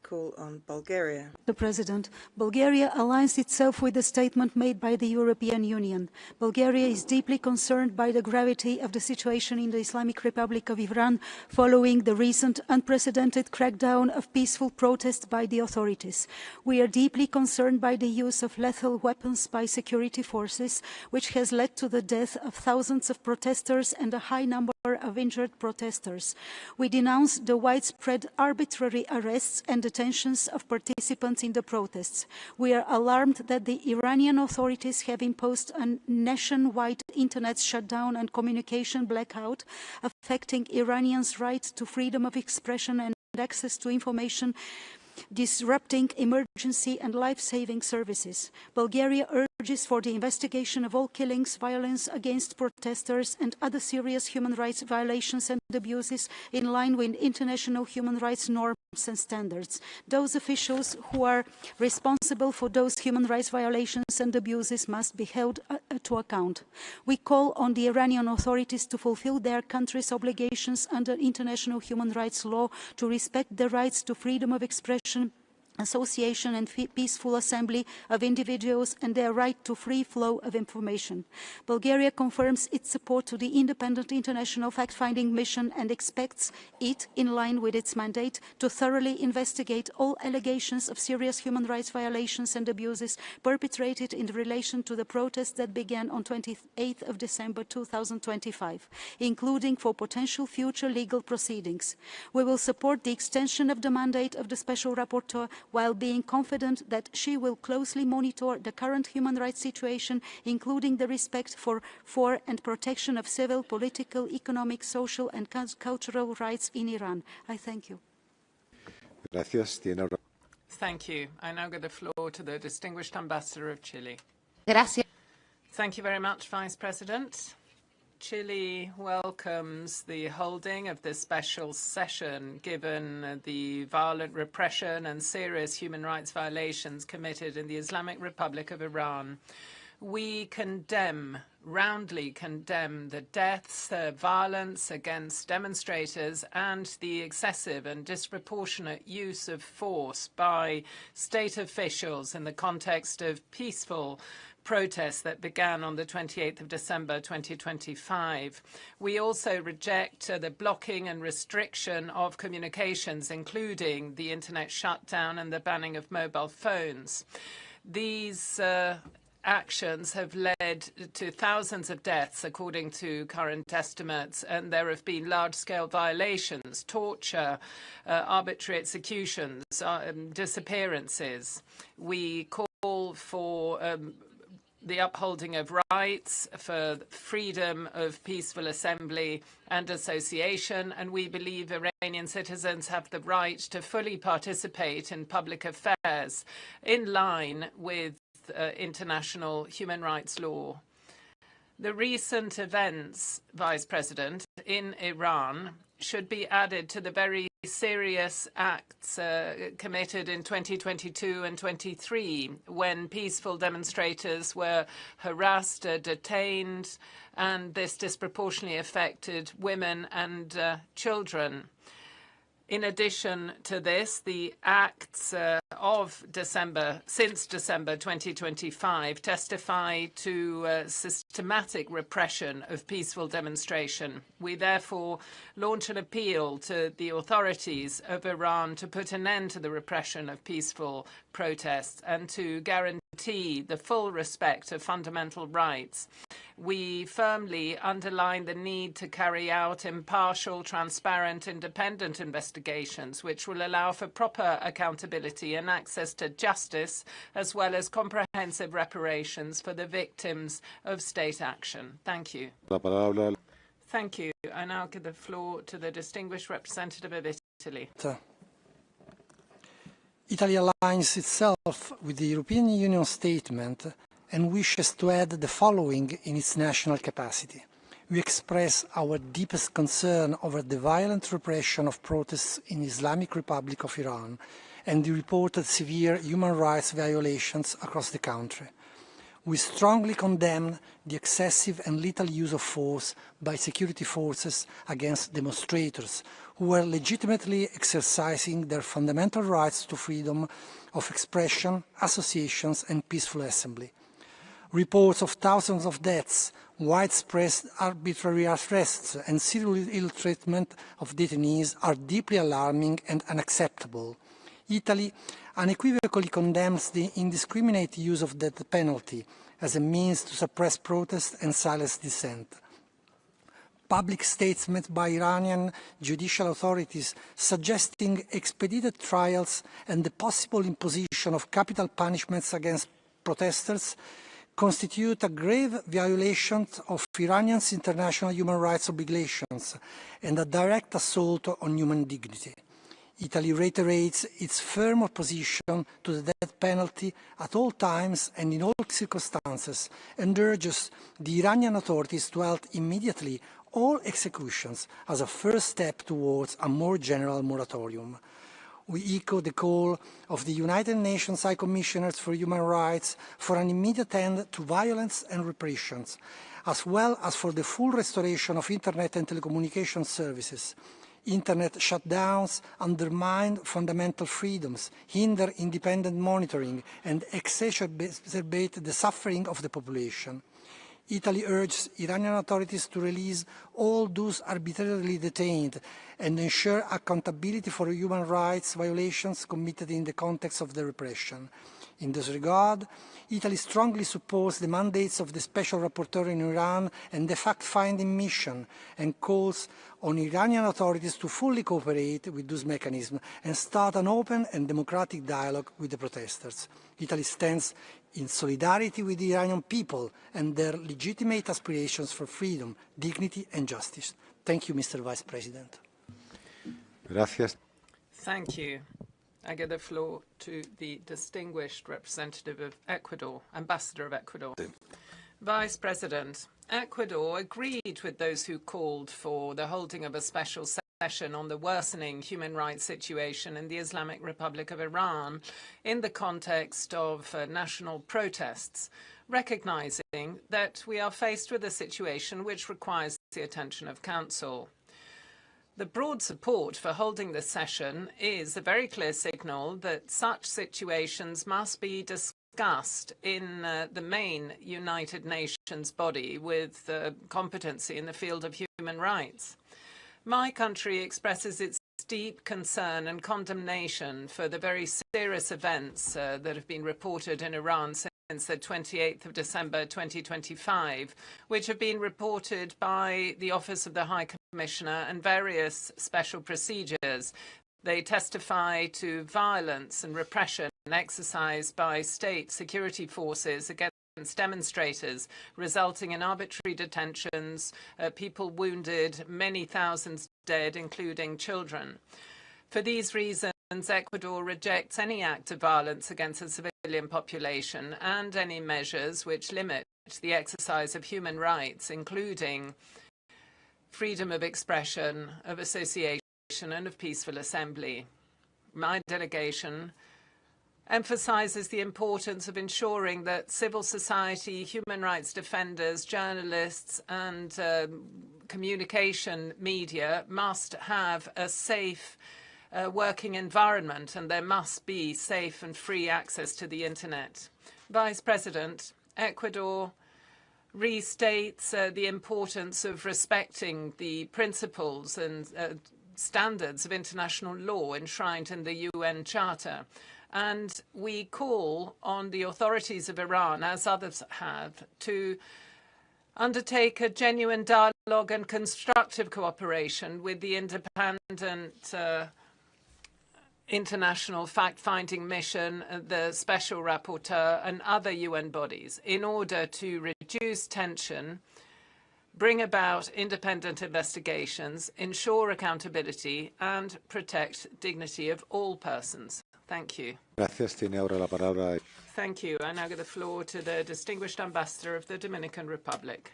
call on Bulgaria. Mr. President, Bulgaria aligns itself with the statement made by the European Union. Bulgaria is deeply concerned by the gravity of the situation in the Islamic Republic of Iran following the recent unprecedented crackdown of peaceful protest by the authorities. We are deeply concerned by the use of lethal weapons by security forces, which has led to the death of thousands of protesters and a high number of injured protesters. We denounce the widespread arbitrary arrests and detentions of participants in the protests. We are alarmed that the Iranian authorities have imposed a nationwide internet shutdown and communication blackout, affecting Iranians' right to freedom of expression and access to information, disrupting emergency and life-saving services. Bulgaria urges for the investigation of all killings, violence against protesters, and other serious human rights violations and abuses in line with international human rights norms and standards. Those officials who are responsible for those human rights violations and abuses must be held to account. We call on the Iranian authorities to fulfill their country's obligations under international human rights law, to respect the rights to freedom of expression, association and peaceful assembly of individuals, and their right to free flow of information. Bulgaria confirms its support to the independent international fact-finding mission and expects it, in line with its mandate, to thoroughly investigate all allegations of serious human rights violations and abuses perpetrated in relation to the protests that began on 28th of December 2025, including for potential future legal proceedings. We will support the extension of the mandate of the Special Rapporteur, while being confident that she will closely monitor the current human rights situation, including the respect for and protection of civil, political, economic, social and cultural rights in Iran. I thank you. Thank you. I now give the floor to the Distinguished Ambassador of Chile. Gracias. Thank you very much, Vice President. Chile welcomes the holding of this special session, given the violent repression and serious human rights violations committed in the Islamic Republic of Iran. We roundly condemn the deaths, the violence against demonstrators, and the excessive and disproportionate use of force by state officials in the context of peaceful protests that began on the 28th of December 2025. We also reject the blocking and restriction of communications, including the internet shutdown and the banning of mobile phones. These actions have led to thousands of deaths, according to current estimates, and there have been large-scale violations, torture, arbitrary executions, disappearances. We call for the upholding of rights, for freedom of peaceful assembly and association, and we believe Iranian citizens have the right to fully participate in public affairs in line with international human rights law. The recent events, Vice President, in Iran should be added to the very serious acts committed in 2022 and 23 when peaceful demonstrators were harassed, detained, and this disproportionately affected women and children. In addition to this, the acts of since December 2025 testify to systematic repression of peaceful demonstration. We therefore launch an appeal to the authorities of Iran to put an end to the repression of peaceful protests and to guarantee the full respect of fundamental rights. We firmly underline the need to carry out impartial, transparent, independent investigations, which will allow for proper accountability and access to justice, as well as comprehensive reparations for the victims of state action. Thank you. Thank you. I now give the floor to the distinguished representative of Italy. Italy aligns itself with the European Union statement and wishes to add the following in its national capacity. We express our deepest concern over the violent repression of protests in the Islamic Republic of Iran and the reported severe human rights violations across the country. We strongly condemn the excessive and lethal use of force by security forces against demonstrators who were legitimately exercising their fundamental rights to freedom of expression, associations, and peaceful assembly. Reports of thousands of deaths, widespread arbitrary arrests, and serious ill treatment of detainees are deeply alarming and unacceptable. Italy unequivocally condemns the indiscriminate use of the death penalty as a means to suppress protest and silence dissent. Public statements by Iranian judicial authorities suggesting expedited trials and the possible imposition of capital punishments against protesters constitute a grave violation of Iranians' international human rights obligations and a direct assault on human dignity. Italy reiterates its firm opposition to the death penalty at all times and in all circumstances and urges the Iranian authorities to halt immediately all executions as a first step towards a more general moratorium. We echo the call of the United Nations High Commissioners for Human Rights for an immediate end to violence and repressions, as well as for the full restoration of Internet and telecommunication services. Internet shutdowns undermine fundamental freedoms, hinder independent monitoring, and exacerbate the suffering of the population. Italy urges Iranian authorities to release all those arbitrarily detained and ensure accountability for human rights violations committed in the context of the repression. In this regard, Italy strongly supports the mandates of the Special Rapporteur in Iran and the fact-finding mission and calls on Iranian authorities to fully cooperate with those mechanisms and start an open and democratic dialogue with the protesters. Italy stands in solidarity with the Iranian people and their legitimate aspirations for freedom, dignity and justice. Thank you, Mr. Vice President. Gracias. Thank you. I give the floor to the distinguished representative of Ecuador, Ambassador of Ecuador. Vice President, Ecuador agreed with those who called for the holding of a special session on the worsening human rights situation in the Islamic Republic of Iran in the context of national protests, recognizing that we are faced with a situation which requires the attention of Council. The broad support for holding this session is a very clear signal that such situations must be discussed in the main United Nations body with competency in the field of human rights. My country expresses its deep concern and condemnation for the very serious events that have been reported in Iran since the 28th of December 2025, which have been reported by the Office of the High Commissioner and various special procedures. They testify to violence and repression exercised by state security forces against demonstrators, resulting in arbitrary detentions, people wounded, many thousands dead, including children. For these reasons, Ecuador rejects any act of violence against the civilian population and any measures which limit the exercise of human rights, including freedom of expression, of association, and of peaceful assembly. My delegation emphasizes the importance of ensuring that civil society, human rights defenders, journalists and communication media must have a safe working environment, and there must be safe and free access to the internet. Vice President, Ecuador restates the importance of respecting the principles and standards of international law enshrined in the UN Charter. And we call on the authorities of Iran, as others have, to undertake a genuine dialogue and constructive cooperation with the independent international fact-finding mission, the Special Rapporteur, and other UN bodies in order to reduce tension, bring about independent investigations, ensure accountability, and protect dignity of all persons. Thank you. Thank you. I now give the floor to the distinguished ambassador of the Dominican Republic.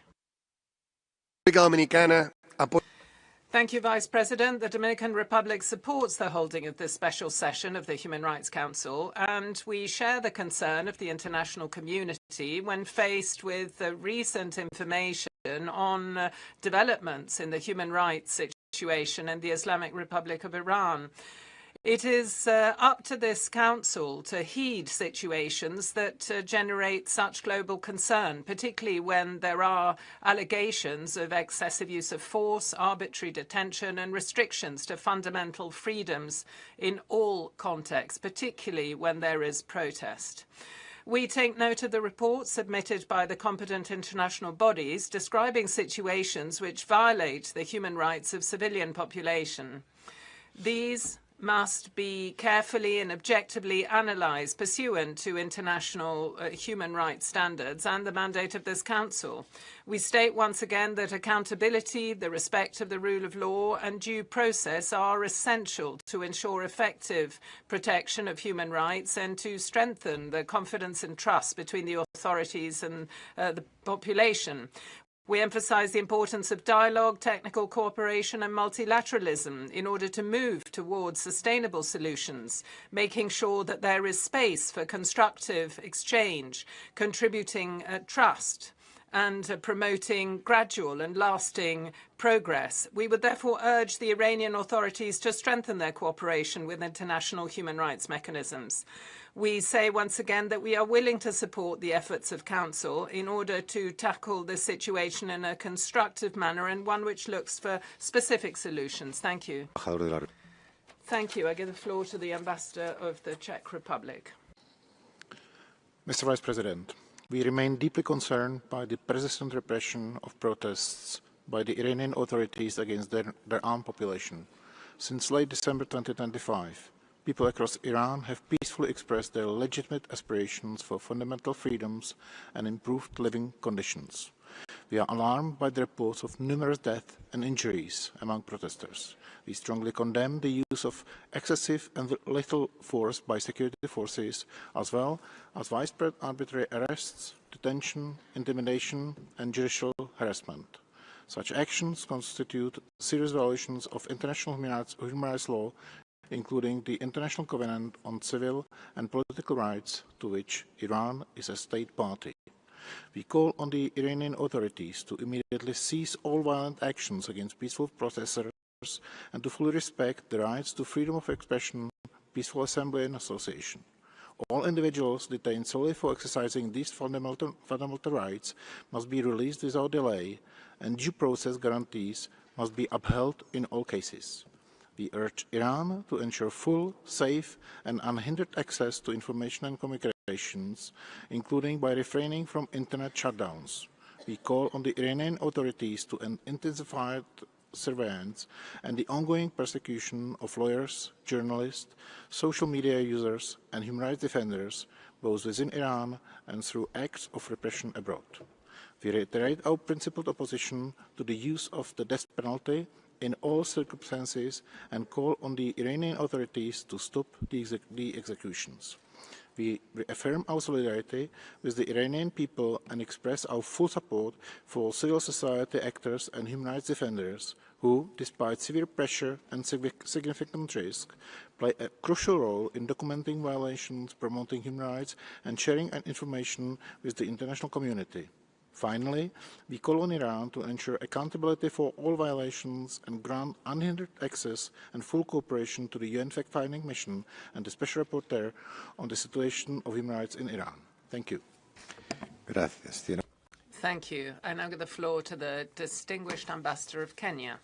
Thank you, Vice President. The Dominican Republic supports the holding of this special session of the Human Rights Council, and we share the concern of the international community when faced with the recent information on developments in the human rights situation in the Islamic Republic of Iran. It is up to this Council to heed situations that generate such global concern, particularly when there are allegations of excessive use of force, arbitrary detention and restrictions to fundamental freedoms in all contexts, particularly when there is protest. We take note of the reports submitted by the competent international bodies describing situations which violate the human rights of civilian population. These must be carefully and objectively analysed pursuant to international human rights standards and the mandate of this Council. We state once again that accountability, the respect of the rule of law and due process are essential to ensure effective protection of human rights and to strengthen the confidence and trust between the authorities and the population. We emphasize the importance of dialogue, technical cooperation and multilateralism in order to move towards sustainable solutions, making sure that there is space for constructive exchange, contributing trust and promoting gradual and lasting progress. We would therefore urge the Iranian authorities to strengthen their cooperation with international human rights mechanisms. We say once again that we are willing to support the efforts of Council in order to tackle this situation in a constructive manner and one which looks for specific solutions. Thank you. Thank you. I give the floor to the Ambassador of the Czech Republic. Mr. Vice President, we remain deeply concerned by the persistent repression of protests by the Iranian authorities against their armed population. Since late December 2025, people across Iran have peacefully expressed their legitimate aspirations for fundamental freedoms and improved living conditions. We are alarmed by the reports of numerous deaths and injuries among protesters. We strongly condemn the use of excessive and lethal force by security forces, as well as widespread arbitrary arrests, detention, intimidation, and judicial harassment. Such actions constitute serious violations of international human rights law, including the International Covenant on Civil and Political Rights, to which Iran is a state party. We call on the Iranian authorities to immediately cease all violent actions against peaceful protesters and to fully respect the rights to freedom of expression, peaceful assembly and association. All individuals detained solely for exercising these fundamental rights must be released without delay, and due process guarantees must be upheld in all cases. We urge Iran to ensure full, safe and unhindered access to information and communications, including by refraining from internet shutdowns. We call on the Iranian authorities to intensify surveillance and the ongoing persecution of lawyers, journalists, social media users and human rights defenders, both within Iran and through acts of repression abroad. We reiterate our principled opposition to the use of the death penalty in all circumstances and call on the Iranian authorities to stop the executions. We reaffirm our solidarity with the Iranian people and express our full support for civil society actors and human rights defenders who, despite severe pressure and significant risk, play a crucial role in documenting violations, promoting human rights, and sharing information with the international community. Finally, we call on Iran to ensure accountability for all violations and grant unhindered access and full cooperation to the UN fact-finding mission and the Special Rapporteur on the situation of human rights in Iran. Thank you. Gracias. Thank you. I now give the floor to the distinguished ambassador of Kenya.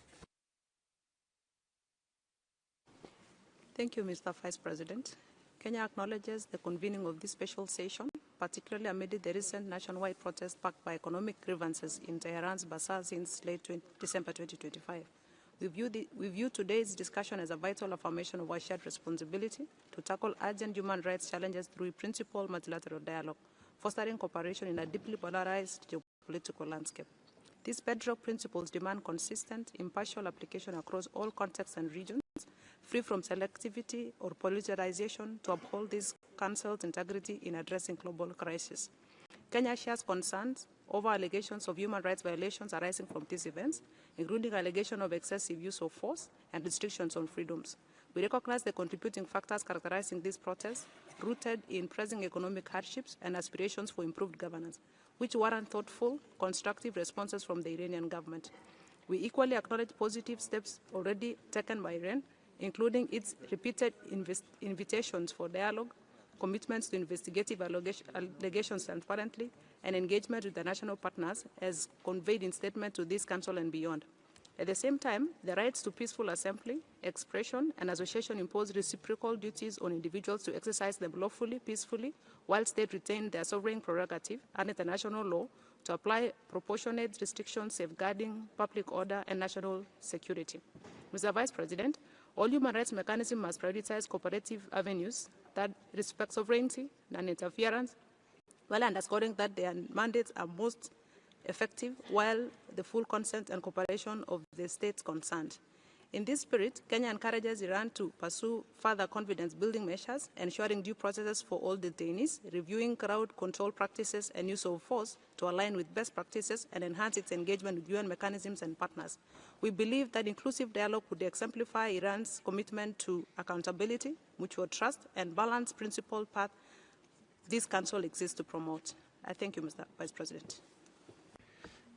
Thank you, Mr. Vice President. Kenya acknowledges the convening of this special session, particularly amid the recent nationwide protest sparked by economic grievances in Tehran's bazaar since late December 2025. We view today's discussion as a vital affirmation of our shared responsibility to tackle urgent human rights challenges through principled multilateral dialogue, fostering cooperation in a deeply polarized geopolitical landscape. These bedrock principles demand consistent, impartial application across all contexts and regions, free from selectivity or politicization, to uphold this Council's integrity in addressing global crisis. Kenya shares concerns over allegations of human rights violations arising from these events, including allegations of excessive use of force and restrictions on freedoms. We recognize the contributing factors characterizing these protests, rooted in pressing economic hardships and aspirations for improved governance, which warrant thoughtful, constructive responses from the Iranian government. We equally acknowledge positive steps already taken by Iran, including its repeated invitations for dialogue, commitments to investigative allegations transparently, and engagement with the national partners as conveyed in statement to this Council and beyond. At the same time, the rights to peaceful assembly, expression, and association impose reciprocal duties on individuals to exercise them lawfully, peacefully, while states retain their sovereign prerogative and international law to apply proportionate restrictions safeguarding public order and national security. Mr. Vice President, all human rights mechanisms must prioritize cooperative avenues that respect sovereignty and interference, while underscoring that their mandates are most effective while the full consent and cooperation of the states concerned. In this spirit, Kenya encourages Iran to pursue further confidence-building measures, ensuring due processes for all detainees, reviewing crowd control practices and use of force to align with best practices and enhance its engagement with UN mechanisms and partners. We believe that inclusive dialogue would exemplify Iran's commitment to accountability, mutual trust, and balanced principled path this Council exists to promote. I thank you, Mr. Vice President.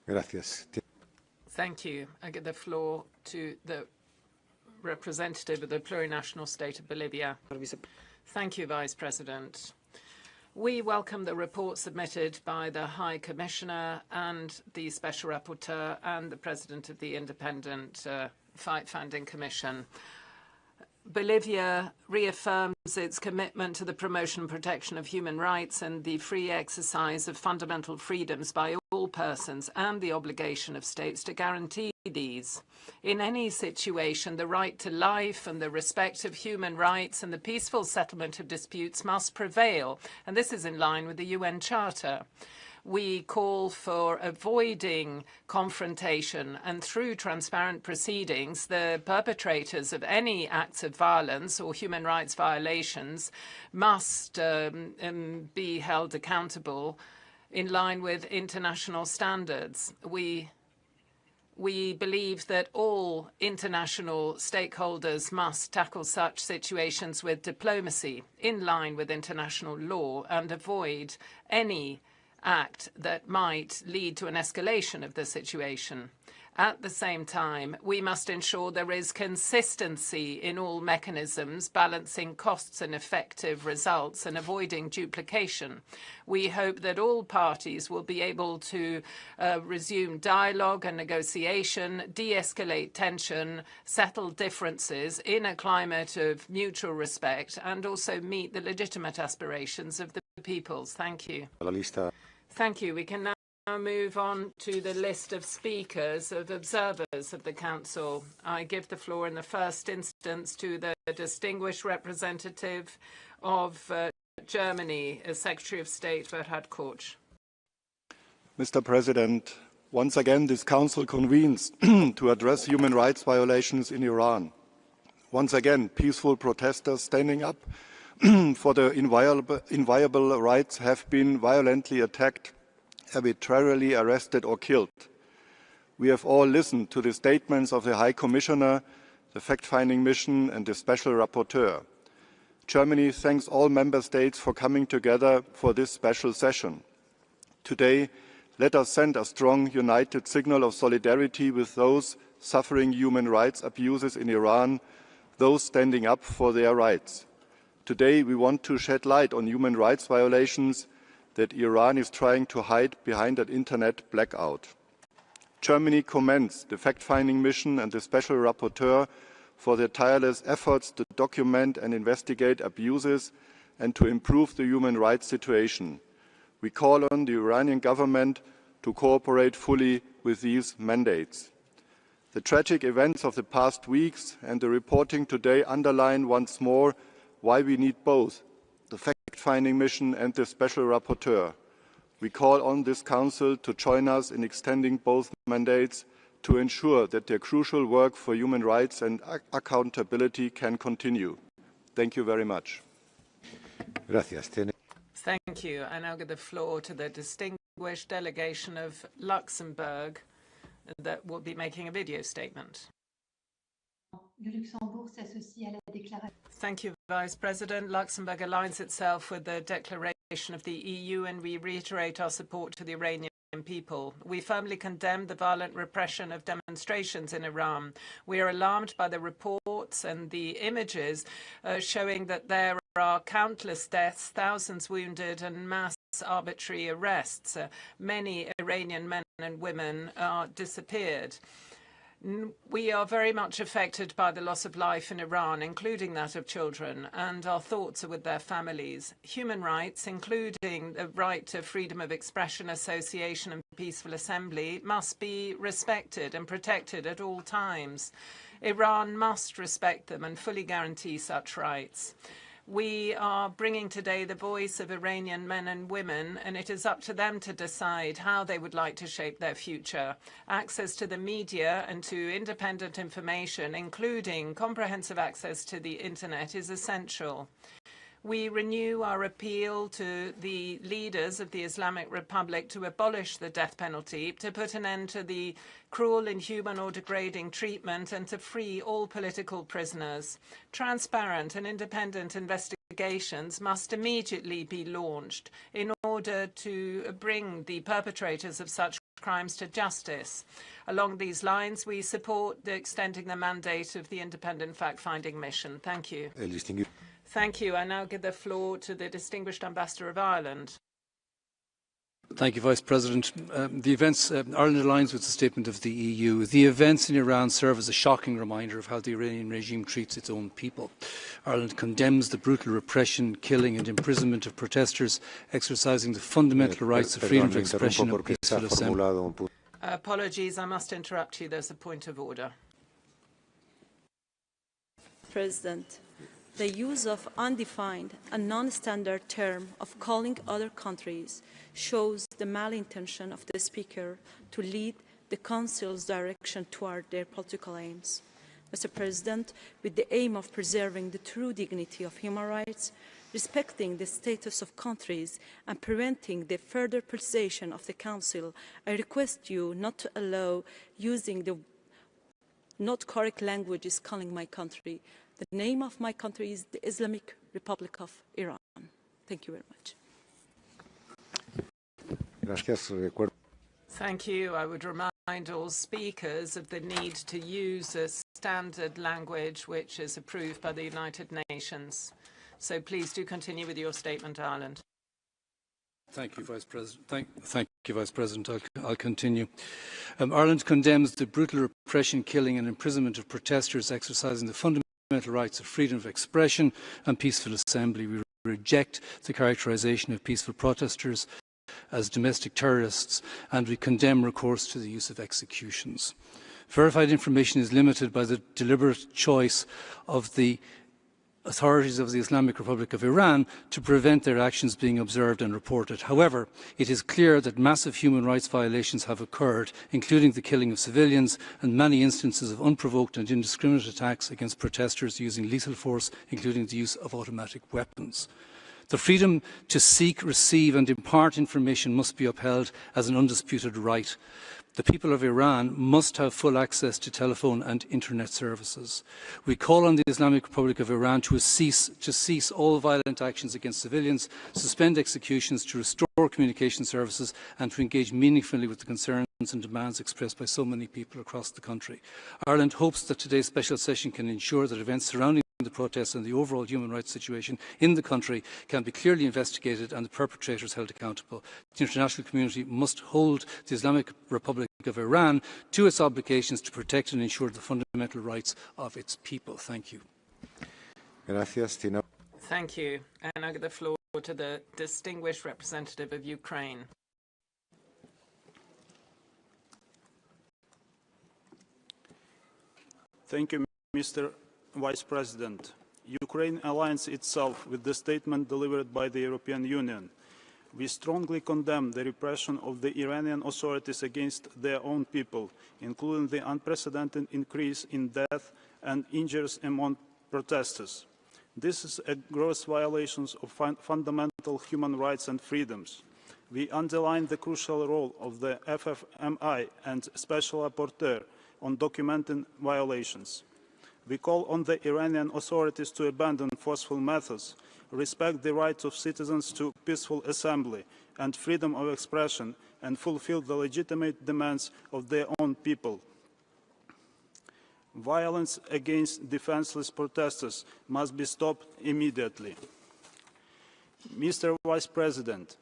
Gracias. Thank you. I give the floor to the representative of the plurinational state of Bolivia. Thank you, Vice President. We welcome the report submitted by the High Commissioner and the Special Rapporteur and the President of the Independent Fact-Finding Commission. Bolivia reaffirms its commitment to the promotion and protection of human rights and the free exercise of fundamental freedoms by all persons, and the obligation of states to guarantee these. In any situation, the right to life and the respect of human rights and the peaceful settlement of disputes must prevail, and this is in line with the UN Charter. We call for avoiding confrontation, and through transparent proceedings, the perpetrators of any acts of violence or human rights violations must be held accountable in line with international standards. We believe that all international stakeholders must tackle such situations with diplomacy in line with international law and avoid any act that might lead to an escalation of the situation. At the same time, we must ensure there is consistency in all mechanisms, balancing costs and effective results and avoiding duplication. We hope that all parties will be able to resume dialogue and negotiation, de-escalate tension, settle differences in a climate of mutual respect, and also meet the legitimate aspirations of the peoples. Thank you. Thank you. We can now move on to the list of speakers, of observers of the Council. I give the floor in the first instance to the distinguished representative of Germany, Secretary of State Gerhard Koch. Mr. President, once again this Council convenes to address human rights violations in Iran. Once again, peaceful protesters standing up for the inviolable rights have been violently attacked, arbitrarily arrested or killed. We have all listened to the statements of the High Commissioner, the fact-finding mission and the Special Rapporteur. Germany thanks all Member States for coming together for this special session. Today, let us send a strong, united signal of solidarity with those suffering human rights abuses in Iran, those standing up for their rights. Today, we want to shed light on human rights violations that Iran is trying to hide behind an internet blackout. Germany commends the fact-finding mission and the Special Rapporteur for their tireless efforts to document and investigate abuses and to improve the human rights situation. We call on the Iranian government to cooperate fully with these mandates. The tragic events of the past weeks and the reporting today underline once more why we need both the fact-finding mission and the Special Rapporteur. We call on this Council to join us in extending both mandates to ensure that their crucial work for human rights and accountability can continue. Thank you very much. Gracias. Thank you. I now give the floor to the distinguished delegation of Luxembourg that will be making a video statement. Thank you, Vice President. Luxembourg aligns itself with the declaration of the EU, and we reiterate our support to the Iranian people. We firmly condemn the violent repression of demonstrations in Iran. We are alarmed by the reports and the images showing that there are countless deaths, thousands wounded, and mass arbitrary arrests. Many Iranian men and women are disappeared. We are very much affected by the loss of life in Iran, including that of children, and our thoughts are with their families. Human rights, including the right to freedom of expression, association, and peaceful assembly, must be respected and protected at all times. Iran must respect them and fully guarantee such rights. We are bringing today the voice of Iranian men and women, and it is up to them to decide how they would like to shape their future. Access to the media and to independent information, including comprehensive access to the internet, is essential. We renew our appeal to the leaders of the Islamic Republic to abolish the death penalty, to put an end to the cruel, inhuman or degrading treatment, and to free all political prisoners. Transparent and independent investigations must immediately be launched in order to bring the perpetrators of such crimes to justice. Along these lines, we support extending the mandate of the independent fact-finding mission. Thank you. Thank you. I now give the floor to the distinguished Ambassador of Ireland. Thank you, Vice President. The events, Ireland aligns with the statement of the EU. The events in Iran serve as a shocking reminder of how the Iranian regime treats its own people. Ireland condemns the brutal repression, killing and imprisonment of protesters exercising the fundamental rights of freedom of expression and peaceful assembly. Apologies, I must interrupt you. There's a point of order. President, the use of undefined and non-standard term of calling other countries shows the malintention of the speaker to lead the Council's direction toward their political aims. Mr. President, with the aim of preserving the true dignity of human rights, respecting the status of countries, and preventing the further politicization of the Council, I request you not to allow using the not correct languages calling my country. The name of my country is the Islamic Republic of Iran. Thank you very much. Thank you. I would remind all speakers of the need to use a standard language which is approved by the United Nations. So please do continue with your statement, Ireland. Thank you, Vice President. Thank you, Vice President. I'll continue. Ireland condemns the brutal repression, killing and imprisonment of protesters exercising the fundamental rights of freedom of expression and peaceful assembly. We reject the characterization of peaceful protesters as domestic terrorists, and we condemn recourse to the use of executions. Verified information is limited by the deliberate choice of the authorities of the Islamic Republic of Iran to prevent their actions being observed and reported. However, it is clear that massive human rights violations have occurred, including the killing of civilians and many instances of unprovoked and indiscriminate attacks against protesters using lethal force, including the use of automatic weapons. The freedom to seek, receive and impart information must be upheld as an undisputed right. The people of Iran must have full access to telephone and internet services. We call on the Islamic Republic of Iran to cease all violent actions against civilians, suspend executions, to restore communication services and to engage meaningfully with the concerns and demands expressed by so many people across the country. Ireland hopes that today's special session can ensure that events surrounding the protests and the overall human rights situation in the country can be clearly investigated and the perpetrators held accountable. The international community must hold the Islamic Republic of Iran to its obligations to protect and ensure the fundamental rights of its people. Thank you. Gracias, Tino. Thank you. And I give the floor to the distinguished representative of Ukraine. Thank you, Mr. Vice President. Ukraine aligns itself with the statement delivered by the European Union. We strongly condemn the repression of the Iranian authorities against their own people, including the unprecedented increase in death and injuries among protesters. This is a gross violation of fundamental human rights and freedoms. We underline the crucial role of the FFMI and Special Rapporteur on documenting violations. We call on the Iranian authorities to abandon forceful methods, respect the rights of citizens to peaceful assembly and freedom of expression, and fulfill the legitimate demands of their own people. Violence against defenseless protesters must be stopped immediately. Mr. Vice President,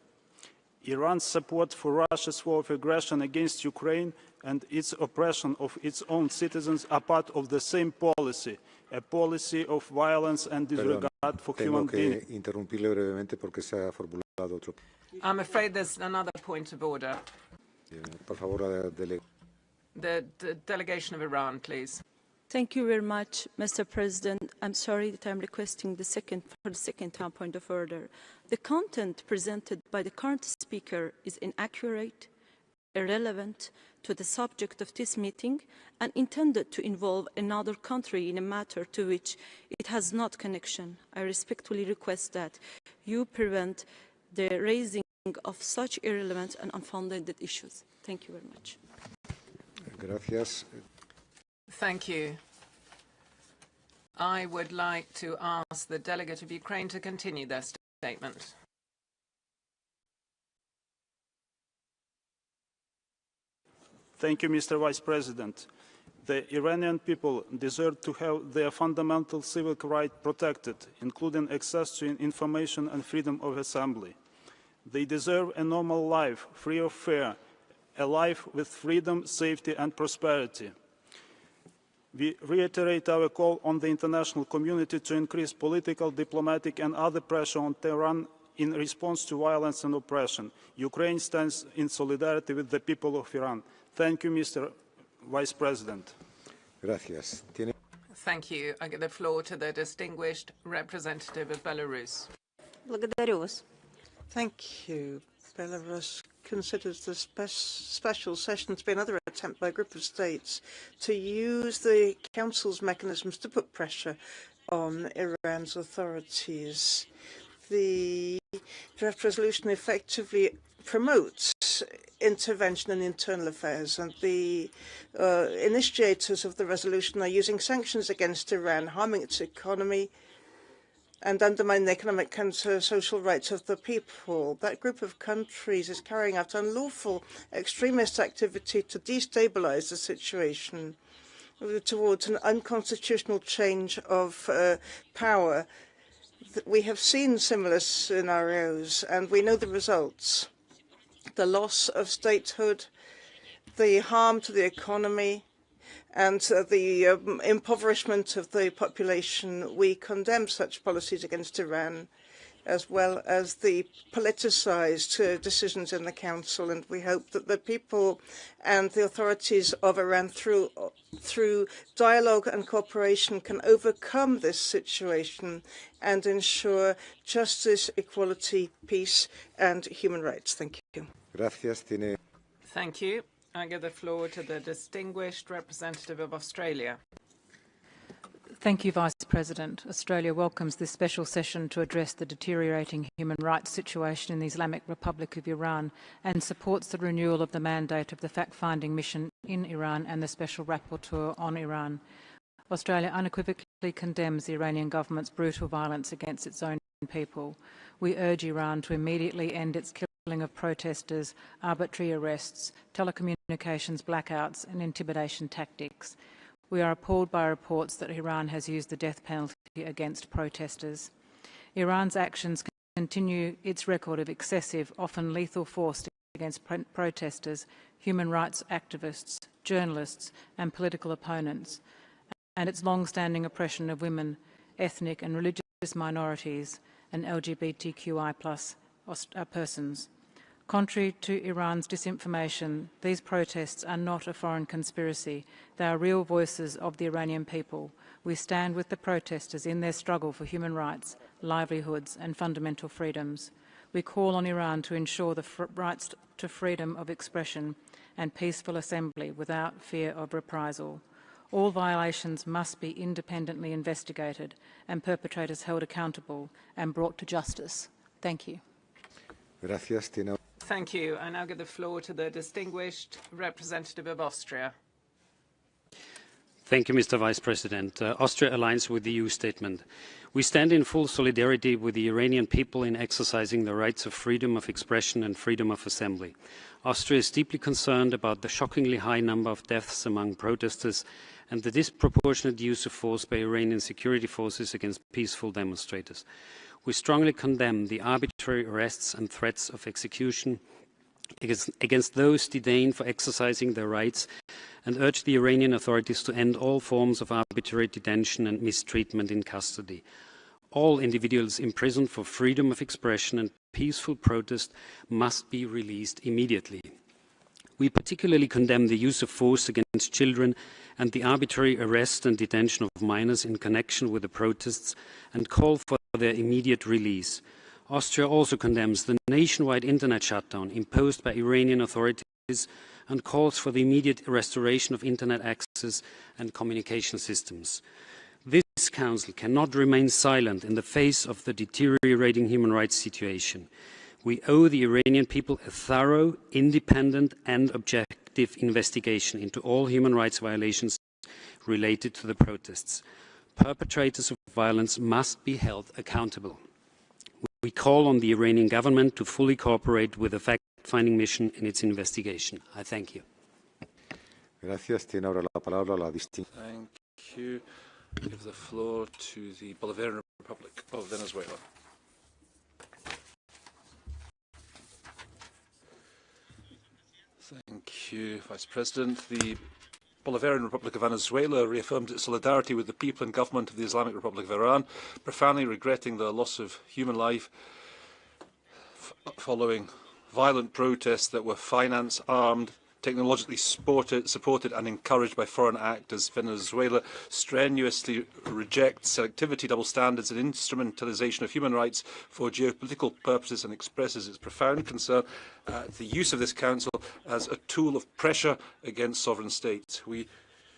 Iran's support for Russia's war of aggression against Ukraine and its oppression of its own citizens are part of the same policy, a policy of violence and disregard for human beings. I'm afraid there's another point of order. The delegation of Iran, please. Thank you very much, Mr. President. I'm sorry that I'm requesting for the second time point of order. The content presented by the current speaker is inaccurate, irrelevant to the subject of this meeting, and intended to involve another country in a matter to which it has not connection. I respectfully request that you prevent the raising of such irrelevant and unfounded issues. Thank you very much. Gracias. Thank you. I would like to ask the delegate of Ukraine to continue their statement. Thank you, Mr. Vice President. The Iranian people deserve to have their fundamental civic rights protected, including access to information and freedom of assembly. They deserve a normal life, free of fear, a life with freedom, safety and prosperity. We reiterate our call on the international community to increase political, diplomatic and other pressure on Tehran in response to violence and oppression. Ukraine stands in solidarity with the people of Iran. Thank you, Mr. Vice President. Gracias. Thank you. I give the floor to the distinguished representative of Belarus. Thank you. Belarus considers the special session to be another attempt by a group of states to use the Council's mechanisms to put pressure on Iran's authorities. The draft resolution effectively promotes intervention in internal affairs, and the initiators of the resolution are using sanctions against Iran, harming its economy and undermine the economic and social rights of the people. That group of countries is carrying out unlawful extremist activity to destabilize the situation towards an unconstitutional change of power. We have seen similar scenarios, and we know the results. The loss of statehood, the harm to the economy, and the impoverishment of the population. We condemn such policies against Iran, as well as the politicized decisions in the Council. And we hope that the people and the authorities of Iran, through dialogue and cooperation, can overcome this situation and ensure justice, equality, peace, and human rights. Thank you. Thank you. I give the floor to the distinguished representative of Australia. Thank you, Vice President. Australia welcomes this special session to address the deteriorating human rights situation in the Islamic Republic of Iran and supports the renewal of the mandate of the fact-finding mission in Iran and the Special Rapporteur on Iran. Australia unequivocally condemns the Iranian government's brutal violence against its own people. We urge Iran to immediately end its killing of protesters, arbitrary arrests, telecommunications blackouts and intimidation tactics. We are appalled by reports that Iran has used the death penalty against protesters. Iran's actions continue its record of excessive, often lethal force against protesters, human rights activists, journalists and political opponents, and its long-standing oppression of women, ethnic and religious minorities and LGBTQI+ persons. Contrary to Iran's disinformation, these protests are not a foreign conspiracy. They are real voices of the Iranian people. We stand with the protesters in their struggle for human rights, livelihoods and fundamental freedoms. We call on Iran to ensure the rights to freedom of expression and peaceful assembly without fear of reprisal. All violations must be independently investigated and perpetrators held accountable and brought to justice. Thank you. Thank you. I now give the floor to the distinguished representative of Austria. Thank you, Mr. Vice President. Austria aligns with the EU statement. We stand in full solidarity with the Iranian people in exercising the rights of freedom of expression and freedom of assembly. Austria is deeply concerned about the shockingly high number of deaths among protesters and the disproportionate use of force by Iranian security forces against peaceful demonstrators. We strongly condemn the arbitrary arrests and threats of execution against those detained for exercising their rights and urge the Iranian authorities to end all forms of arbitrary detention and mistreatment in custody. All individuals imprisoned for freedom of expression and peaceful protest must be released immediately. We particularly condemn the use of force against children and the arbitrary arrest and detention of minors in connection with the protests and call for their immediate release. Austria also condemns the nationwide internet shutdown imposed by Iranian authorities and calls for the immediate restoration of internet access and communication systems. This Council cannot remain silent in the face of the deteriorating human rights situation. We owe the Iranian people a thorough, independent and objective investigation into all human rights violations related to the protests. Perpetrators of violence must be held accountable. We call on the Iranian government to fully cooperate with the fact-finding mission in its investigation. I thank you. Thank you. I give the floor to the Bolivarian Republic of Venezuela. Thank you, Vice President. The Bolivarian Republic of Venezuela reaffirmed its solidarity with the people and government of the Islamic Republic of Iran, profoundly regretting the loss of human life following violent protests that were financed, armed, technologically supported and encouraged by foreign actors. Venezuela strenuously rejects selectivity, double standards and instrumentalization of human rights for geopolitical purposes and expresses its profound concern at the use of this Council as a tool of pressure against sovereign states.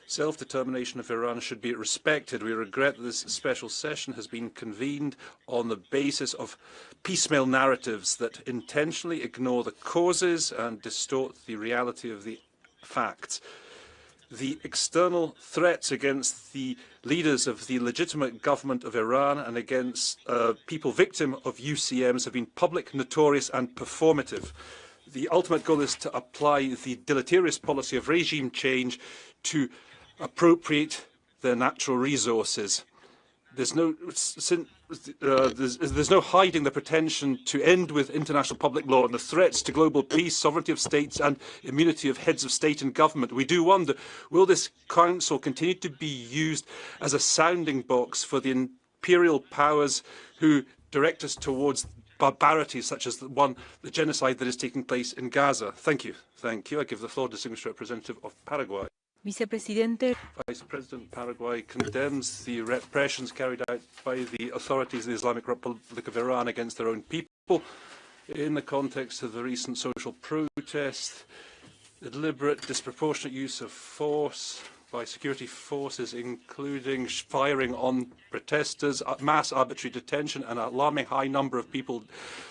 Self-determination of Iran should be respected. We regret that this special session has been convened on the basis of piecemeal narratives that intentionally ignore the causes and distort the reality of the facts. The external threats against the leaders of the legitimate government of Iran and against people victim of UCMs have been public, notorious and performative. The ultimate goal is to apply the deleterious policy of regime change to appropriate their natural resources. There's no hiding the pretension to end with international public law and the threats to global peace, sovereignty of states and immunity of heads of state and government. We do wonder, will this Council continue to be used as a sounding box for the imperial powers who direct us towards barbarities such as the genocide that is taking place in Gaza. Thank you. Thank you. I give the floor to the Distinguished Representative of Paraguay. Vicepresidente. Vice President Paraguay condemns the repressions carried out by the authorities of the Islamic Republic of Iran against their own people in the context of the recent social protests, the deliberate disproportionate use of force by security forces, including firing on protesters, mass arbitrary detention, and an alarming high number of people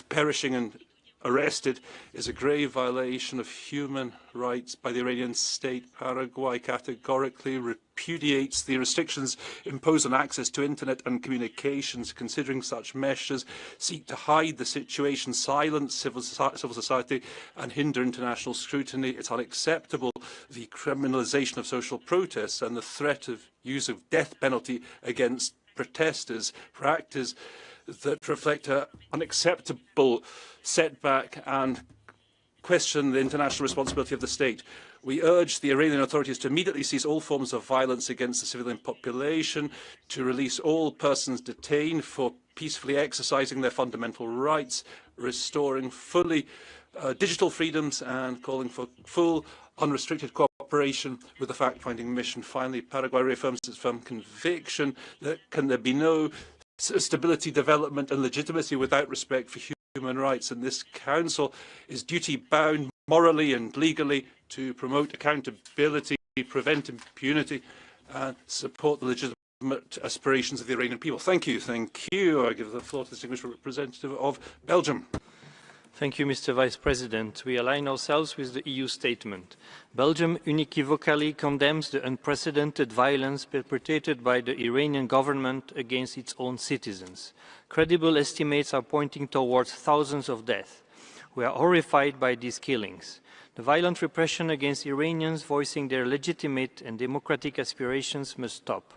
perishing and arrested, is a grave violation of human rights by the Iranian state. Paraguay categorically repudiates the restrictions imposed on access to internet and communications. Considering such measures seek to hide the situation, silence civil society, and hinder international scrutiny. It's unacceptable the criminalization of social protests and the threat of use of death penalty against protesters for actors that reflect an unacceptable setback and question the international responsibility of the state. We urge the Iranian authorities to immediately cease all forms of violence against the civilian population, to release all persons detained for peacefully exercising their fundamental rights, restoring fully digital freedoms, and calling for full, unrestricted cooperation with the fact-finding mission. Finally, Paraguay reaffirms its firm conviction that there be no stability, development and legitimacy without respect for human rights, and this Council is duty-bound morally and legally to promote accountability, prevent impunity and support the legitimate aspirations of the Iranian people. Thank you. Thank you. I give the floor to the Distinguished Representative of Belgium. Thank you, Mr. Vice President. We align ourselves with the EU statement. Belgium unequivocally condemns the unprecedented violence perpetrated by the Iranian government against its own citizens. Credible estimates are pointing towards thousands of deaths. We are horrified by these killings. The violent repression against Iranians voicing their legitimate and democratic aspirations must stop.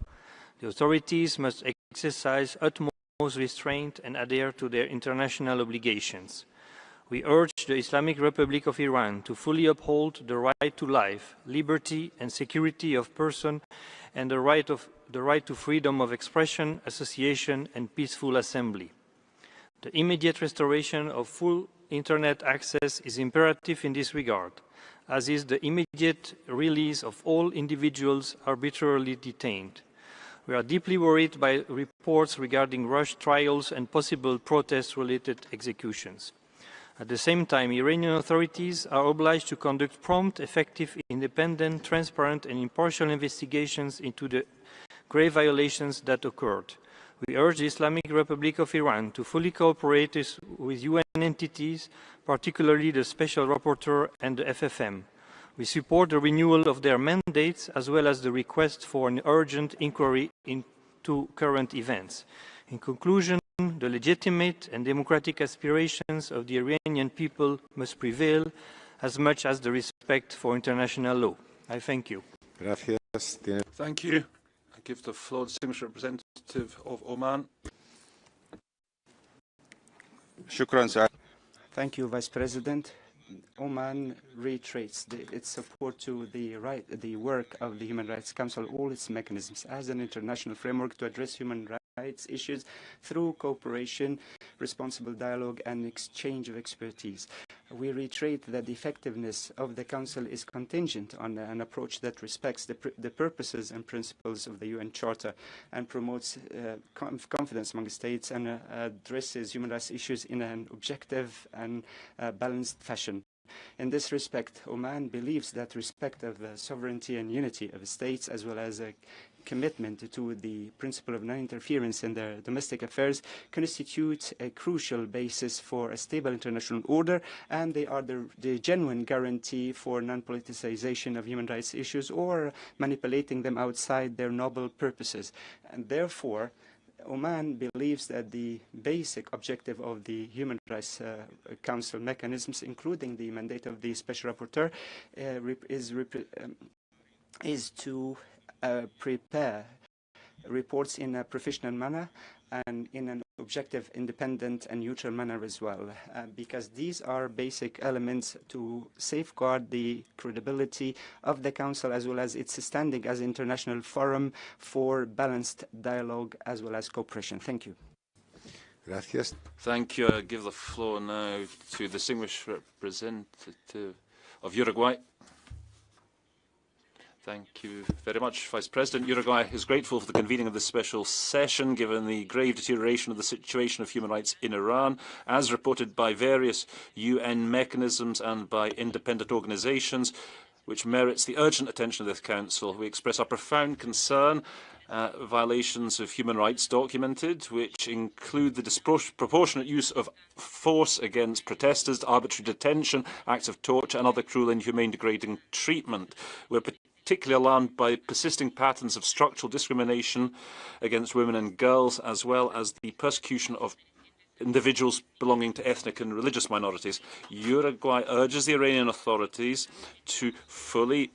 The authorities must exercise utmost restraint and adhere to their international obligations. We urge the Islamic Republic of Iran to fully uphold the right to life, liberty and security of person, and the right to freedom of expression, association and peaceful assembly. The immediate restoration of full internet access is imperative in this regard, as is the immediate release of all individuals arbitrarily detained. We are deeply worried by reports regarding rushed trials and possible protest-related executions. At the same time, Iranian authorities are obliged to conduct prompt, effective, independent, transparent and impartial investigations into the grave violations that occurred. We urge the Islamic Republic of Iran to fully cooperate with UN entities, particularly the Special Rapporteur and the FFM. We support the renewal of their mandates as well as the request for an urgent inquiry into current events. In conclusion, the legitimate and democratic aspirations of the Iranian people must prevail as much as the respect for international law. I thank you. Thank you. I give the floor to the Distinguished Representative of Oman. Thank you, Vice President. Oman reiterates its support to the work of the Human Rights Council, all its mechanisms, as an international framework to address human rights issues through cooperation, responsible dialogue, and exchange of expertise. We reiterate that the effectiveness of the Council is contingent on an approach that respects the purposes and principles of the UN Charter and promotes confidence among states and addresses human rights issues in an objective and balanced fashion. In this respect, Oman believes that respect of the sovereignty and unity of states, as well as a commitment to the principle of non-interference in their domestic affairs, constitute a crucial basis for a stable international order, and they are the genuine guarantee for non-politicization of human rights issues or manipulating them outside their noble purposes. And therefore, Oman believes that the basic objective of the Human Rights Council mechanisms, including the mandate of the Special Rapporteur, is to prepare reports in a professional manner and in an objective, independent and neutral manner as well, because these are basic elements to safeguard the credibility of the Council as well as its standing as an international forum for balanced dialogue as well as cooperation. Thank you. Gracias. Thank you. I give the floor now to the distinguished representative of Uruguay. Thank you very much, Vice President. Uruguay is grateful for the convening of this special session, given the grave deterioration of the situation of human rights in Iran, as reported by various UN mechanisms and by independent organisations, which merits the urgent attention of this Council. We express our profound concern at violations of human rights documented, which include the disproportionate use of force against protesters, arbitrary detention, acts of torture and other cruel, inhumane, degrading treatment. We're particularly alarmed by persisting patterns of structural discrimination against women and girls, as well as the persecution of individuals belonging to ethnic and religious minorities. Uruguay urges the Iranian authorities to fully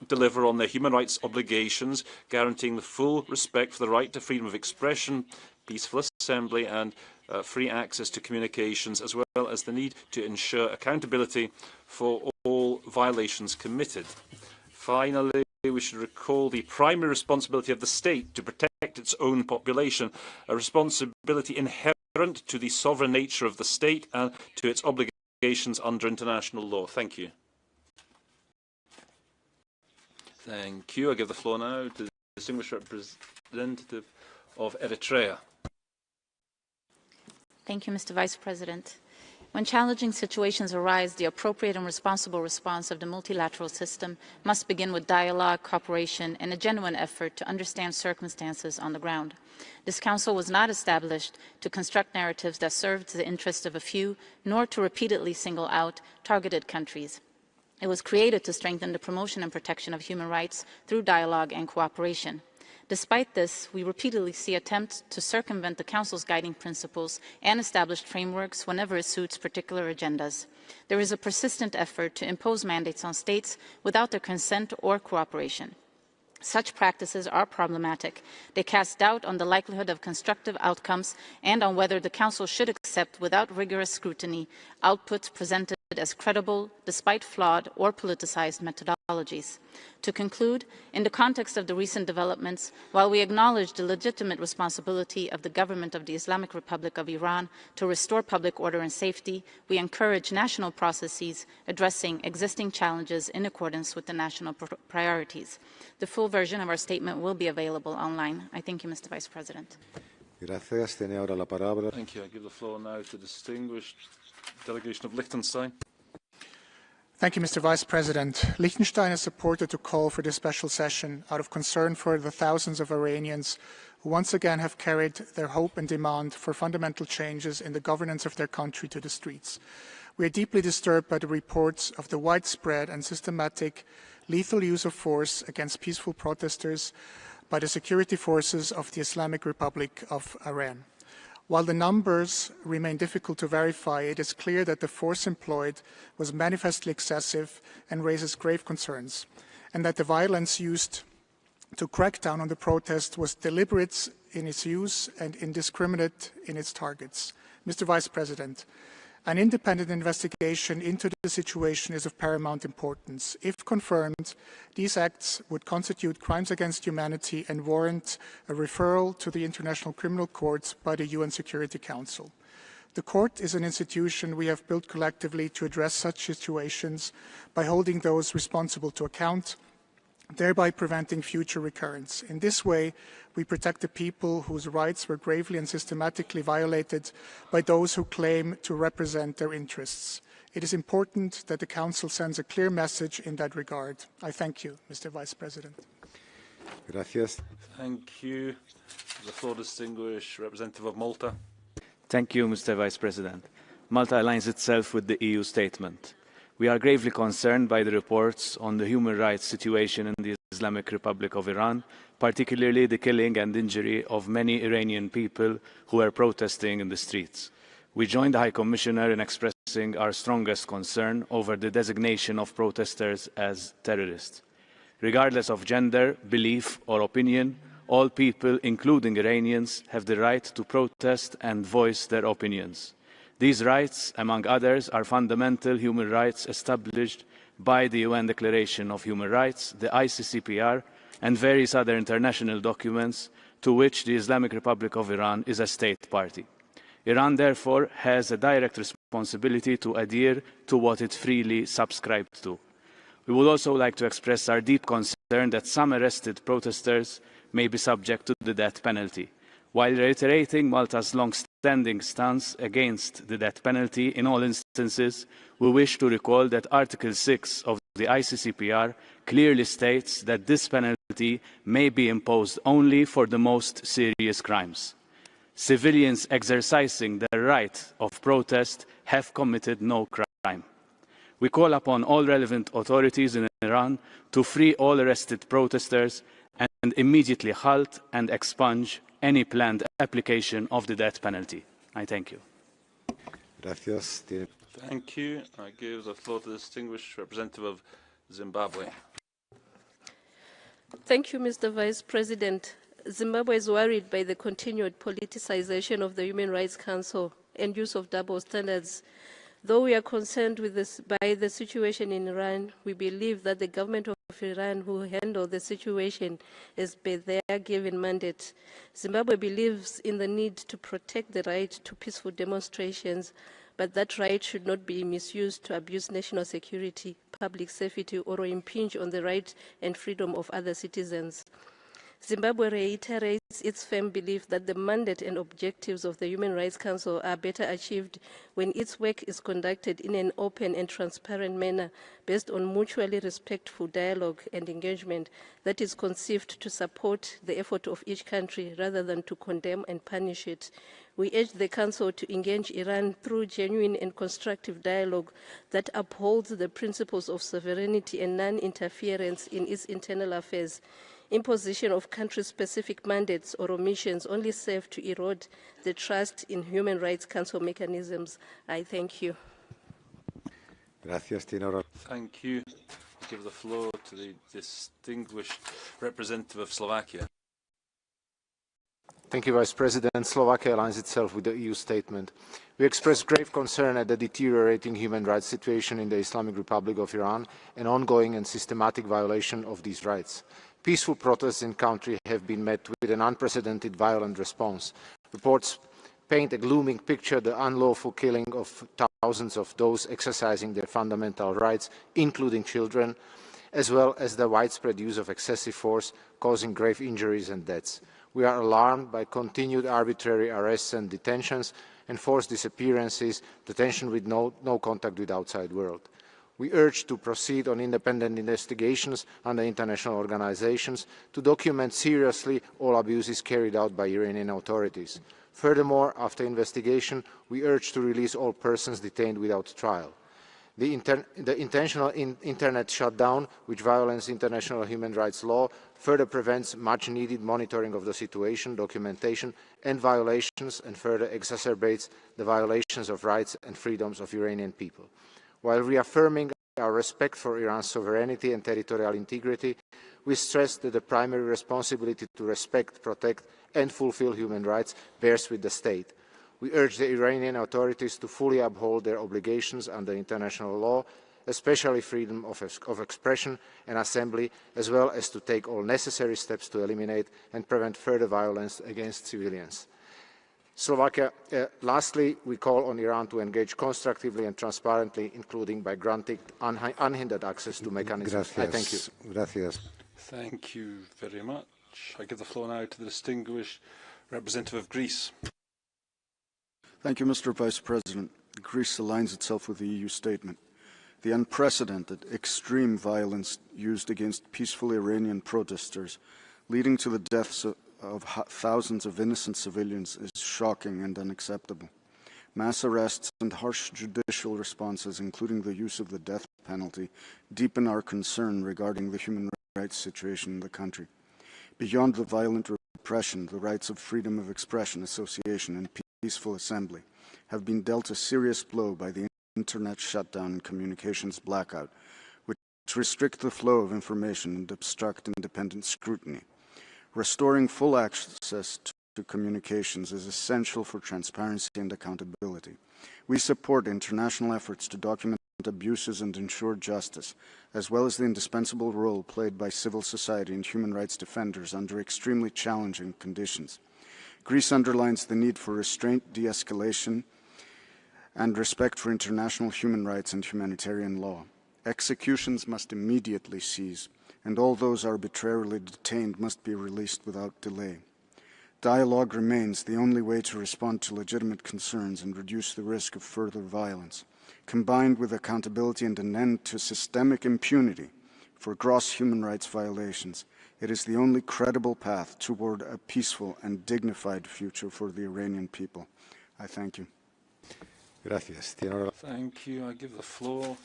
deliver on their human rights obligations, guaranteeing the full respect for the right to freedom of expression, peaceful assembly and free access to communications, as well as the need to ensure accountability for all violations committed. Finally, we should recall the primary responsibility of the state to protect its own population, a responsibility inherent to the sovereign nature of the state and to its obligations under international law. Thank you. Thank you. I give the floor now to the distinguished representative of Eritrea. Thank you, Mr. Vice President. When challenging situations arise, the appropriate and responsible response of the multilateral system must begin with dialogue, cooperation, and a genuine effort to understand circumstances on the ground. This Council was not established to construct narratives that served the interests of a few, nor to repeatedly single out targeted countries. It was created to strengthen the promotion and protection of human rights through dialogue and cooperation. Despite this, we repeatedly see attempts to circumvent the Council's guiding principles and established frameworks whenever it suits particular agendas. There is a persistent effort to impose mandates on states without their consent or cooperation. Such practices are problematic. They cast doubt on the likelihood of constructive outcomes and on whether the Council should accept, without rigorous scrutiny, outputs presented as credible, despite flawed or politicized methodologies. To conclude, in the context of the recent developments, while we acknowledge the legitimate responsibility of the government of the Islamic Republic of Iran to restore public order and safety, we encourage national processes addressing existing challenges in accordance with the national priorities. The full version of our statement will be available online. I thank you, Mr. Vice President. Gracias. Tiene ahora la palabra. Thank you. I give the floor now to the distinguished delegation of Liechtenstein. Thank you, Mr. Vice President. Liechtenstein has supported the call for this special session out of concern for the thousands of Iranians who once again have carried their hope and demand for fundamental changes in the governance of their country to the streets. We are deeply disturbed by the reports of the widespread and systematic lethal use of force against peaceful protesters by the security forces of the Islamic Republic of Iran. While the numbers remain difficult to verify, it is clear that the force employed was manifestly excessive and raises grave concerns, and that the violence used to crack down on the protest was deliberate in its use and indiscriminate in its targets. Mr. Vice President, an independent investigation into the situation is of paramount importance. If confirmed, these acts would constitute crimes against humanity and warrant a referral to the International Criminal Court by the UN Security Council. The court is an institution we have built collectively to address such situations by holding those responsible to account, thereby preventing future recurrence. In this way, we protect the people whose rights were gravely and systematically violated by those who claim to represent their interests. It is important that the Council sends a clear message in that regard. I thank you, Mr. Vice President. Gracias. Thank you. The floor, distinguished representative of Malta. Thank you, Mr. Vice President. Malta aligns itself with the EU statement. We are gravely concerned by the reports on the human rights situation in the Islamic Republic of Iran, particularly the killing and injury of many Iranian people who were protesting in the streets. We join the High Commissioner in expressing our strongest concern over the designation of protesters as terrorists. Regardless of gender, belief or opinion, all people, including Iranians, have the right to protest and voice their opinions. These rights, among others, are fundamental human rights established by the UN Declaration of Human Rights, the ICCPR, and various other international documents to which the Islamic Republic of Iran is a state party. Iran, therefore, has a direct responsibility to adhere to what it freely subscribed to. We would also like to express our deep concern that some arrested protesters may be subject to the death penalty. While reiterating Malta's long-standing stance against the death penalty in all instances, we wish to recall that Article 6 of the ICCPR clearly states that this penalty may be imposed only for the most serious crimes. Civilians exercising their right of protest have committed no crime. We call upon all relevant authorities in Iran to free all arrested protesters and immediately halt and expunge any planned application of the death penalty. I thank you. Gracias. Thank you. I give the floor to the distinguished representative of Zimbabwe. Thank you, Mr. Vice President. Zimbabwe is worried by the continued politicization of the Human Rights Council and use of double standards. Though we are concerned with by the situation in Iran, we believe that the government of Iran will handle the situation as per their given mandate. Zimbabwe believes in the need to protect the right to peaceful demonstrations, but that right should not be misused to abuse national security, public safety, or impinge on the right and freedom of other citizens. Zimbabwe reiterates its firm belief that the mandate and objectives of the Human Rights Council are better achieved when its work is conducted in an open and transparent manner based on mutually respectful dialogue and engagement that is conceived to support the effort of each country rather than to condemn and punish it. We urge the Council to engage Iran through genuine and constructive dialogue that upholds the principles of sovereignty and non-interference in its internal affairs. Imposition of country-specific mandates or omissions only serve to erode the trust in Human Rights Council mechanisms. I thank you. Gracias. Thank you. I give the floor to the distinguished representative of Slovakia. Thank you, Vice President. Slovakia aligns itself with the EU statement. We express grave concern at the deteriorating human rights situation in the Islamic Republic of Iran and ongoing and systematic violation of these rights. Peaceful protests in the country have been met with an unprecedented violent response. Reports paint a glooming picture of the unlawful killing of thousands of those exercising their fundamental rights, including children, as well as the widespread use of excessive force, causing grave injuries and deaths. We are alarmed by continued arbitrary arrests and detentions, enforced disappearances, detention with no contact with the outside world. We urge to proceed on independent investigations under international organizations to document seriously all abuses carried out by Iranian authorities. Furthermore, after investigation, we urge to release all persons detained without trial. The intentional internet shutdown, which violates international human rights law, further prevents much-needed monitoring of the situation, documentation and violations, and further exacerbates the violations of rights and freedoms of Iranian people. While reaffirming our respect for Iran's sovereignty and territorial integrity, we stress that the primary responsibility to respect, protect and fulfill human rights bears with the state. We urge the Iranian authorities to fully uphold their obligations under international law, especially freedom of expression and assembly, as well as to take all necessary steps to eliminate and prevent further violence against civilians. Slovakia, lastly, we call on Iran to engage constructively and transparently, including by granting unhindered access to mechanisms. Gracias. I thank you. Gracias. Thank you very much. I give the floor now to the distinguished representative of Greece. Thank you, Mr. Vice President. Greece aligns itself with the EU statement. The unprecedented, extreme violence used against peaceful Iranian protesters, leading to the deaths of thousands of innocent civilians, is shocking and unacceptable. Mass arrests and harsh judicial responses, including the use of the death penalty, deepen our concern regarding the human rights situation in the country. Beyond the violent repression, the rights of freedom of expression, association, and peaceful assembly have been dealt a serious blow by the internet shutdown and communications blackout, which restrict the flow of information and obstruct independent scrutiny. Restoring full access to communications is essential for transparency and accountability. We support international efforts to document abuses and ensure justice, as well as the indispensable role played by civil society and human rights defenders under extremely challenging conditions. Greece underlines the need for restraint, de-escalation, and respect for international human rights and humanitarian law. Executions must immediately cease, and all those arbitrarily detained must be released without delay. Dialogue remains the only way to respond to legitimate concerns and reduce the risk of further violence. Combined with accountability and an end to systemic impunity for gross human rights violations, it is the only credible path toward a peaceful and dignified future for the Iranian people. I thank you. Gracias. Thank you. I give the floor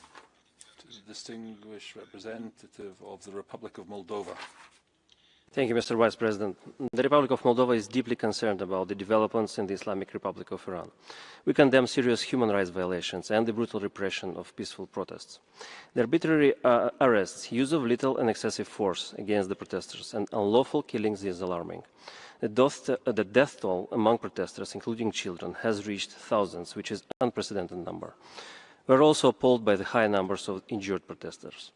to the distinguished representative of the Republic of Moldova. Thank you, Mr. Vice President. The Republic of Moldova is deeply concerned about the developments in the Islamic Republic of Iran. We condemn serious human rights violations and the brutal repression of peaceful protests. The arbitrary arrests, use of lethal and excessive force against the protesters, and unlawful killings is alarming. The death toll among protesters, including children, has reached thousands, which is an unprecedented number. We are also appalled by the high numbers of injured protesters.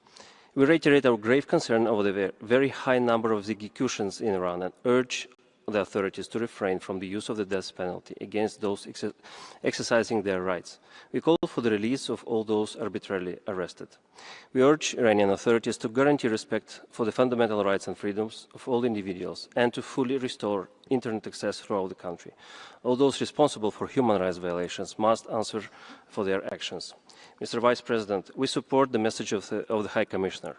We reiterate our grave concern over the very high number of executions in Iran and urge the authorities to refrain from the use of the death penalty against those exercising their rights. We call for the release of all those arbitrarily arrested. We urge Iranian authorities to guarantee respect for the fundamental rights and freedoms of all individuals and to fully restore internet access throughout the country. All those responsible for human rights violations must answer for their actions. Mr. Vice President, we support the message of the High Commissioner.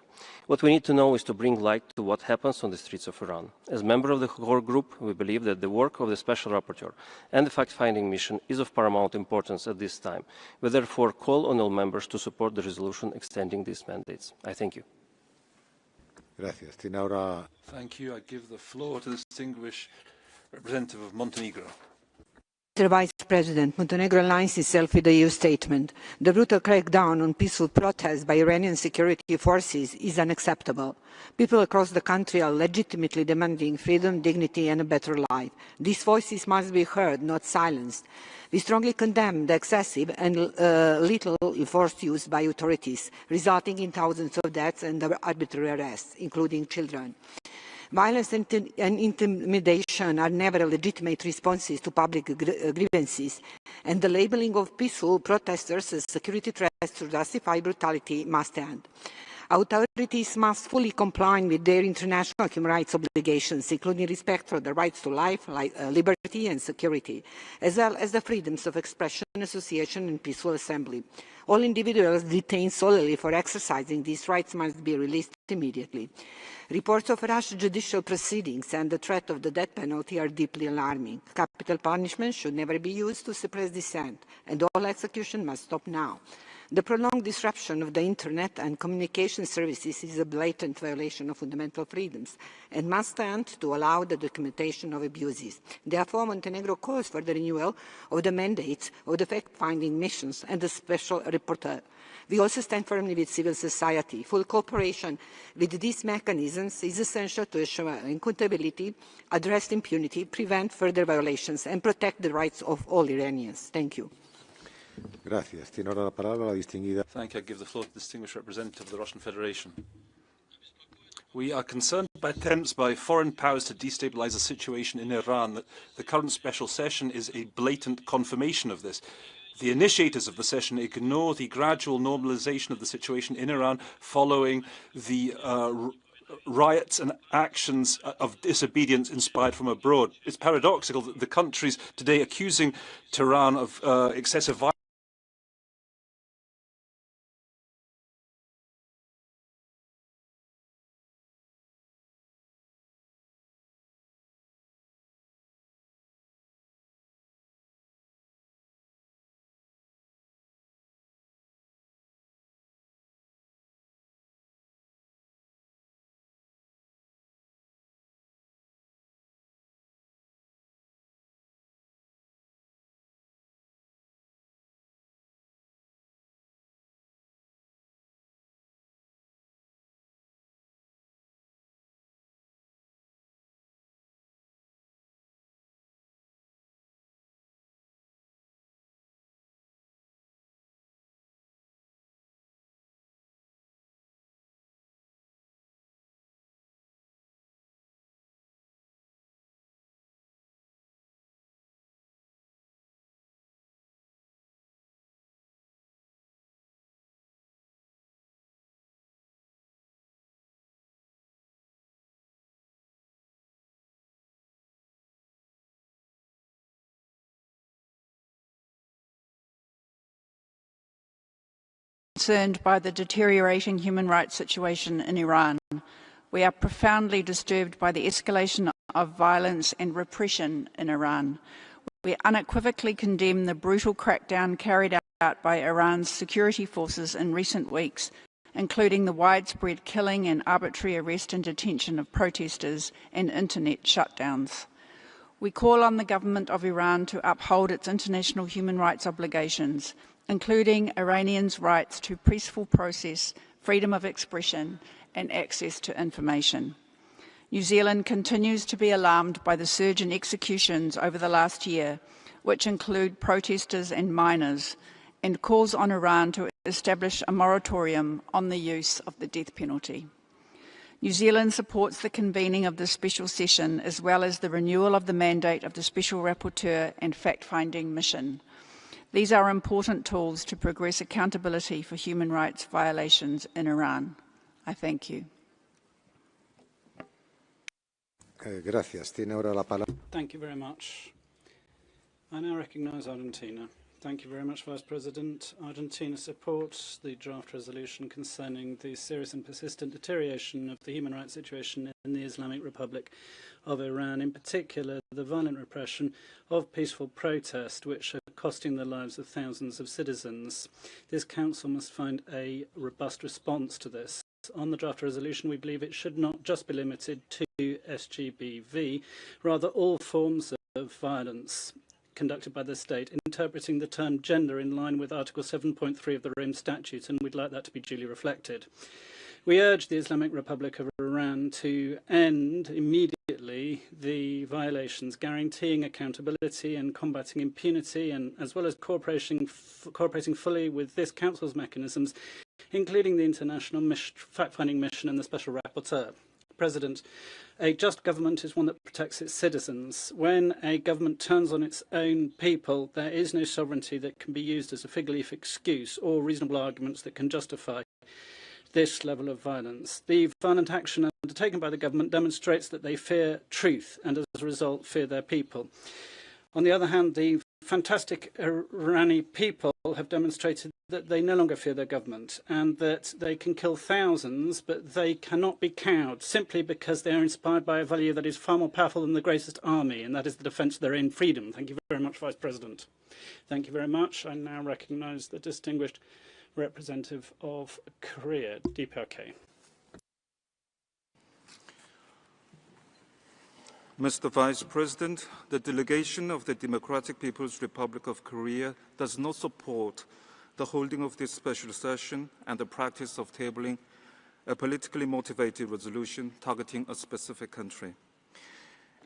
What we need to know is to bring light to what happens on the streets of Iran. As member of the core group, we believe that the work of the Special Rapporteur and the fact-finding mission is of paramount importance at this time. We therefore call on all members to support the resolution extending these mandates. I thank you. Gracias. Thank you. I give the floor to the distinguished representative of Montenegro. Mr. Vice President, Montenegro aligns itself with the EU statement. The brutal crackdown on peaceful protests by Iranian security forces is unacceptable. People across the country are legitimately demanding freedom, dignity and a better life. These voices must be heard, not silenced. We strongly condemn the excessive and lethal force used by authorities, resulting in thousands of deaths and arbitrary arrests, including children. Violence and intimidation are never legitimate responses to public grievances, and the labeling of peaceful protesters as security threats to justify brutality must end. Authorities must fully comply with their international human rights obligations, including respect for the rights to life, liberty and security, as well as the freedoms of expression, association and peaceful assembly. All individuals detained solely for exercising these rights must be released immediately. Reports of rash judicial proceedings and the threat of the death penalty are deeply alarming. Capital punishment should never be used to suppress dissent, and all execution must stop now. The prolonged disruption of the internet and communication services is a blatant violation of fundamental freedoms and must end to allow the documentation of abuses. Therefore, Montenegro calls for the renewal of the mandates of the fact-finding missions and the special rapporteur. We also stand firmly with civil society. Full cooperation with these mechanisms is essential to ensure accountability, address impunity, prevent further violations, and protect the rights of all Iranians. Thank you. Gracias. Tiene ahora la palabra la distinguida. Thank you. I give the floor to the distinguished representative of the Russian Federation. We are concerned by attempts by foreign powers to destabilize the situation in Iran. The current special session is a blatant confirmation of this. The initiators of the session ignore the gradual normalization of the situation in Iran following the riots and actions of disobedience inspired from abroad. It's paradoxical that the countries today accusing Tehran of excessive violence concerned by the deteriorating human rights situation in Iran. We are profoundly disturbed by the escalation of violence and repression in Iran. We unequivocally condemn the brutal crackdown carried out by Iran's security forces in recent weeks, including the widespread killing and arbitrary arrest and detention of protesters and internet shutdowns. We call on the government of Iran to uphold its international human rights obligations, including Iranians' rights to peaceful process, freedom of expression, and access to information. New Zealand continues to be alarmed by the surge in executions over the last year, which include protesters and minors, and calls on Iran to establish a moratorium on the use of the death penalty. New Zealand supports the convening of this special session, as well as the renewal of the mandate of the Special Rapporteur and fact-finding mission. These are important tools to progress accountability for human rights violations in Iran. I thank you. Gracias. Tiene ahora la palabra. Thank you very much. I now recognise Argentina. Thank you very much, Vice President. Argentina supports the draft resolution concerning the serious and persistent deterioration of the human rights situation in the Islamic Republic of Iran, in particular the violent repression of peaceful protest, which are costing the lives of thousands of citizens. This Council must find a robust response to this. On the draft resolution, we believe it should not just be limited to SGBV, rather all forms of violence conducted by the state, interpreting the term gender in line with Article 7.3 of the Rome Statute, and we'd like that to be duly reflected. We urge the Islamic Republic of Iran to end immediately the violations, guaranteeing accountability and combating impunity, and as well as cooperating fully with this Council's mechanisms, including the International Fact-Finding Mission and the Special Rapporteur. President, a just government is one that protects its citizens. When a government turns on its own people, there is no sovereignty that can be used as a fig leaf excuse or reasonable arguments that can justify this level of violence. The violent action undertaken by the government demonstrates that they fear truth and as a result fear their people. On the other hand, the fantastic Irani people have demonstrated that they no longer fear their government and that they can kill thousands, but they cannot be cowed simply because they are inspired by a value that is far more powerful than the greatest army, and that is the defence of their own freedom. Thank you very much, Vice President. Thank you very much. I now recognise the distinguished representative of Korea, DPRK. Mr. Vice President, the delegation of the Democratic People's Republic of Korea does not support the holding of this special session and the practice of tabling a politically motivated resolution targeting a specific country.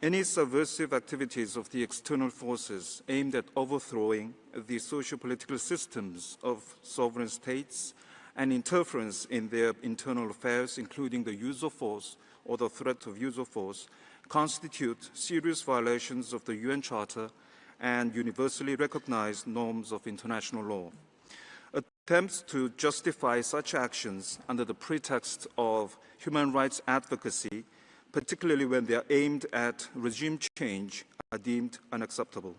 Any subversive activities of the external forces aimed at overthrowing the socio-political systems of sovereign states and interference in their internal affairs, including the use of force or the threat of use of force, constitute serious violations of the UN Charter and universally recognized norms of international law. Attempts to justify such actions under the pretext of human rights advocacy, particularly when they are aimed at regime change, are deemed unacceptable.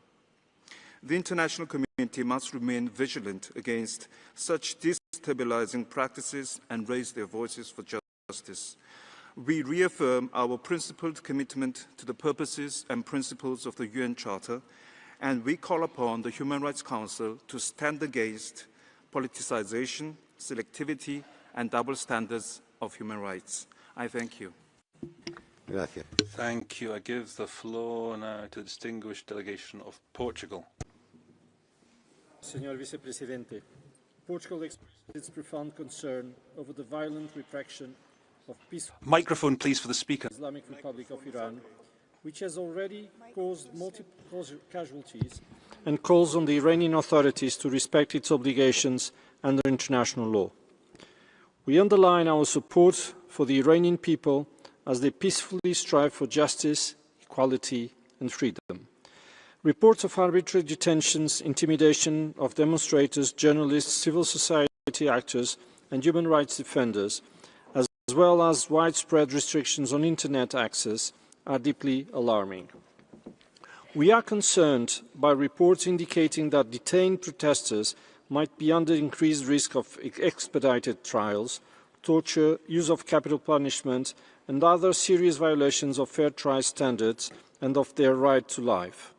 The international community must remain vigilant against such destabilizing practices and raise their voices for justice. We reaffirm our principled commitment to the purposes and principles of the UN Charter, and we call upon the Human Rights Council to stand against politicization, selectivity, and double standards of human rights. I thank you. Gracias. Thank you. I give the floor now to the distinguished delegation of Portugal. Senhor Vice-Presidente, Portugal expresses its profound concern over the violent repression of peaceful microphone, please, for the speaker. Islamic Republic of Iran, which has already caused multiple casualties, and calls on the Iranian authorities to respect its obligations under international law. We underline our support for the Iranian people as they peacefully strive for justice, equality and freedom. Reports of arbitrary detentions, intimidation of demonstrators, journalists, civil society actors and human rights defenders, as well as widespread restrictions on internet access, are deeply alarming. We are concerned by reports indicating that detained protesters might be under increased risk of expedited trials, torture, use of capital punishment, and other serious violations of fair trial standards and of their right to life.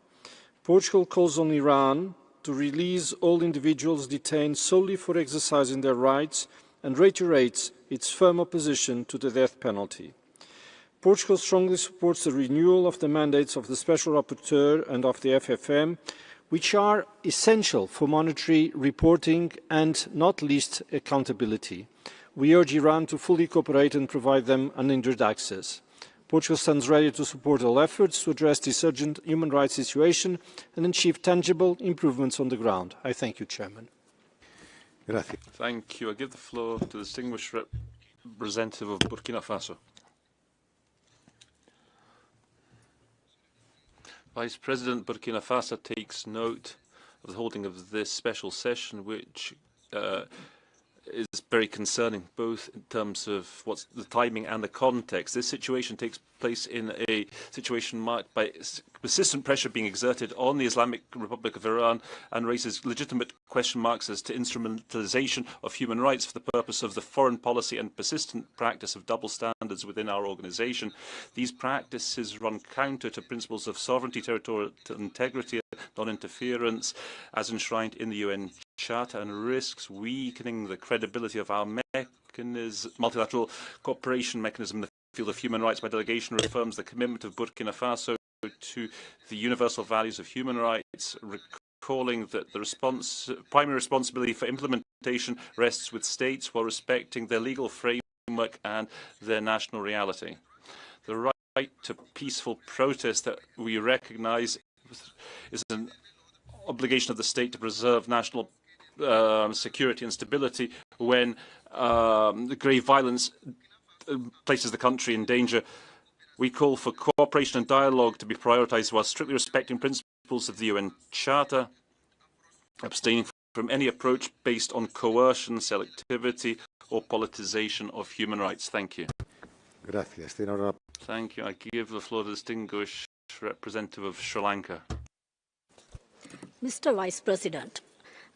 Portugal calls on Iran to release all individuals detained solely for exercising their rights and reiterates its firm opposition to the death penalty. Portugal strongly supports the renewal of the mandates of the Special Rapporteur and of the FFM, which are essential for monetary reporting and, not least, accountability. We urge Iran to fully cooperate and provide them unhindered access. Portugal stands ready to support all efforts to address this urgent human rights situation and achieve tangible improvements on the ground. I thank you, Chairman. Gracias. Thank you. I give the floor to the distinguished representative of Burkina Faso. Vice President, Burkina Faso takes note of the holding of this special session, which is very concerning, both in terms of what's the timing and the context. This situation takes place in a situation marked by persistent pressure being exerted on the Islamic Republic of Iran and raises legitimate question marks as to instrumentalization of human rights for the purpose of the foreign policy and persistent practice of double standards within our organization. These practices run counter to principles of sovereignty, territorial integrity, non-interference, as enshrined in the UN Charter, and risks weakening the credibility of our multilateral cooperation mechanism in the field of human rights. My delegation reaffirms the commitment of Burkina Faso to the universal values of human rights, recalling that the primary responsibility for implementation rests with states while respecting their legal framework and their national reality. The right to peaceful protest that we recognize is an obligation of the state to preserve national security and stability when the grave violence places the country in danger. We call for cooperation and dialogue to be prioritized while strictly respecting principles of the UN Charter, abstaining from any approach based on coercion, selectivity, or politicization of human rights. Thank you. Gracias. Thank you. I give the floor to the distinguished representative of Sri Lanka. Mr. Vice President,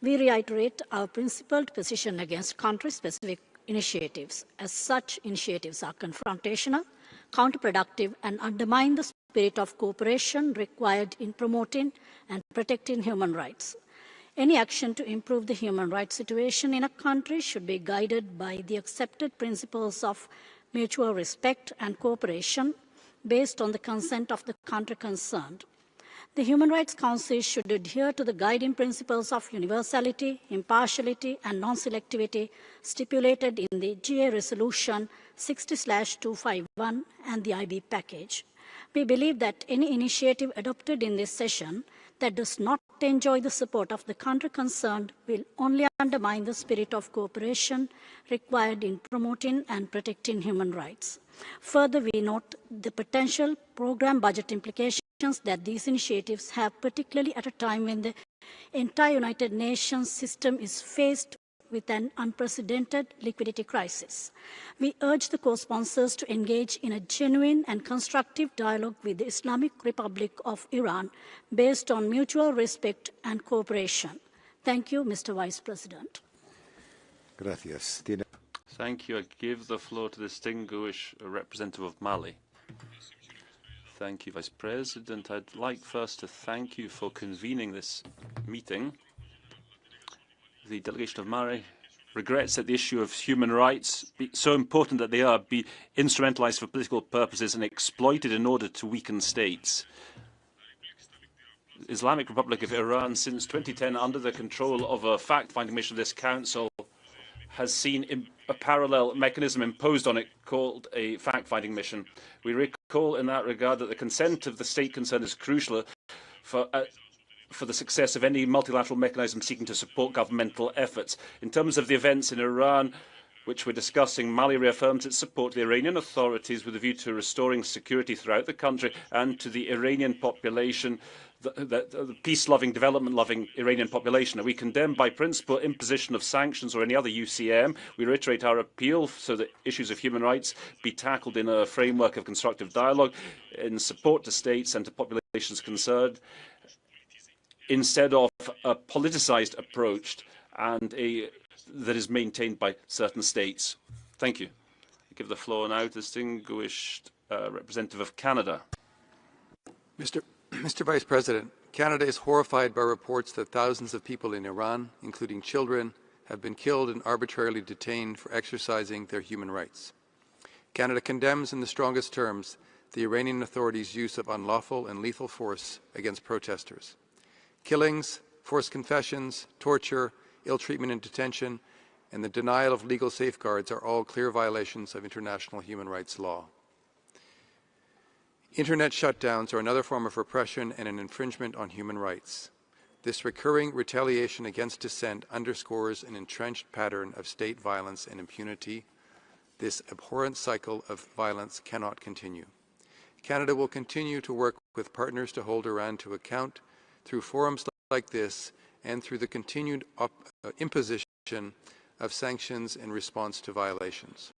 we reiterate our principled position against country-specific initiatives, as such initiatives are confrontational, counterproductive, and undermine the spirit of cooperation required in promoting and protecting human rights. Any action to improve the human rights situation in a country should be guided by the accepted principles of mutual respect and cooperation based on the consent of the country concerned. The Human Rights Council should adhere to the guiding principles of universality, impartiality, and non-selectivity stipulated in the GA Resolution 60/251 and the IB package. We believe that any initiative adopted in this session that does not enjoy the support of the country concerned will only undermine the spirit of cooperation required in promoting and protecting human rights. Further, we note the potential program budget implications that these initiatives have, particularly at a time when the entire United Nations system is faced with an unprecedented liquidity crisis. We urge the co-sponsors to engage in a genuine and constructive dialogue with the Islamic Republic of Iran based on mutual respect and cooperation. Thank you, Mr. Vice President. Gracias. Thank you. I give the floor to the distinguished representative of Mali. Thank you, Vice President. I'd like first to thank you for convening this meeting. The delegation of Mali regrets that the issue of human rights, so important that they are, be instrumentalized for political purposes and exploited in order to weaken states. The Islamic Republic of Iran, since 2010, under the control of a fact-finding mission of this council, has seen a parallel mechanism imposed on it called a fact-finding mission. We recall in that regard that the consent of the state concerned is crucial for the success of any multilateral mechanism seeking to support governmental efforts. In terms of the events in Iran, which we're discussing, Mali reaffirms its support to the Iranian authorities with a view to restoring security throughout the country and to the Iranian population, the peace-loving, development-loving Iranian population. We condemn by principle imposition of sanctions or any other UCM. We reiterate our appeal so that issues of human rights be tackled in a framework of constructive dialogue in support to states and to populations concerned, instead of a politicized approach and that is maintained by certain states. Thank you. I give the floor now to the distinguished representative of Canada. Mr. Vice President, Canada is horrified by reports that thousands of people in Iran, including children, have been killed and arbitrarily detained for exercising their human rights. Canada condemns in the strongest terms the Iranian authorities' use of unlawful and lethal force against protesters. Killings, forced confessions, torture, ill treatment in detention, and the denial of legal safeguards are all clear violations of international human rights law. Internet shutdowns are another form of repression and an infringement on human rights. This recurring retaliation against dissent underscores an entrenched pattern of state violence and impunity. This abhorrent cycle of violence cannot continue. Canada will continue to work with partners to hold Iran to account through forums like this and through the continued imposition of sanctions in response to violations.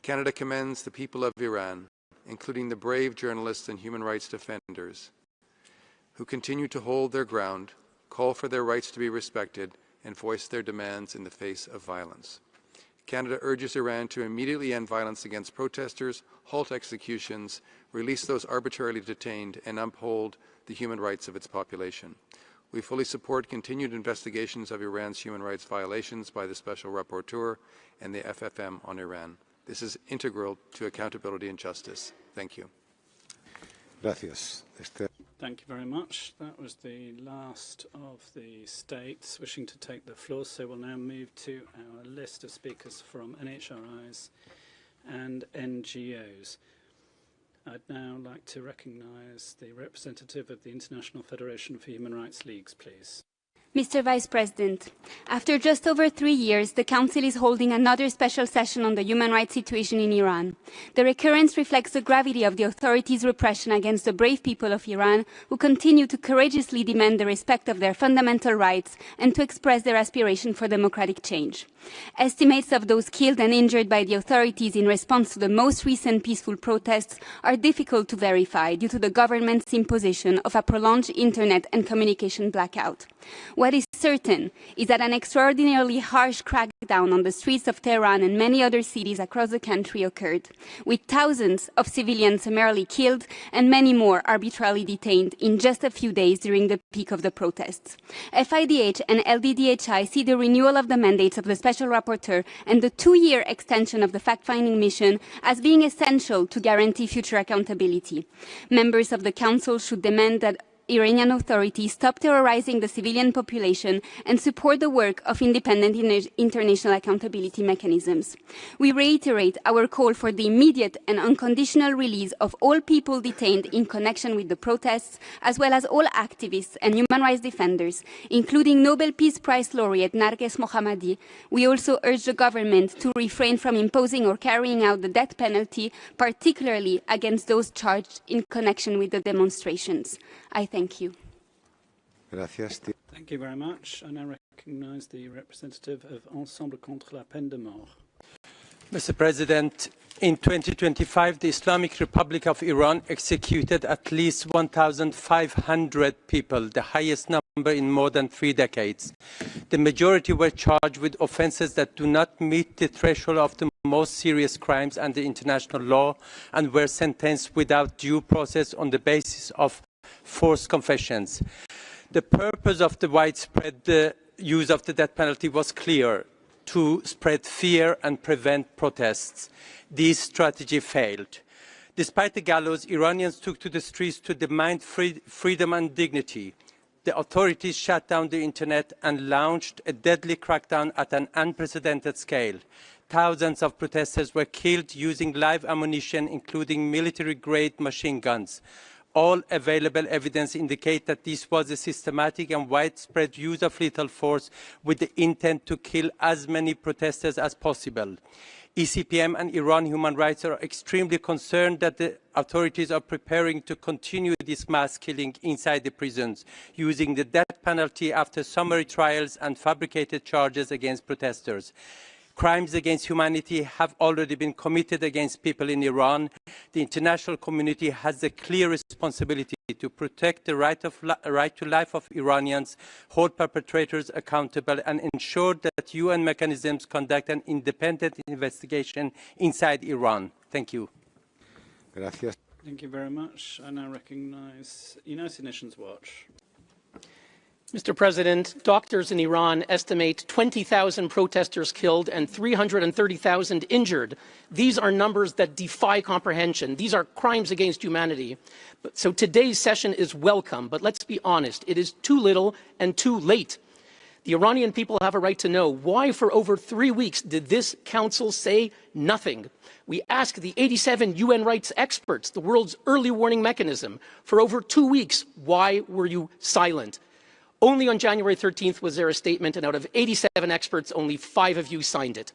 Canada commends the people of Iran, including the brave journalists and human rights defenders, who continue to hold their ground, call for their rights to be respected, and voice their demands in the face of violence. Canada urges Iran to immediately end violence against protesters, halt executions, release those arbitrarily detained, and uphold the human rights of its population. We fully support continued investigations of Iran's human rights violations by the Special Rapporteur and the FFM on Iran. This is integral to accountability and justice. Thank you. Gracias. Thank you very much. That was the last of the states wishing to take the floor, so we'll now move to our list of speakers from NHRIs and NGOs. I'd now like to recognise the representative of the International Federation for Human Rights Leagues, please. Mr. Vice President, after just over 3 years, the Council is holding another special session on the human rights situation in Iran. The recurrence reflects the gravity of the authorities' repression against the brave people of Iran, who continue to courageously demand the respect of their fundamental rights and to express their aspiration for democratic change. Estimates of those killed and injured by the authorities in response to the most recent peaceful protests are difficult to verify due to the government's imposition of a prolonged internet and communication blackout. What is certain is that an extraordinarily harsh crackdown on the streets of Tehran and many other cities across the country occurred, with thousands of civilians summarily killed and many more arbitrarily detained in just a few days during the peak of the protests. FIDH and LDDHI see the renewal of the mandates of the Special Rapporteur and the 2-year extension of the fact-finding mission as being essential to guarantee future accountability. Members of the Council should demand that Iranian authorities stop terrorizing the civilian population and support the work of independent international accountability mechanisms. We reiterate our call for the immediate and unconditional release of all people detained in connection with the protests, as well as all activists and human rights defenders, including Nobel Peace Prize laureate Narges Mohammadi. We also urge the government to refrain from imposing or carrying out the death penalty, particularly against those charged in connection with the demonstrations. I thank you. Gracias. Thank you very much. I now recognise the representative of Ensemble contre la peine de mort. Mr. President, in 2025, the Islamic Republic of Iran executed at least 1,500 people, the highest number in more than 3 decades. The majority were charged with offences that do not meet the threshold of the most serious crimes under international law and were sentenced without due process on the basis of forced confessions. The purpose of the widespread use of the death penalty was clear: to spread fear and prevent protests. This strategy failed. Despite the gallows, Iranians took to the streets to demand freedom and dignity. The authorities shut down the internet and launched a deadly crackdown at an unprecedented scale. Thousands of protesters were killed using live ammunition, including military-grade machine guns. All available evidence indicate that this was a systematic and widespread use of lethal force with the intent to kill as many protesters as possible. ECPM and Iran Human Rights are extremely concerned that the authorities are preparing to continue this mass killing inside the prisons, using the death penalty after summary trials and fabricated charges against protesters. Crimes against humanity have already been committed against people in Iran. The international community has a clear responsibility to protect the right to life of Iranians, hold perpetrators accountable, and ensure that UN mechanisms conduct an independent investigation inside Iran. Thank you. Gracias. Thank you very much. I now recognize United Nations Watch. Mr. President, doctors in Iran estimate 20,000 protesters killed and 330,000 injured. These are numbers that defy comprehension. These are crimes against humanity. So today's session is welcome, but let's be honest, it is too little and too late. The Iranian people have a right to know why for over 3 weeks did this council say nothing. We asked the 87 UN rights experts, the world's early warning mechanism, for over 2 weeks, why were you silent? Only on January 13th was there a statement, and out of 87 experts, only 5 of you signed it.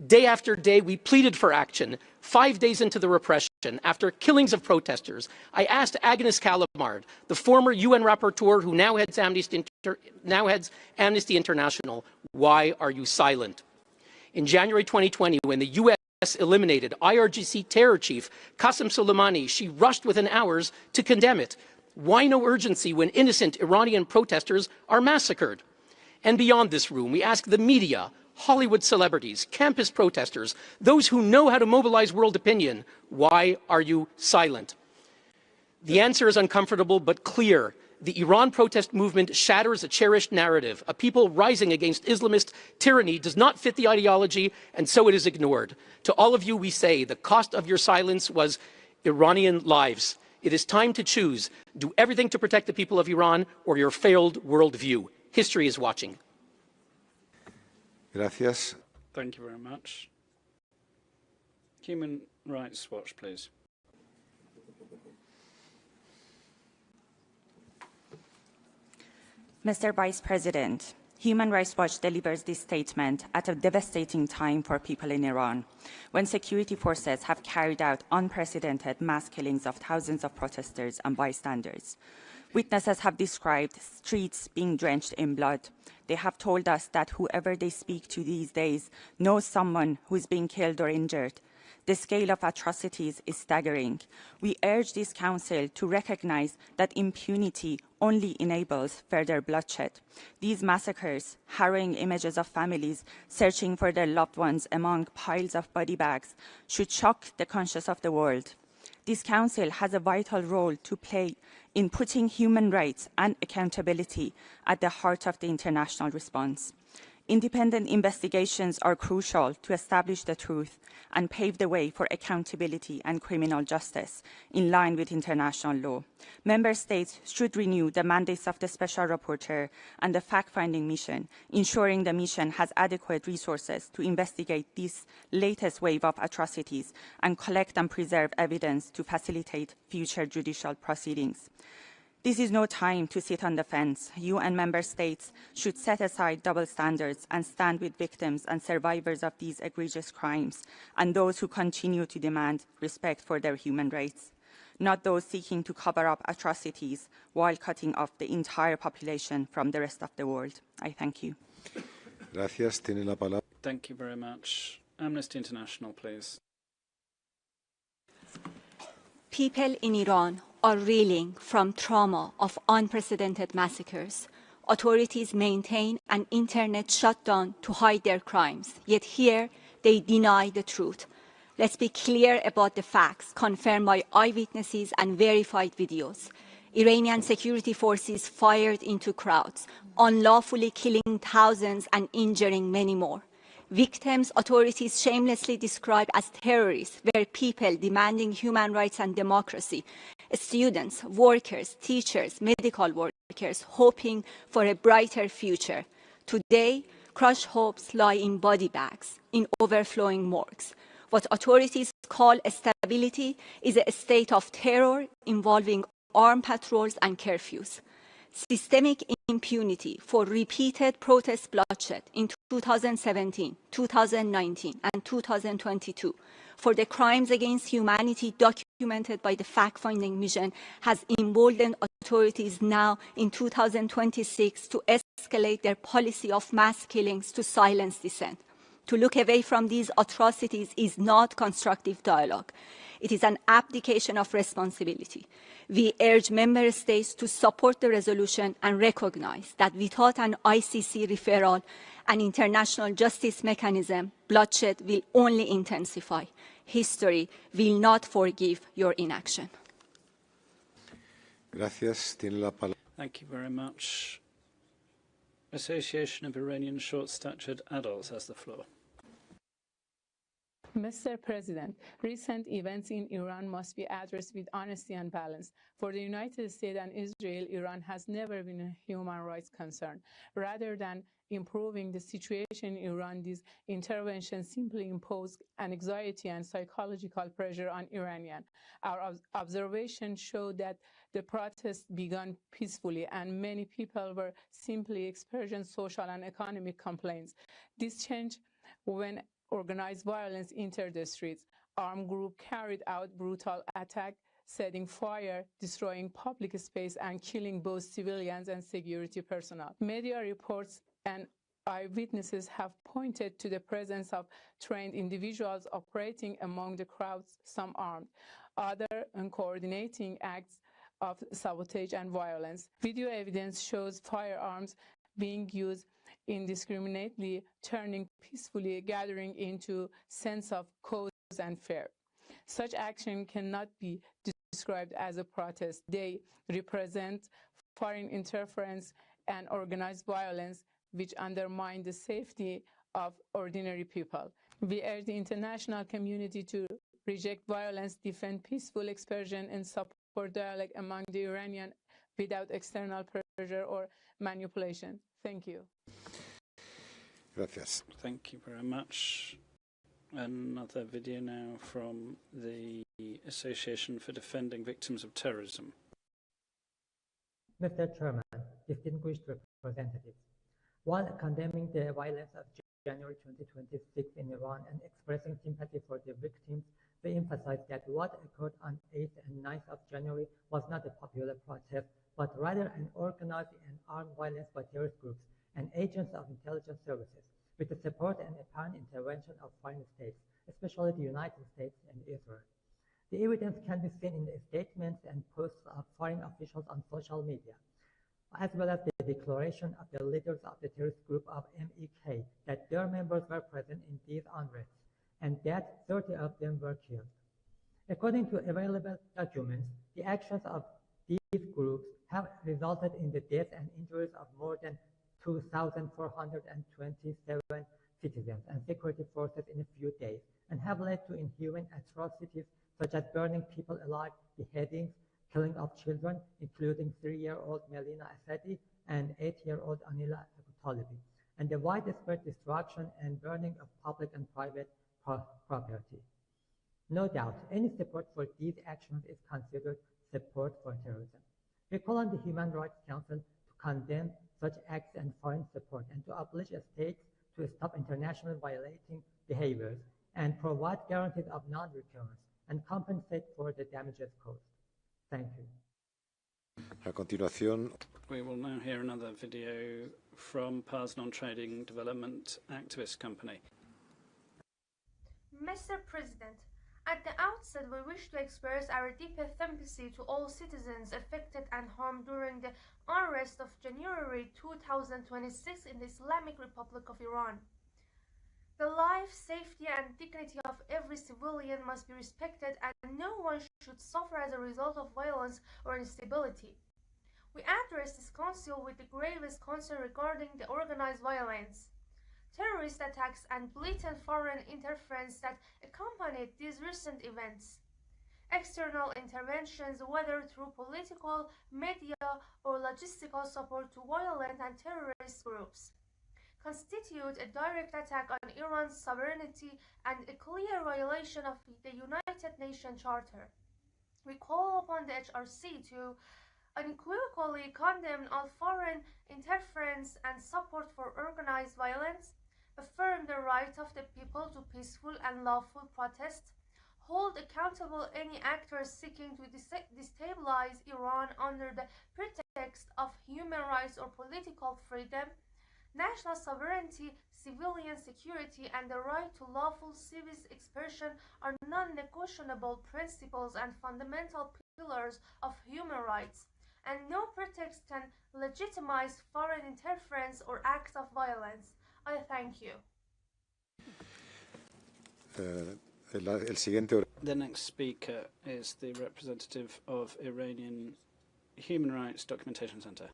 Day after day, we pleaded for action. 5 days into the repression, after killings of protesters, I asked Agnes Kalamard, the former UN rapporteur who now heads Amnesty International, why are you silent? In January 2020, when the US eliminated IRGC terror chief Qasem Soleimani, she rushed within hours to condemn it. Why no urgency when innocent Iranian protesters are massacred? And beyond this room, we ask the media, Hollywood celebrities, campus protesters, those who know how to mobilize world opinion, why are you silent? The answer is uncomfortable but clear. The Iran protest movement shatters a cherished narrative. A people rising against Islamist tyranny does not fit the ideology, and so it is ignored. To all of you, we say the cost of your silence was Iranian lives. It is time to choose. Do everything to protect the people of Iran or your failed worldview. History is watching. Gracias. Thank you very much. Human Rights Watch, please. Mr. Vice President, Human Rights Watch delivers this statement at a devastating time for people in Iran, when security forces have carried out unprecedented mass killings of thousands of protesters and bystanders. Witnesses have described streets being drenched in blood. They have told us that whoever they speak to these days knows someone who is being killed or injured. The scale of atrocities is staggering. We urge this Council to recognize that impunity only enables further bloodshed. These massacres, harrowing images of families searching for their loved ones among piles of body bags, should shock the conscience of the world. This Council has a vital role to play in putting human rights and accountability at the heart of the international response. Independent investigations are crucial to establish the truth and pave the way for accountability and criminal justice in line with international law. Member States should renew the mandates of the Special Rapporteur and the fact-finding mission, ensuring the mission has adequate resources to investigate this latest wave of atrocities and collect and preserve evidence to facilitate future judicial proceedings. This is no time to sit on the fence. UN member states should set aside double standards and stand with victims and survivors of these egregious crimes and those who continue to demand respect for their human rights, not those seeking to cover up atrocities while cutting off the entire population from the rest of the world. I thank you. Gracias. Tiene la palabra. Thank you very much. Amnesty International, please. People in Iran are reeling from trauma of unprecedented massacres. Authorities maintain an internet shutdown to hide their crimes, yet here they deny the truth. Let's be clear about the facts confirmed by eyewitnesses and verified videos. Iranian security forces fired into crowds, unlawfully killing thousands and injuring many more. Victims authorities shamelessly describe as terrorists were people demanding human rights and democracy, students, workers, teachers, medical workers, hoping for a brighter future. Today, crushed hopes lie in body bags, in overflowing morgues. What authorities call stability is a state of terror involving armed patrols and curfews. Systemic impunity for repeated protest bloodshed in 2017, 2019, and 2022 for the crimes against humanity documented by the fact-finding mission has emboldened authorities now in 2026 to escalate their policy of mass killings to silence dissent. To look away from these atrocities is not constructive dialogue. It is an abdication of responsibility. We urge member states to support the resolution and recognize that without an ICC referral and international justice mechanism, bloodshed will only intensify. History will not forgive your inaction. Gracias. Tiene la palabra. Thank you very much. Association of Iranian Short-Statured Adults has the floor. Mr. President, recent events in Iran must be addressed with honesty and balance. For the United States and Israel, Iran has never been a human rights concern. Rather than improving the situation in Iran, these interventions simply impose anxiety and psychological pressure on Iranians. Our observations show that the protests began peacefully and many people were simply expressing social and economic complaints. This changed when organized violence entered the streets. Armed groups carried out brutal attacks, setting fire, destroying public space, and killing both civilians and security personnel. Media reports and eyewitnesses have pointed to the presence of trained individuals operating among the crowds, some armed, others coordinating acts of sabotage and violence. Video evidence shows firearms being used indiscriminately, turning peacefully gathering into sense of cause and fear. Such action cannot be described as a protest. They represent foreign interference and organized violence which undermine the safety of ordinary people. We urge the international community to reject violence, defend peaceful expression, and support dialogue among the Iranians without external pressure or manipulation. Thank you. Gracias. Thank you very much. Another video now from the Association for Defending Victims of Terrorism. Mr. Chairman, distinguished representatives, while condemning the violence of January 2026 in Iran and expressing sympathy for the victims, we emphasize that what occurred on 8th and 9th of January was not a popular protest, but rather an organized and armed violence by terrorist groups and agents of intelligence services, with the support and apparent intervention of foreign states, especially the United States and Israel. The evidence can be seen in the statements and posts of foreign officials on social media, as well as the declaration of the leaders of the terrorist group of MEK that their members were present in these unrests, and that 30 of them were killed. According to available documents, the actions of these groups have resulted in the deaths and injuries of more than 2,427 citizens and security forces in a few days, and have led to inhuman atrocities such as burning people alive, beheadings, killing of children, including 3-year-old Melina Asadi and 8-year-old Anila Talibi, and the widespread destruction and burning of public and private property. No doubt, any support for these actions is considered support for terrorism. We call on the Human Rights Council to condemn such acts and foreign support and to oblige states to stop international violating behaviors and provide guarantees of non-recurrence and compensate for the damages caused. Thank you. A continuación. We will now hear another video from Parthenon Trading Development Activist Company. Mr. President, at the outset, we wish to express our deepest sympathy to all citizens affected and harmed during the unrest of January 2026 in the Islamic Republic of Iran. The life, safety, and dignity of every civilian must be respected, and no one should suffer as a result of violence or instability. We address this council with the gravest concern regarding the organized violence, terrorist attacks, and blatant foreign interference that accompanied these recent events. External interventions, whether through political, media, or logistical support to violent and terrorist groups, constitute a direct attack on Iran's sovereignty and a clear violation of the United Nations Charter. We call upon the HRC to unequivocally condemn all foreign interference and support for organized violence, affirm the right of the people to peaceful and lawful protest, hold accountable any actors seeking to destabilize Iran under the pretext of human rights or political freedom, national sovereignty, civilian security, and the right to lawful civil expression are non-negotiable principles and fundamental pillars of human rights, and no pretext can legitimize foreign interference or acts of violence. I thank you. The next speaker is the representative of Iranian Human Rights Documentation Center.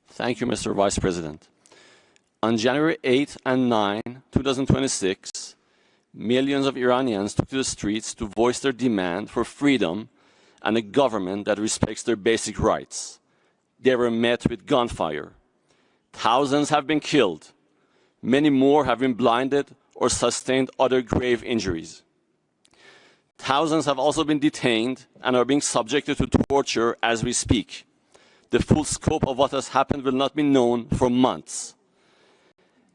Thank you, Mr. Vice President. On January 8 and 9, 2026, millions of Iranians took to the streets to voice their demand for freedom and a government that respects their basic rights. They were met with gunfire. Thousands have been killed. Many more have been blinded or sustained other grave injuries. Thousands have also been detained and are being subjected to torture as we speak. The full scope of what has happened will not be known for months.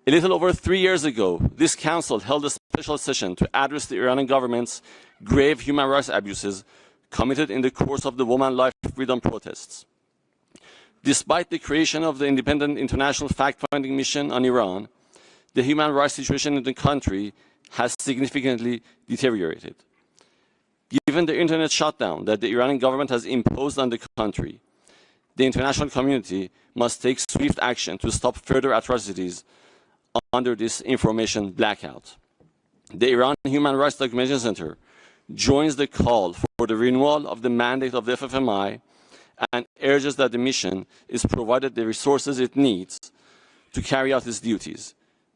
A little over 3 years ago, this council held a special session to address the Iranian government's grave human rights abuses committed in the course of the Woman Life Freedom protests. Despite the creation of the independent international fact-finding mission on Iran, the human rights situation in the country has significantly deteriorated. Given the internet shutdown that the Iranian government has imposed on the country, the international community must take swift action to stop further atrocities under this information blackout. The Iran Human Rights Documentation Center joins the call for the renewal of the mandate of the FFMI and urges that the mission is provided the resources it needs to carry out its duties.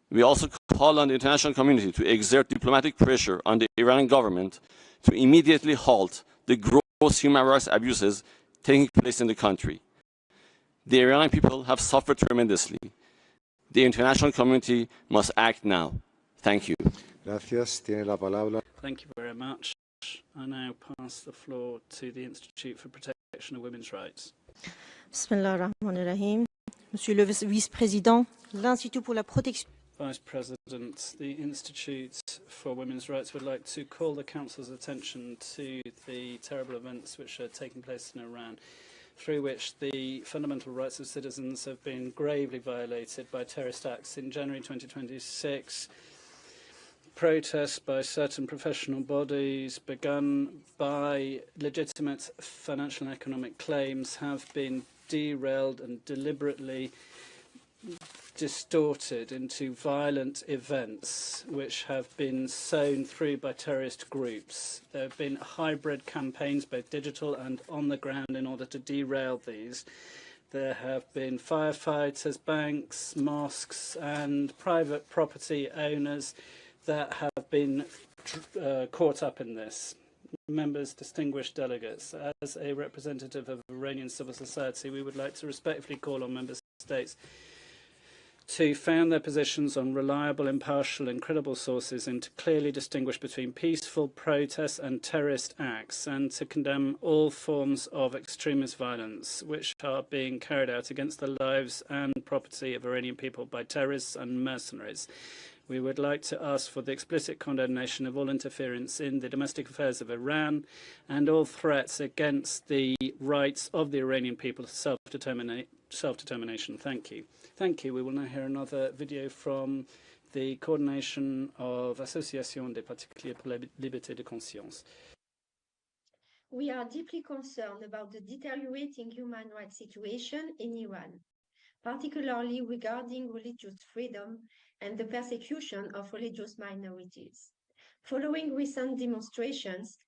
We also call on the international community to exert diplomatic pressure on the Iranian government to immediately halt the gross human rights abuses taking place in the country. The Iranian people have suffered tremendously. The international community must act now. Thank you. Gracias. Tiene la palabra. Thank you very much. I now pass the floor to the Institute for Protection of Women's Rights. Bismillahirrahmanirrahim. Monsieur le Vice-Président, l'Institut pour la protection. Vice President, the Institute for Women's Rights would like to call the Council's attention to the terrible events which are taking place in Iran, through which the fundamental rights of citizens have been gravely violated by terrorist acts. In January 2026, protests by certain professional bodies begun by legitimate financial and economic claims have been derailed and deliberately distorted into violent events which have been sown through by terrorist groups. There have been hybrid campaigns, both digital and on the ground, in order to derail these. There have been firefighters, banks, mosques, and private property owners that have been caught up in this. Members, distinguished delegates, as a representative of Iranian civil society, we would like to respectfully call on member states to found their positions on reliable, impartial and credible sources, and to clearly distinguish between peaceful protests and terrorist acts, and to condemn all forms of extremist violence which are being carried out against the lives and property of Iranian people by terrorists and mercenaries. We would like to ask for the explicit condemnation of all interference in the domestic affairs of Iran and all threats against the rights of the Iranian people to self-determination. Thank you. Thank you. We will now hear another video from the coordination of Association des Particuliers pour la Liberté de Conscience. We are deeply concerned about the deteriorating human rights situation in Iran, particularly regarding religious freedom and the persecution of religious minorities. Following recent demonstrations,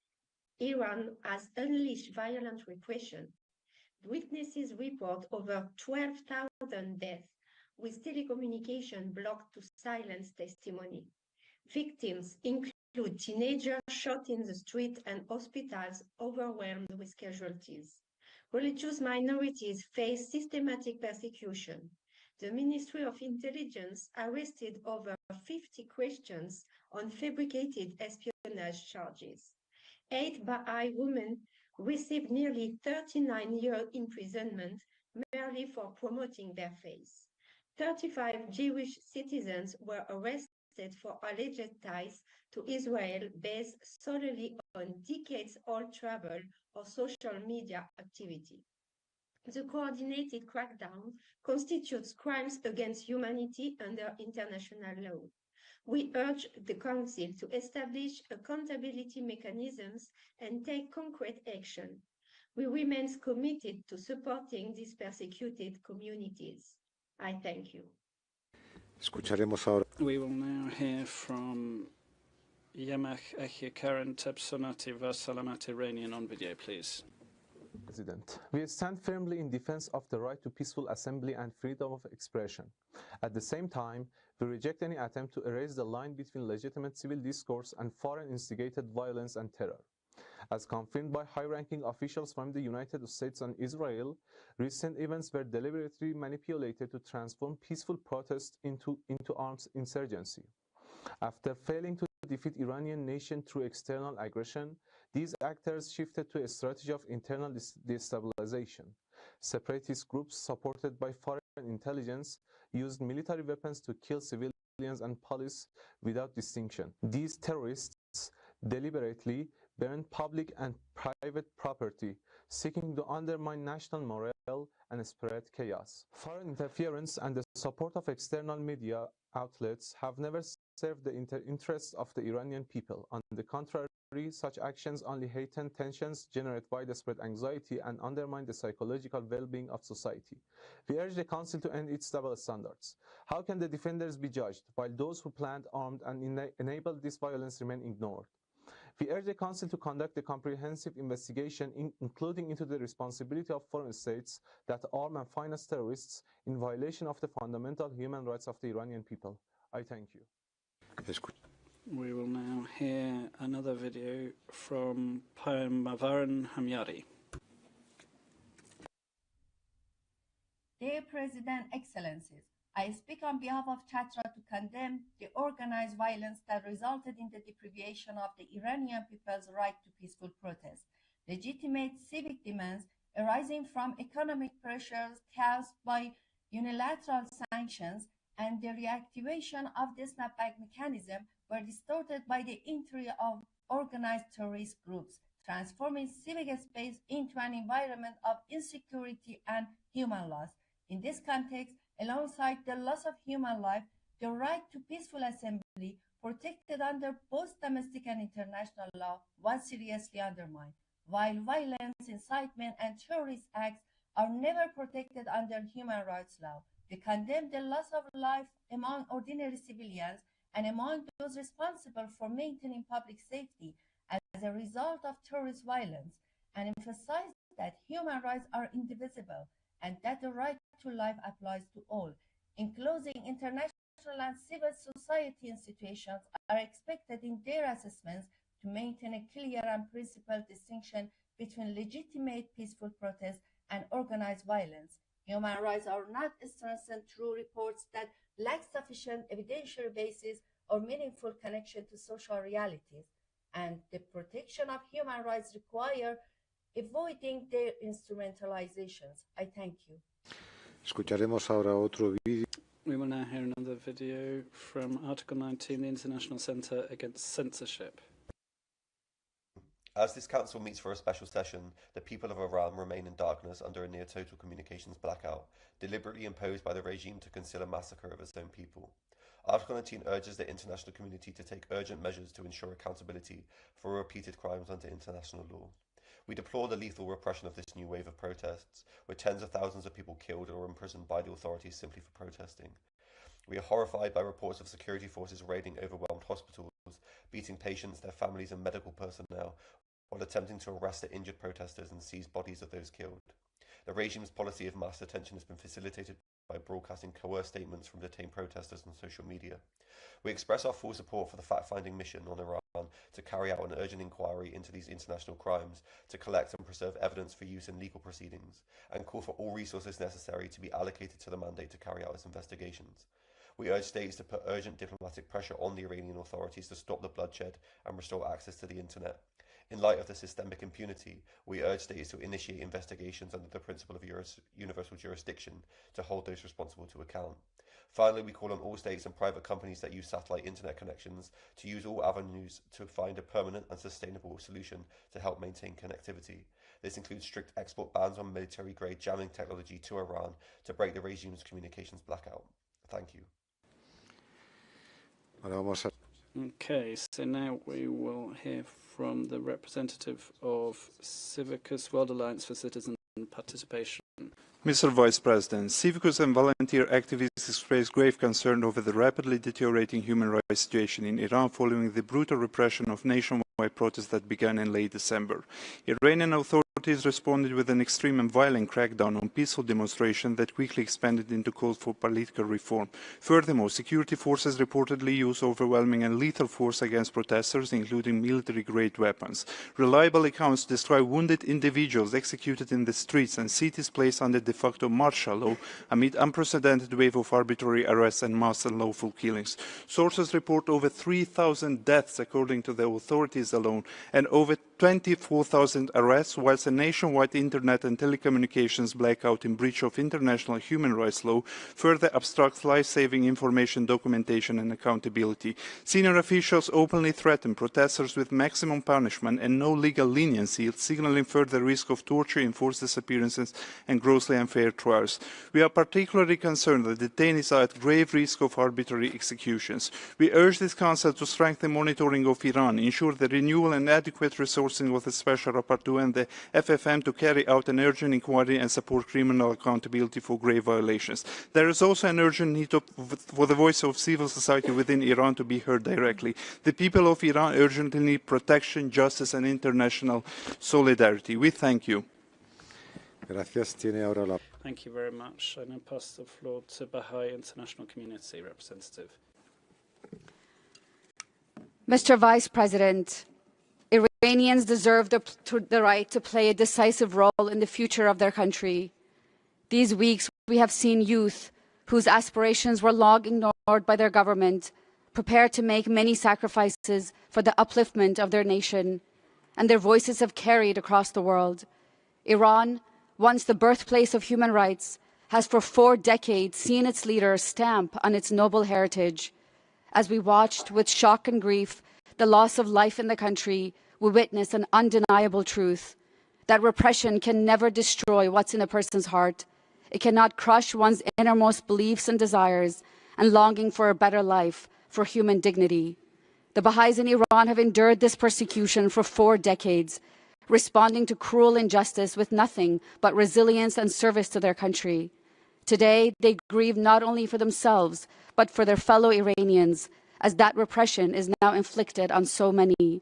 Iran has unleashed violent repression. Witnesses report over 12,000 deaths, with telecommunication blocked to silence testimony. Victims include teenagers shot in the street and hospitals overwhelmed with casualties. Religious minorities face systematic persecution. The Ministry of Intelligence arrested over 50 Christians on fabricated espionage charges. 8 Baha'i women received nearly 39-year imprisonment merely for promoting their faith. 35 Jewish citizens were arrested for alleged ties to Israel based solely on decades-old travel or social media activity. The coordinated crackdown constitutes crimes against humanity under international law. We urge the Council to establish accountability mechanisms and take concrete action. We remain committed to supporting these persecuted communities. I thank you. Escucharemos ahora. We will now hear from Yamak Karen Tebsonati Vasalamati Iranian on video, please. President, we stand firmly in defense of the right to peaceful assembly and freedom of expression. At the same time, we reject any attempt to erase the line between legitimate civil discourse and foreign instigated violence and terror. As confirmed by high-ranking officials from the United States and Israel, recent events were deliberately manipulated to transform peaceful protest into armed insurgency. After failing to defeat Iranian nation through external aggression, these actors shifted to a strategy of internal destabilization. Separatist groups supported by foreign intelligence used military weapons to kill civilians and police without distinction. These terrorists deliberately burned public and private property, seeking to undermine national morale and spread chaos. Foreign interference and the support of external media outlets have never served the interests of the Iranian people. On the contrary, such actions only heighten tensions, generate widespread anxiety, and undermine the psychological well-being of society. We urge the Council to end its double standards. How can the defenders be judged, while those who planned, armed, and enabled this violence remain ignored? We urge the Council to conduct a comprehensive investigation, including into the responsibility of foreign states that arm and finance terrorists in violation of the fundamental human rights of the Iranian people. I thank you. We will now hear another video from Mavaran Hamyari. Dear President, Excellencies, I speak on behalf of Chatra to condemn the organized violence that resulted in the deprivation of the Iranian people's right to peaceful protest. Legitimate civic demands arising from economic pressures caused by unilateral sanctions and the reactivation of the snapback mechanism were distorted by the entry of organized terrorist groups, transforming civic space into an environment of insecurity and human loss. In this context, alongside the loss of human life, the right to peaceful assembly, protected under both domestic and international law, was seriously undermined. While violence, incitement, and terrorist acts are never protected under human rights law, we condemn the loss of life among ordinary civilians and among those responsible for maintaining public safety as a result of terrorist violence, and emphasize that human rights are indivisible and that the right to life applies to all. In closing, international and civil society institutions are expected in their assessments to maintain a clear and principled distinction between legitimate peaceful protest and organized violence. Human rights are not strengthened through reports that lack sufficient evidentiary basis or meaningful connection to social realities, and the protection of human rights require avoiding their instrumentalizations. I thank you. Escucharemos ahora otro vídeo. We will now hear another video from Article 19, the International Centre Against Censorship. As this council meets for a special session, the people of Iran remain in darkness under a near-total communications blackout, deliberately imposed by the regime to conceal a massacre of its own people. Article 19 urges the international community to take urgent measures to ensure accountability for repeated crimes under international law. We deplore the lethal repression of this new wave of protests, with tens of thousands of people killed or imprisoned by the authorities simply for protesting. We are horrified by reports of security forces raiding overwhelmed hospitals, beating patients, their families and medical personnel, while attempting to arrest the injured protesters and seize bodies of those killed. The regime's policy of mass detention has been facilitated by broadcasting coerced statements from detained protesters on social media. We express our full support for the fact-finding mission on Iran to carry out an urgent inquiry into these international crimes, to collect and preserve evidence for use in legal proceedings, and call for all resources necessary to be allocated to the mandate to carry out its investigations. We urge states to put urgent diplomatic pressure on the Iranian authorities to stop the bloodshed and restore access to the internet. In light of the systemic impunity, we urge states to initiate investigations under the principle of universal jurisdiction to hold those responsible to account. Finally, we call on all states and private companies that use satellite internet connections to use all avenues to find a permanent and sustainable solution to help maintain connectivity. This includes strict export bans on military-grade jamming technology to Iran to break the regime's communications blackout. Thank you. Okay, so now we will hear from the representative of Civicus World Alliance for Citizen Participation. Mr. Vice President, Civicus and volunteer activists expressed grave concern over the rapidly deteriorating human rights situation in Iran following the brutal repression of nationwide protests that began in late December. Iranian authorities responded with an extreme and violent crackdown on peaceful demonstrations that quickly expanded into calls for political reform. Furthermore, security forces reportedly used overwhelming and lethal force against protesters, including military-grade weapons. Reliable accounts describe wounded individuals executed in the streets and cities placed under de facto martial law amid unprecedented wave of arbitrary arrests and mass unlawful killings. Sources report over 3,000 deaths according to the authorities alone and over 24,000 arrests, whilst a nationwide internet and telecommunications blackout in breach of international human rights law further obstructs life-saving information documentation and accountability. Senior officials openly threaten protesters with maximum punishment and no legal leniency, signaling further risk of torture, enforced disappearances and grossly unfair trials. We are particularly concerned that detainees are at grave risk of arbitrary executions. We urge this Council to strengthen monitoring of Iran, ensure the renewal and adequate resourcing of the Special Rapporteur and the FFM to carry out an urgent inquiry and support criminal accountability for grave violations. There is also an urgent need for the voice of civil society within Iran to be heard directly. The people of Iran urgently need protection, justice and international solidarity. We thank you. Thank you very much. I now pass the floor to Baha'i International Community representative. Mr. Vice President, Iranians deserve the right to play a decisive role in the future of their country. These weeks, we have seen youth whose aspirations were long ignored by their government, prepared to make many sacrifices for the upliftment of their nation, and their voices have carried across the world. Iran, once the birthplace of human rights, has for 4 decades seen its leaders stamp on its noble heritage. As we watched with shock and grief the loss of life in the country, we witness an undeniable truth that repression can never destroy what's in a person's heart. It cannot crush one's innermost beliefs and desires and longing for a better life, for human dignity. The Baha'is in Iran have endured this persecution for 4 decades, responding to cruel injustice with nothing but resilience and service to their country. Today, they grieve not only for themselves, but for their fellow Iranians, as that repression is now inflicted on so many.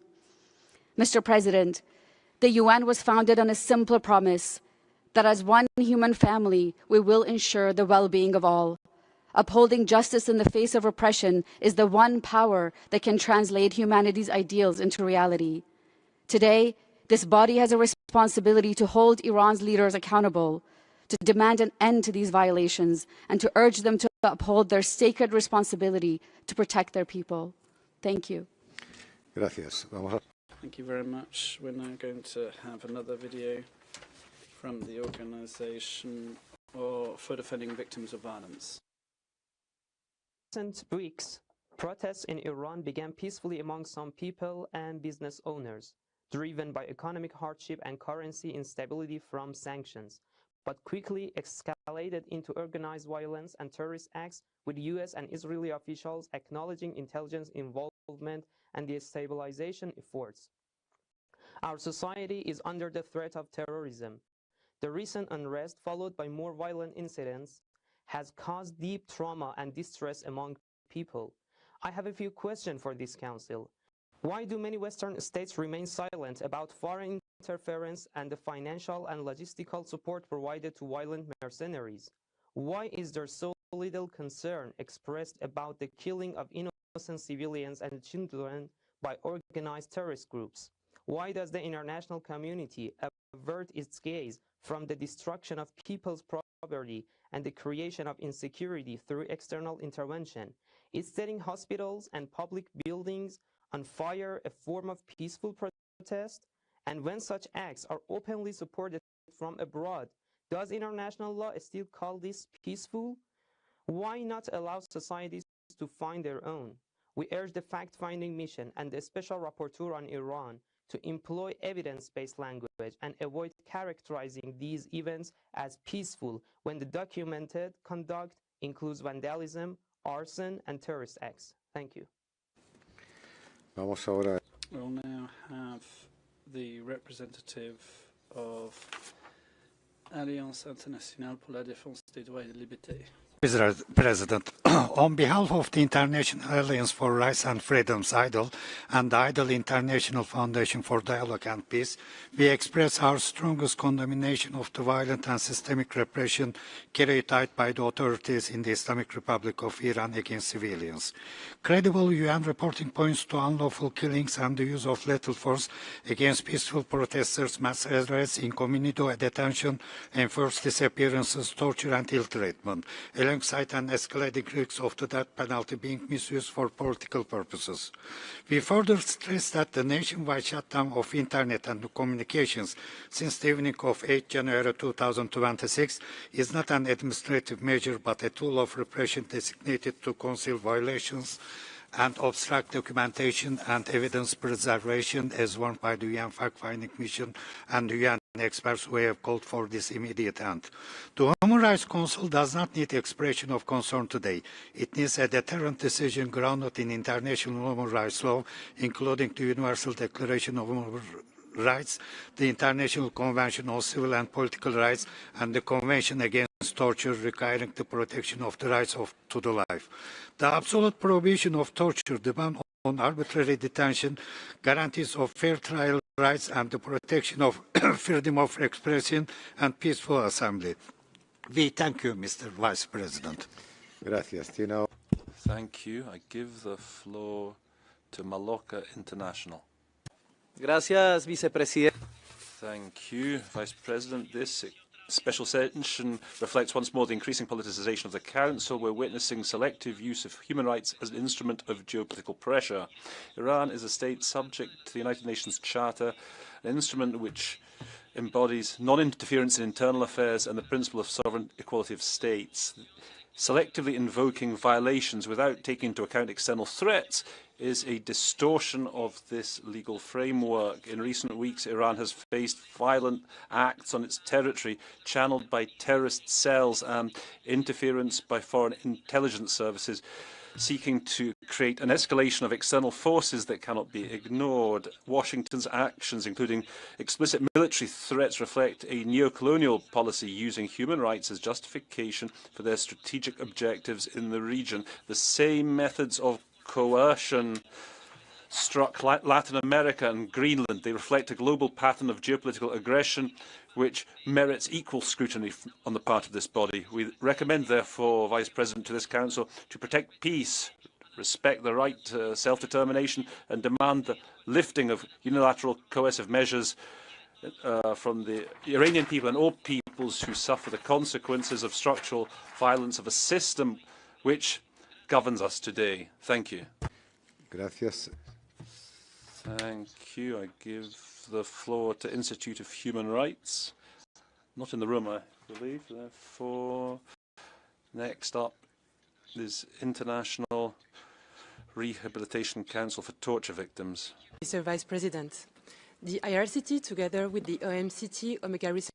Mr. President, the UN was founded on a simple promise that as one human family, we will ensure the well-being of all. Upholding justice in the face of oppression is the one power that can translate humanity's ideals into reality. Today, this body has a responsibility to hold Iran's leaders accountable, to demand an end to these violations, and to urge them to uphold their sacred responsibility to protect their people. Thank you. Gracias. Thank you very much. We're now going to have another video from the Organization for Defending Victims of Violence. In recent weeks, protests in Iran began peacefully among some people and business owners, driven by economic hardship and currency instability from sanctions, but quickly escalated into organized violence and terrorist acts, with US and Israeli officials acknowledging intelligence involvement and destabilization efforts. Our society is under the threat of terrorism. The recent unrest, followed by more violent incidents, has caused deep trauma and distress among people. I have a few questions for this Council. Why do many Western states remain silent about foreign interference and the financial and logistical support provided to violent mercenaries? Why is there so little concern expressed about the killing of innocent civilians and children by organized terrorist groups? Why does the international community avert its gaze from the destruction of people's property and the creation of insecurity through external intervention? Is setting hospitals and public buildings on fire a form of peaceful protest? And when such acts are openly supported from abroad, does international law still call this peaceful? Why not allow societies to find their own? We urge the fact-finding mission and the Special Rapporteur on Iran to employ evidence-based language and avoid characterizing these events as peaceful when the documented conduct includes vandalism, arson, and terrorist acts. Thank you. Vamos ahora. We'll now have the representative of Alliance Internationale pour la Défense des Droits et des Libertés. Mr. President, on behalf of the International Alliance for Rights and Freedoms, IDLE, and the IDLE International Foundation for Dialogue and Peace, we express our strongest condemnation of the violent and systemic repression carried out by the authorities in the Islamic Republic of Iran against civilians. Credible UN reporting points to unlawful killings and the use of lethal force against peaceful protesters, mass arrests, incognito detention, enforced disappearances, torture and ill treatment, alongside an escalating risk of the death penalty being misused for political purposes. We further stress that the nationwide shutdown of Internet and communications since the evening of 8 January 2026 is not an administrative measure but a tool of repression designated to conceal violations and obstruct documentation and evidence preservation as warned by the UN fact-finding mission and the UN experts who have called for this immediate end. The Human Rights Council does not need expression of concern today. It needs a deterrent decision grounded in international human rights law, including the Universal Declaration of Human Rights, the International Convention on Civil and Political Rights, and the Convention Against Torture, requiring the protection of the rights to the life. The absolute prohibition of torture, the ban on arbitrary detention, guarantees of fair trial rights, and the protection of freedom of expression and peaceful assembly. We thank you, Mr. Vice President. Gracias. Thank you. I give the floor to Maloka International. Gracias, Vicepresidente. Thank you, Vice President. This special session reflects once more the increasing politicization of the Council. We're witnessing selective use of human rights as an instrument of geopolitical pressure. Iran is a state subject to the United Nations Charter, an instrument which embodies non-interference in internal affairs and the principle of sovereign equality of states. Selectively invoking violations without taking into account external threats is a distortion of this legal framework. In recent weeks, Iran has faced violent acts on its territory channeled by terrorist cells and interference by foreign intelligence services, seeking to create an escalation of external forces that cannot be ignored. Washington's actions, including explicit military threats, reflect a neo-colonial policy using human rights as justification for their strategic objectives in the region. The same methods of coercion struck Latin America and Greenland. They reflect a global pattern of geopolitical aggression which merits equal scrutiny on the part of this body. We recommend, therefore, Vice President, to this Council to protect peace, respect the right to self-determination, and demand the lifting of unilateral coercive measures from the Iranian people and all peoples who suffer the consequences of structural violence of a system which governs us today. Thank you. Gracias. Thank you. I give the floor to Institute of Human Rights. Not in the room, I believe. Therefore, next up is International Rehabilitation Council for Torture Victims. Mr. Vice President, the IRCT, together with the OMCT, Omega Research